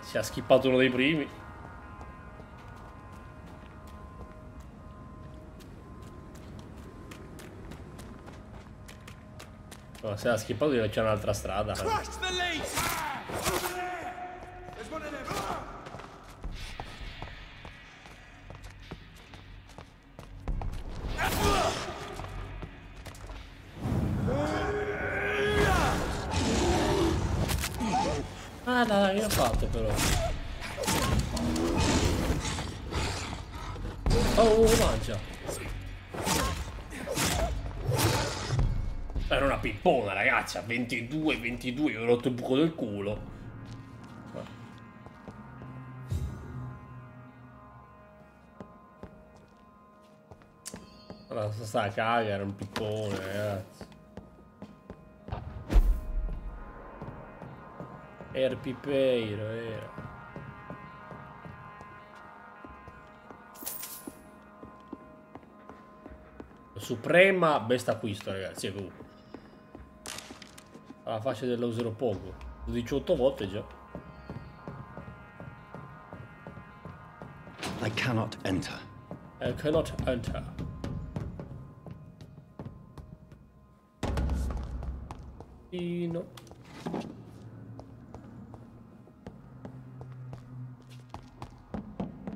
Si è skippato uno dei primi. No, se l'ha skippato c'è un'altra strada. Ah dai, io ho fatto però. Oh, mangia. Era una pippona, ragazzi, a 22, ho rotto il buco del culo. Allora, sta a caga, era un pippone, ragazzi. Era pipeiro, era. Suprema best acquisto, ragazzi, è comunque. Alla faccia della userò poco. 18 volte già. I cannot enter. I cannot enter. No.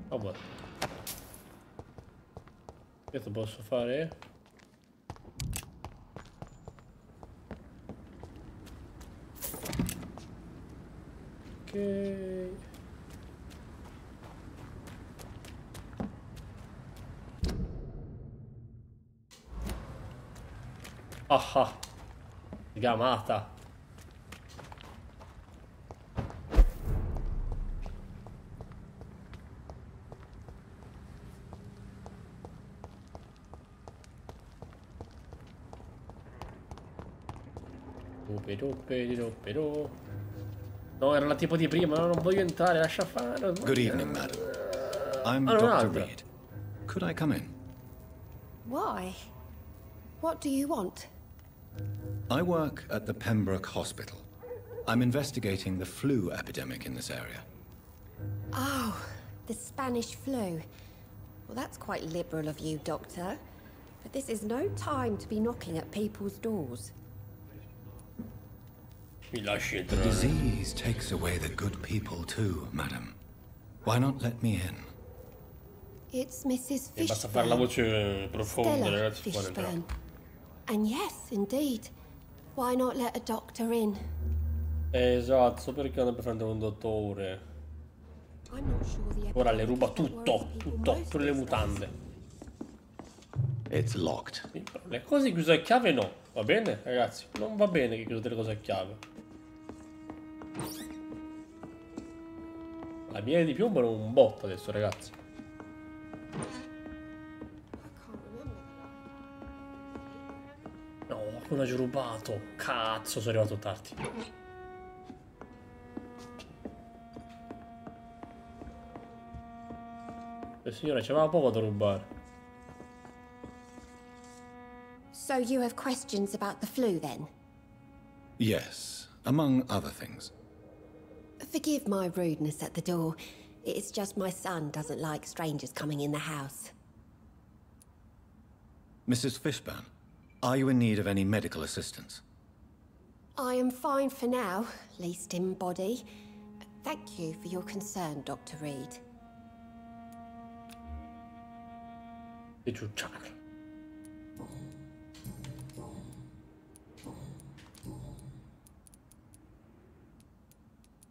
Vabbè. Questo posso fare? Ok. Ah ah. Sgamata. Però. No, era la tipo di prima, no, non voglio entrare, lascia fare. Good evening, madam. I'm Ah, Dr. un'altra. Reed. Could I come in? Why? What do you want? I work at the Pembroke Hospital. I'm investigating the flu epidemic in this area. Oh, the Spanish flu. Well, that's quite liberal of you, Doctor. But this is no time to be knocking at people's doors. The disease takes away the good people too, madam. Why not let me in? It's Mrs. E basta fare la Fishburne. voce profonda, Stella ragazzi, qua dentro. Fishburne. And yes, indeed. Why not let a doctor in? Esatto, perché andrebbe a prendere un dottore. I'm not sure the Ora le ruba tutto, pure le mutande. It's locked. Sì, però le cose chiuse a chiave no, va bene ragazzi? Non va bene che chiudete le cose a chiave. La miele di piombo è un botto adesso, ragazzi. No, qualcuno ci ha rubato. Cazzo, sono arrivato tardi. Signore, c'aveva poco da rubare. So you have questions about the flu, then? Yes, among other things. Forgive my rudeness at the door. It's just my son doesn't like strangers coming in the house. Mrs. Fishburne, are you in need of any medical assistance? I am fine for now, least in body. Thank you for your concern, Dr. Reed. E ciucciare.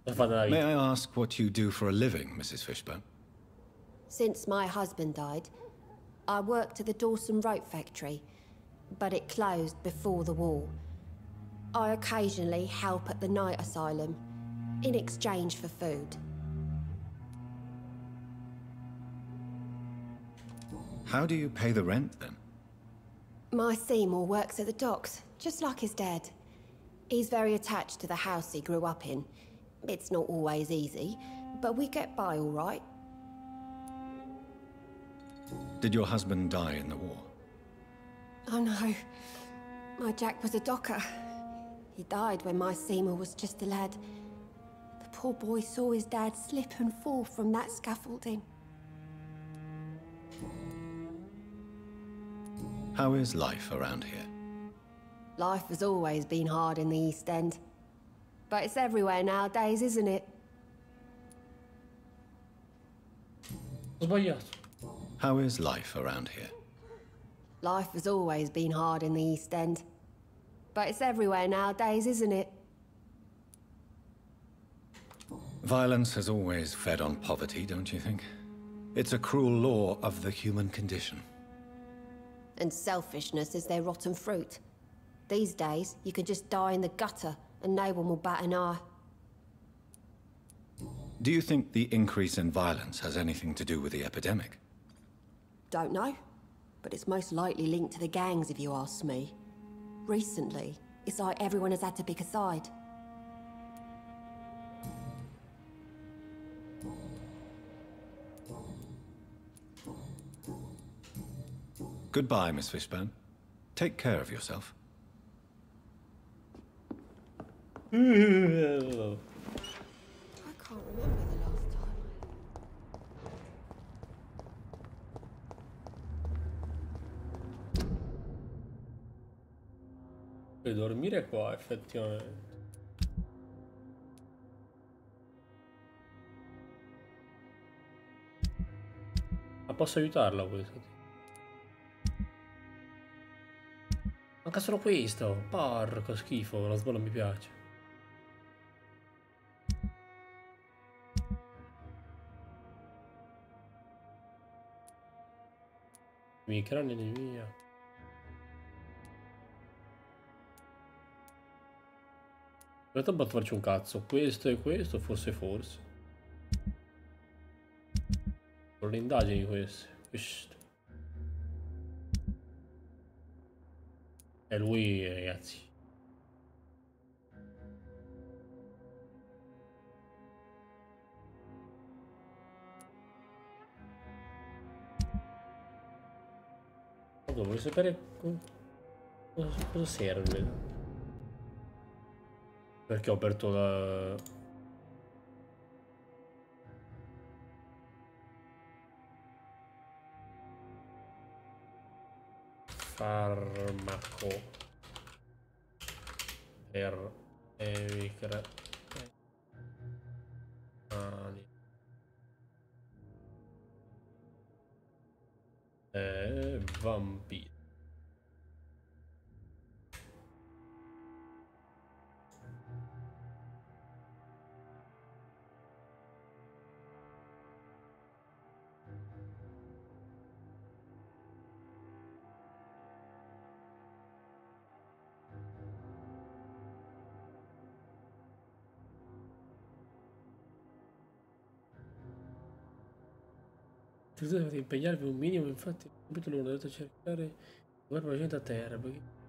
May I ask what you do for a living, Mrs. Fishburne? Since my husband died, I worked at the Dawson Rope factory, but it closed before the war. I occasionally help at the night asylum, in exchange for food. How do you pay the rent, then? My Seymour works at the docks, just like his dad. He's very attached to the house he grew up in. It's not always easy, but we get by all right. Did your husband die in the war? Oh no, my Jack was a docker. He died when my Seymour was just a lad. The poor boy saw his dad slip and fall from that scaffolding. How is life around here? Life has always been hard in the East End. But it's everywhere nowadays, isn't it? How is life around here? Life has always been hard in the East End. But it's everywhere nowadays, isn't it? Violence has always fed on poverty, don't you think? It's a cruel law of the human condition. And selfishness is their rotten fruit. These days, you can just die in the gutter and no one will bat an eye. Do you think the increase in violence has anything to do with the epidemic? Don't know, but it's most likely linked to the gangs if you ask me. Recently, it's like everyone has had to pick a side. Goodbye, Miss Fishburne. Take care of yourself. I can't remember the last time. Puoi dormire qua, effettivamente. Ma posso aiutarla questo? Manca solo questo. Porco schifo, la sbolla mi piace. I crani di mia. In realtà posso farci un cazzo. Questo e questo, forse. Sono le indagini queste. E lui, ragazzi. Voglio sapere cosa serve. Perché ho aperto la... farmaco per evitare Vampyr. Dovete impegnarvi un minimo, infatti il capitolo 1 dovete cercare di trovare la gente a terra, perché...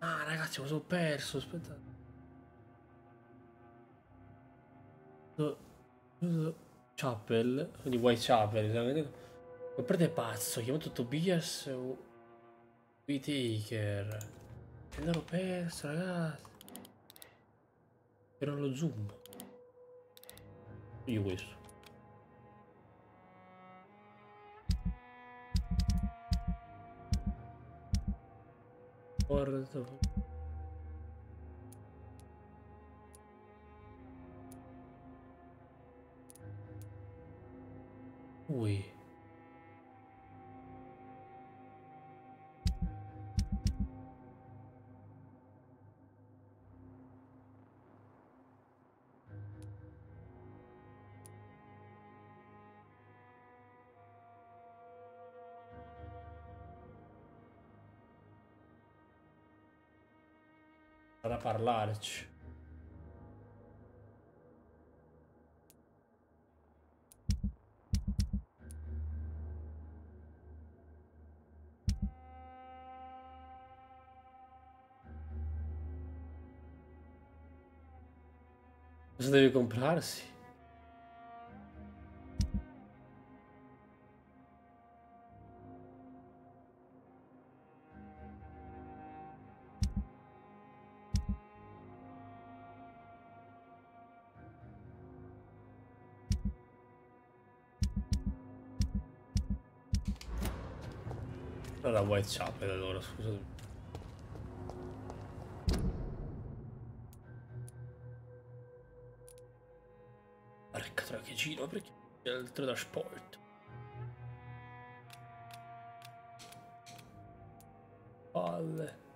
Ah ragazzi, mi sono perso, aspettate. Chapel, quindi Whitechapel, ma prende pazzo, ho chiamato Tobias o Whitaker. Me l'ero perso, ragazzi. Era lo zoom. Io questo. Porto. Ui. Da parlarci. Cosa deve comprarsi? Allora Whitechapel allora, scusate. Porca troia che giro, perché c'è il teletrasporto. Palle.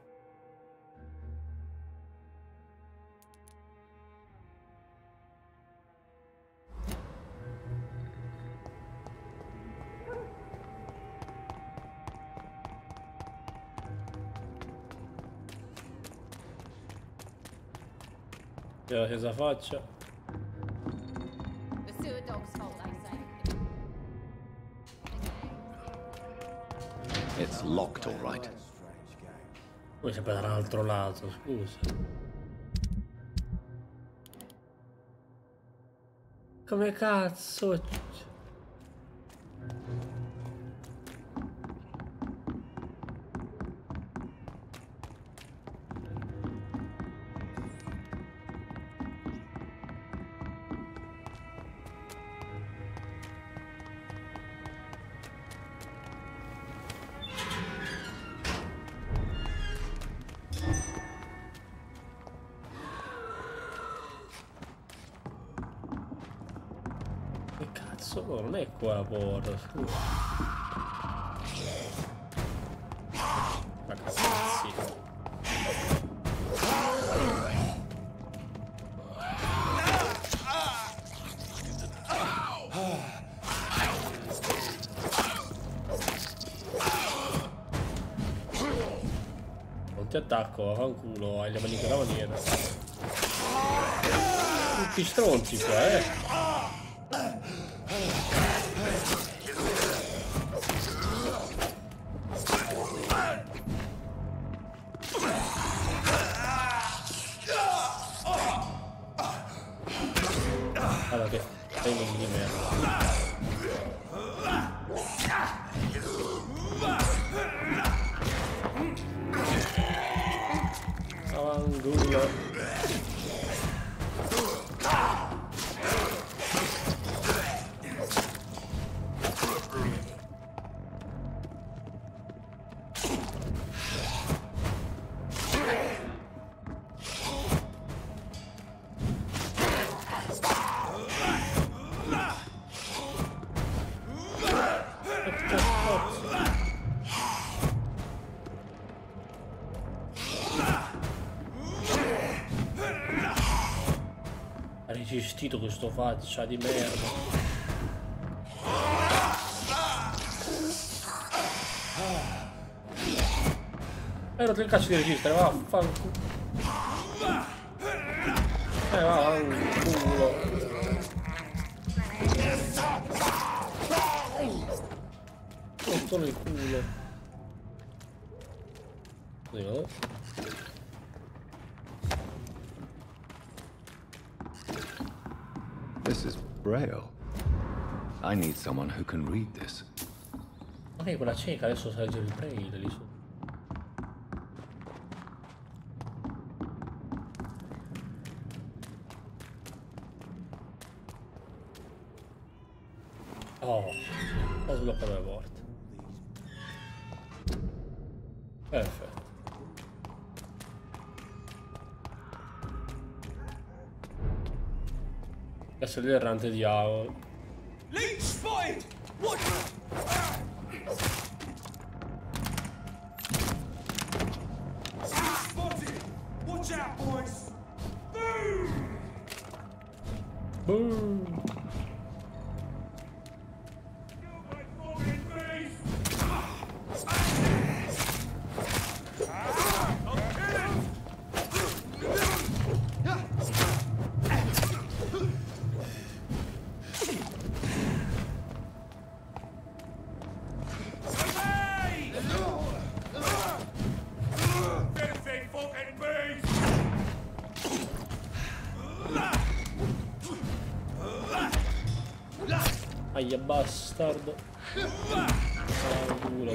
Cosa faccia? It's locked, all right. Poi sempre dall'altro lato, scusa. Come cazzo? Oh, non è qua la porta, scusa. Ma cazzi. Non ti attacco, vaffanculo, hai le mani con la maniera. Tutti stronzi qua, Allora che tengo di merda. Avangulo. Ha resistito questo faccia di merda. Ero del cazzo di resistere, vaffanculo. Vaffanculo. Solo il culo. Così vado. This is Braille. I need someone who can read this. Ok, quella cieca adesso sa leggere il Braille lì su. Oh, ho sbloccato la porta. Perfetto. Adesso è l'errante diavolo. Leech spotted! What? Spotted! Watch out, boys! Boom! Boom! Aia bastardo. Culo.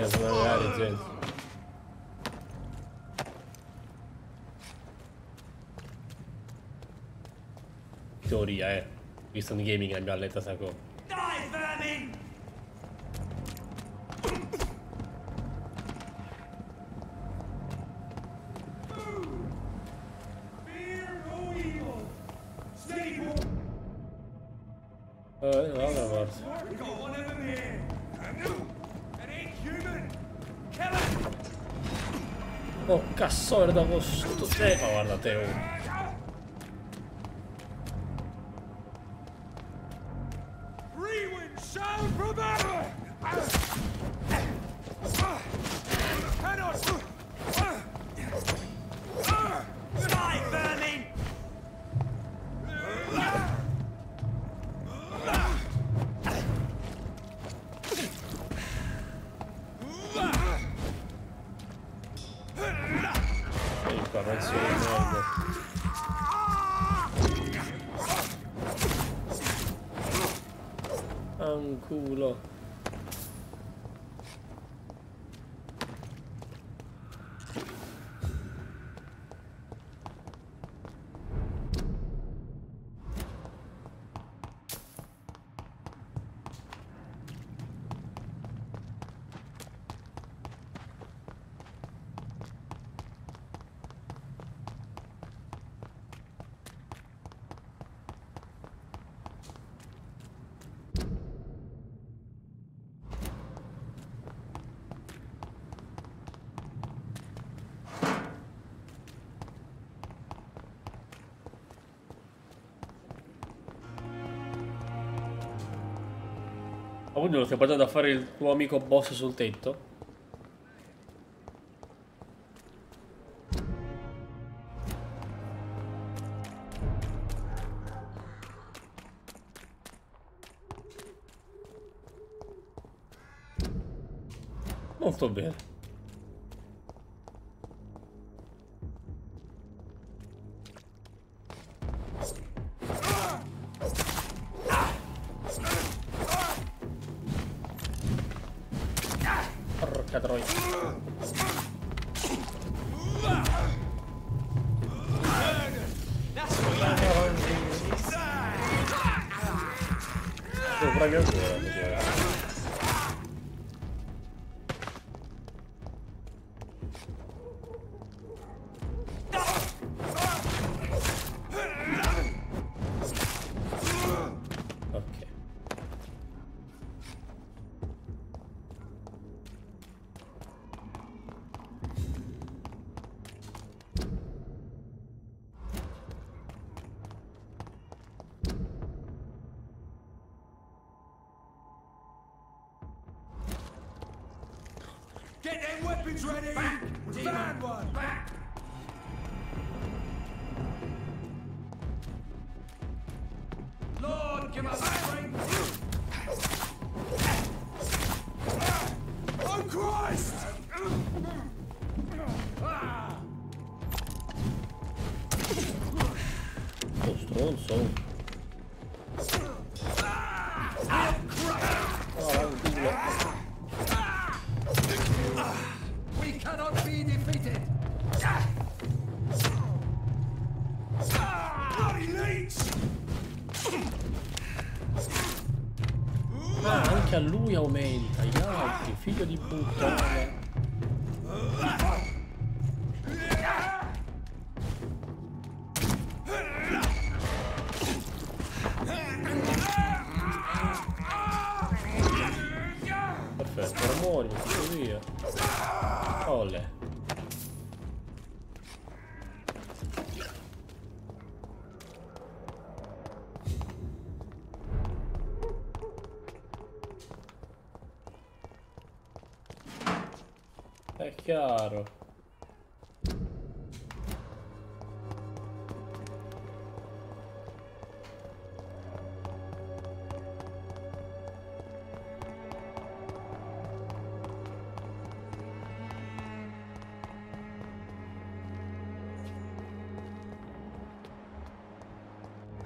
Sono magari gente. Teoria, visto in gaming abbiamo letto sta cosa. Die, vermin! Vabbè, forza. Oh, cazzo, da questo te. Ma guarda te, oh. Shall prevail! razione di merda. Anculo. Ma quindi lo stai portando a fare il tuo amico boss sul tetto? Molto bene. Porca troia. Bravi ancora. Get them weapons ready! Find one! Back! Lord, give us strength! Oh, Christ! Oh, stronzo. We cannot be defeated. Bloody leech! Ah, anche a lui aumenta, gli altri, figlio di puttana. Perfetto, ora muori, tutto via. Ole. È chiaro.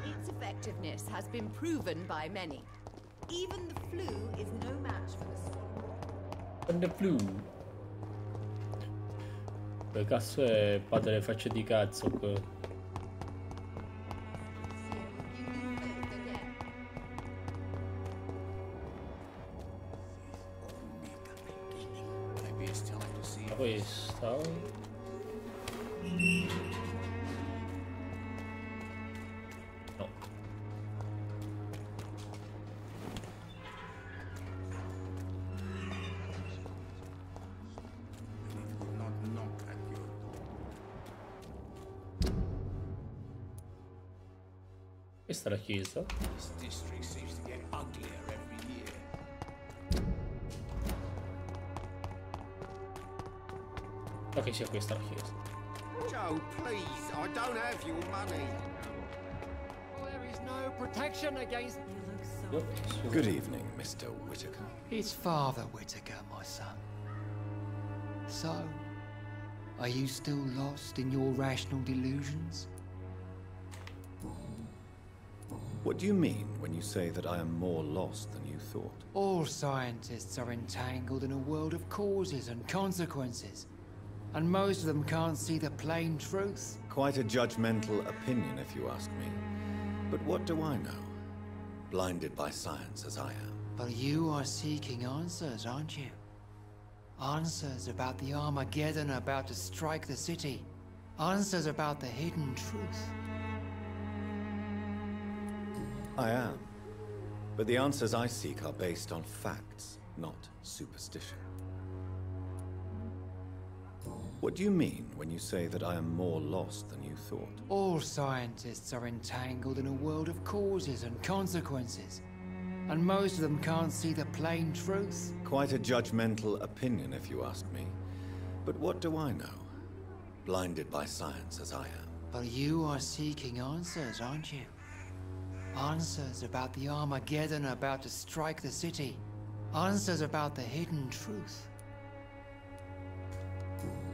Its effectiveness has been proven by many. Even the flu is no match for the swan. And the flu. Che cazzo è padre le facce di cazzo qua? Ma questa? No. Questa è la chiesa. This district seems to get uglier every year. Ma che sia questa la chiesa. Joe, please, I don't have your money. There is no protection against... Good evening, Mr. Whitaker. It's Father Whitaker, my son. So, Are you still lost in your rational delusions? What do you mean when you say that I am more lost than you thought? All scientists are entangled in a world of causes and consequences, and most of them can't see the plain truth. Quite a judgmental opinion, if you ask me. But what do I know? Blinded by science as I am. But you are seeking answers, aren't you? Answers about the Armageddon about to strike the city. Answers about the hidden truth. I am. But the answers I seek are based on facts, not superstition. What do you mean when you say that I am more lost than you thought? All scientists are entangled in a world of causes and consequences, and most of them can't see the plain truth. Quite a judgmental opinion, if you ask me. But what do I know? Blinded by science as I am. But you are seeking answers, aren't you? Answers about the Armageddon about to strike the city. Answers about the hidden truth.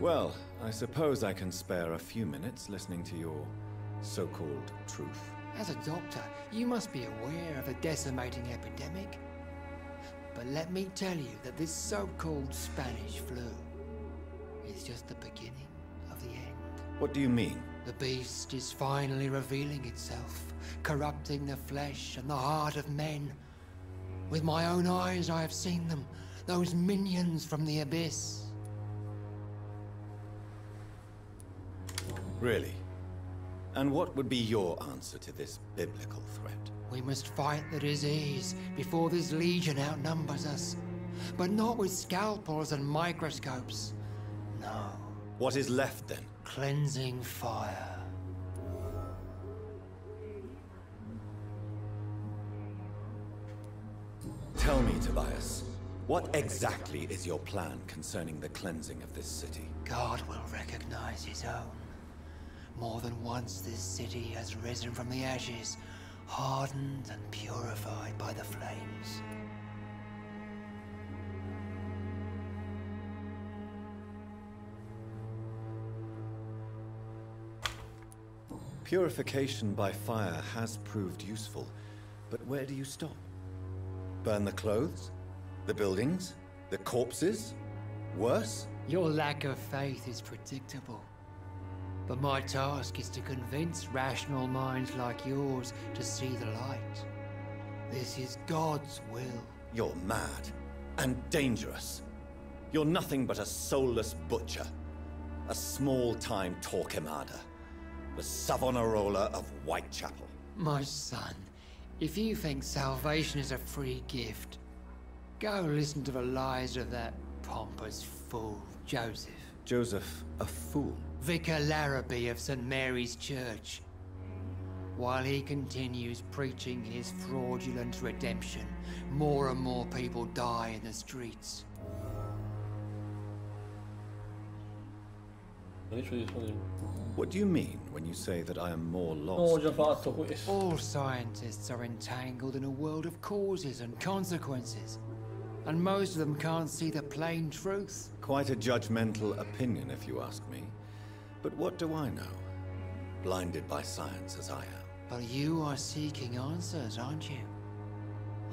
Well, I suppose I can spare a few minutes listening to your so-called truth. As a doctor, you must be aware of the decimating epidemic. But let me tell you that this so-called Spanish flu is just the beginning of the end. What do you mean? The beast is finally revealing itself, corrupting the flesh and the heart of men. With my own eyes I have seen them, those minions from the abyss. Really? And what would be your answer to this biblical threat? We must fight the disease before this legion outnumbers us. But not with scalpels and microscopes. No. What is left then? Cleansing fire. Tell me, Tobias, what exactly is your plan concerning the cleansing of this city? God will recognize his own. More than once this city has risen from the ashes, hardened and purified by the flames. Purification by fire has proved useful, but where do you stop? Burn the clothes? The buildings? The corpses? Worse? Your lack of faith is predictable. But my task is to convince rational minds like yours to see the light. This is God's will. You're mad and dangerous. You're nothing but a soulless butcher. A small-time Torquemada. The Savonarola of Whitechapel. My son, if you think salvation is a free gift, go listen to the lies of that pompous fool, Joseph. Joseph, a fool? Vicar Larrabee of St. Mary's Church. While he continues preaching his fraudulent redemption, more and more people die in the streets. What do you mean when you say that I am more lost? All scientists are entangled in a world of causes and consequences, and most of them can't see the plain truth. Quite a judgmental opinion, if you ask me. But what do I know? Blinded by science as I am. But you are seeking answers, aren't you?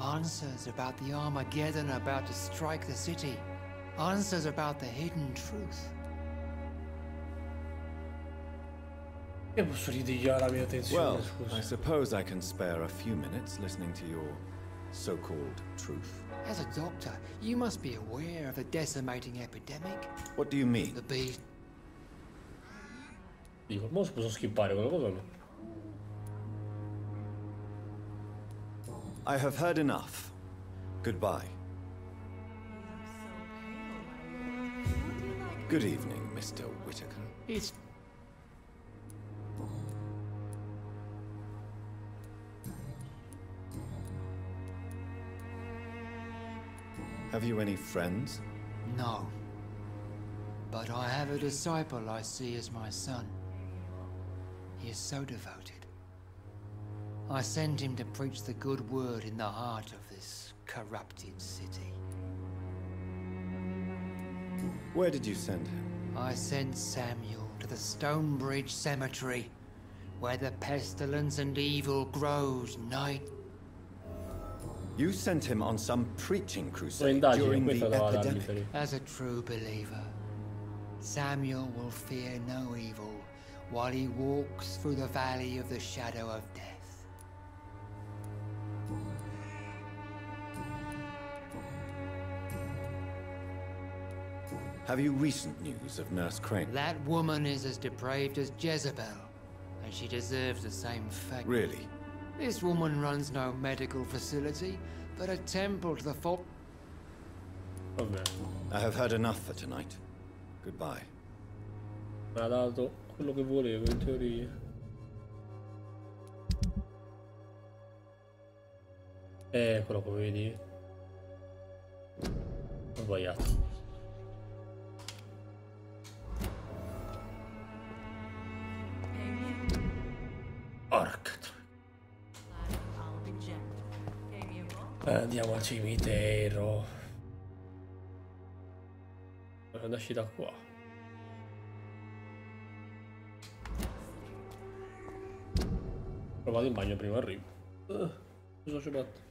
Answers about the Armageddon about to strike the city. Answers about the hidden truth. Well, I suppose I can spare a few minutes listening to your so-called truth. As a doctor, you must be aware of the decimating epidemic. What do you mean? The beast. Dico, mo si posso skippare quella cosa o no? I have heard enough. Goodbye. Good evening, Mr. Whitaker. It's... Have you any friends? No. But I have a disciple I see as my son. He is so devoted. I send him to preach the good word in the heart of this corrupted city. Where did you send him? I sent Samuel to the Stonebridge Cemetery, where the pestilence and evil grows night. You sent him on some preaching crusade during the epidemic. As a true believer, Samuel will fear no evil while he walks through the valley of the shadow of death. Have you recent news of Nurse Crane? That woman is as depraved as Jezebel, and she deserves the same fate. Really? This woman runs no medical facility, but a temple to the folk. I have heard enough for tonight. Goodbye. Mi ha dato quello che volevo in teoria. Eccolo, come vedi. Ho sbagliato. Porca andiamo al cimitero. Andarci da qua. Vado in bagno prima arrivo. Cosa ci batto?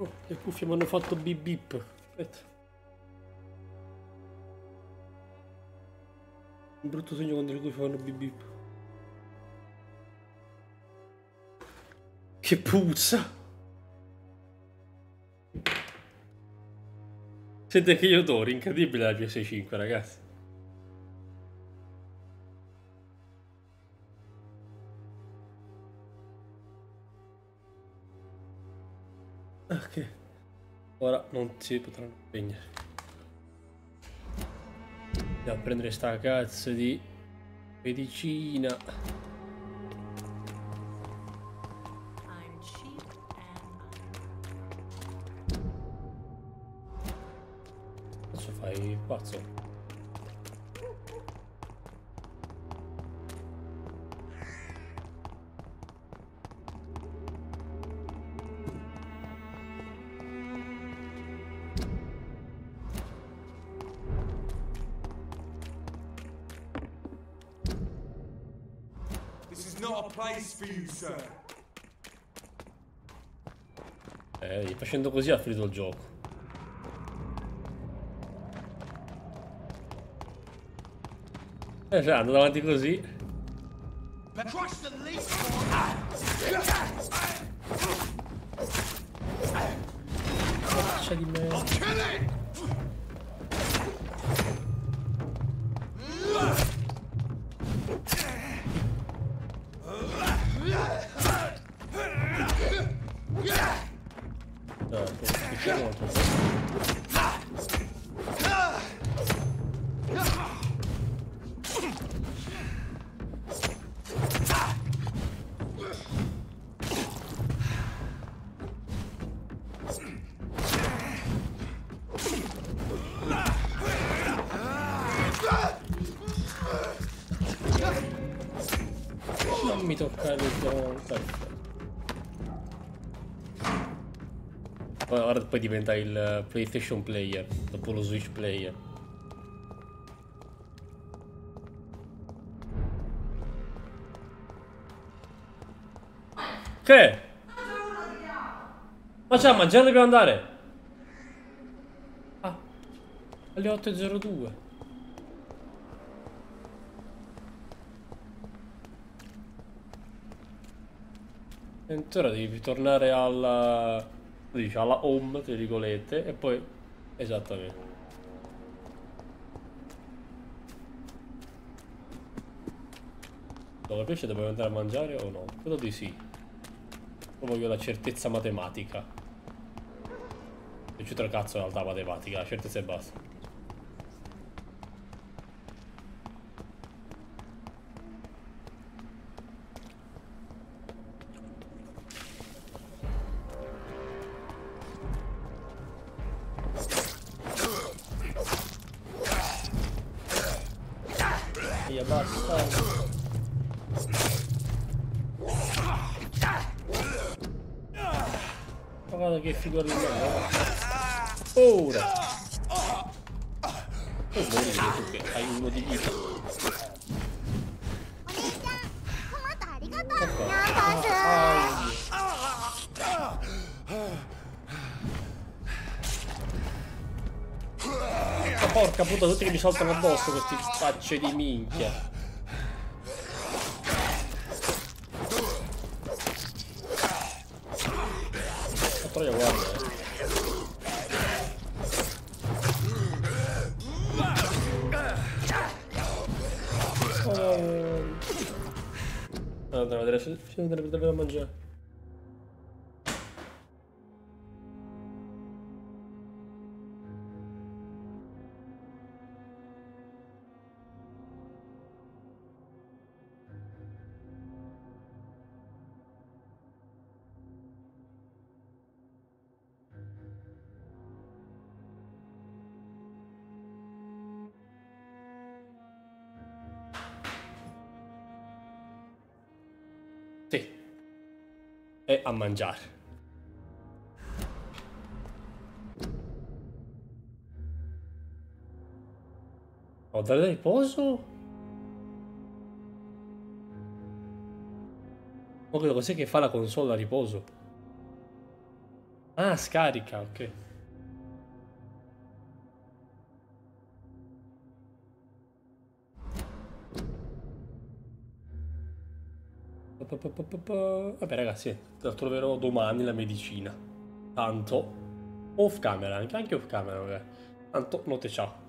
Oh, le cuffie mi hanno fatto bip bip. Aspetta. Un brutto segno quando le cuffie fanno bip bip. Che puzza! Sente che odore, incredibile la PS5, ragazzi. Ok. Ora non si potranno spegnere. Andiamo a prendere sta cazzo di medicina. Adesso fai il pazzo. Not a place for you, sir. Facendo così ha finito il gioco. Cioè, andando avanti così. Faccia di merda. Non mi toccare il perfetto. Ora poi diventa il PlayStation player, dopo lo Switch player. Che? Ma già, a mangiare dobbiamo andare. Ah, alle 8:02. E ora devi tornare alla home, tra virgolette, e poi esattamente. Dove invece dobbiamo andare a mangiare o no? Credo di sì. Poi voglio la certezza matematica. E c'è tra cazzo in realtà matematica, la certezza e basta. Guarda che figura di merda. Ora! E muori tu che hai uno di vita. Ma porca puttana, tutti che mi saltano addosso questi facce di minchia. Troia, guarda. Andiamo a vedere se andrebbe davvero a mangiare. Sì. E a mangiare. Ho dato riposo? Ma che cos'è che fa la console a riposo? Ah, scarica, ok. Vabbè ragazzi, la troverò domani la medicina. Tanto off camera, anche off camera, vabbè. Tanto notte ciao.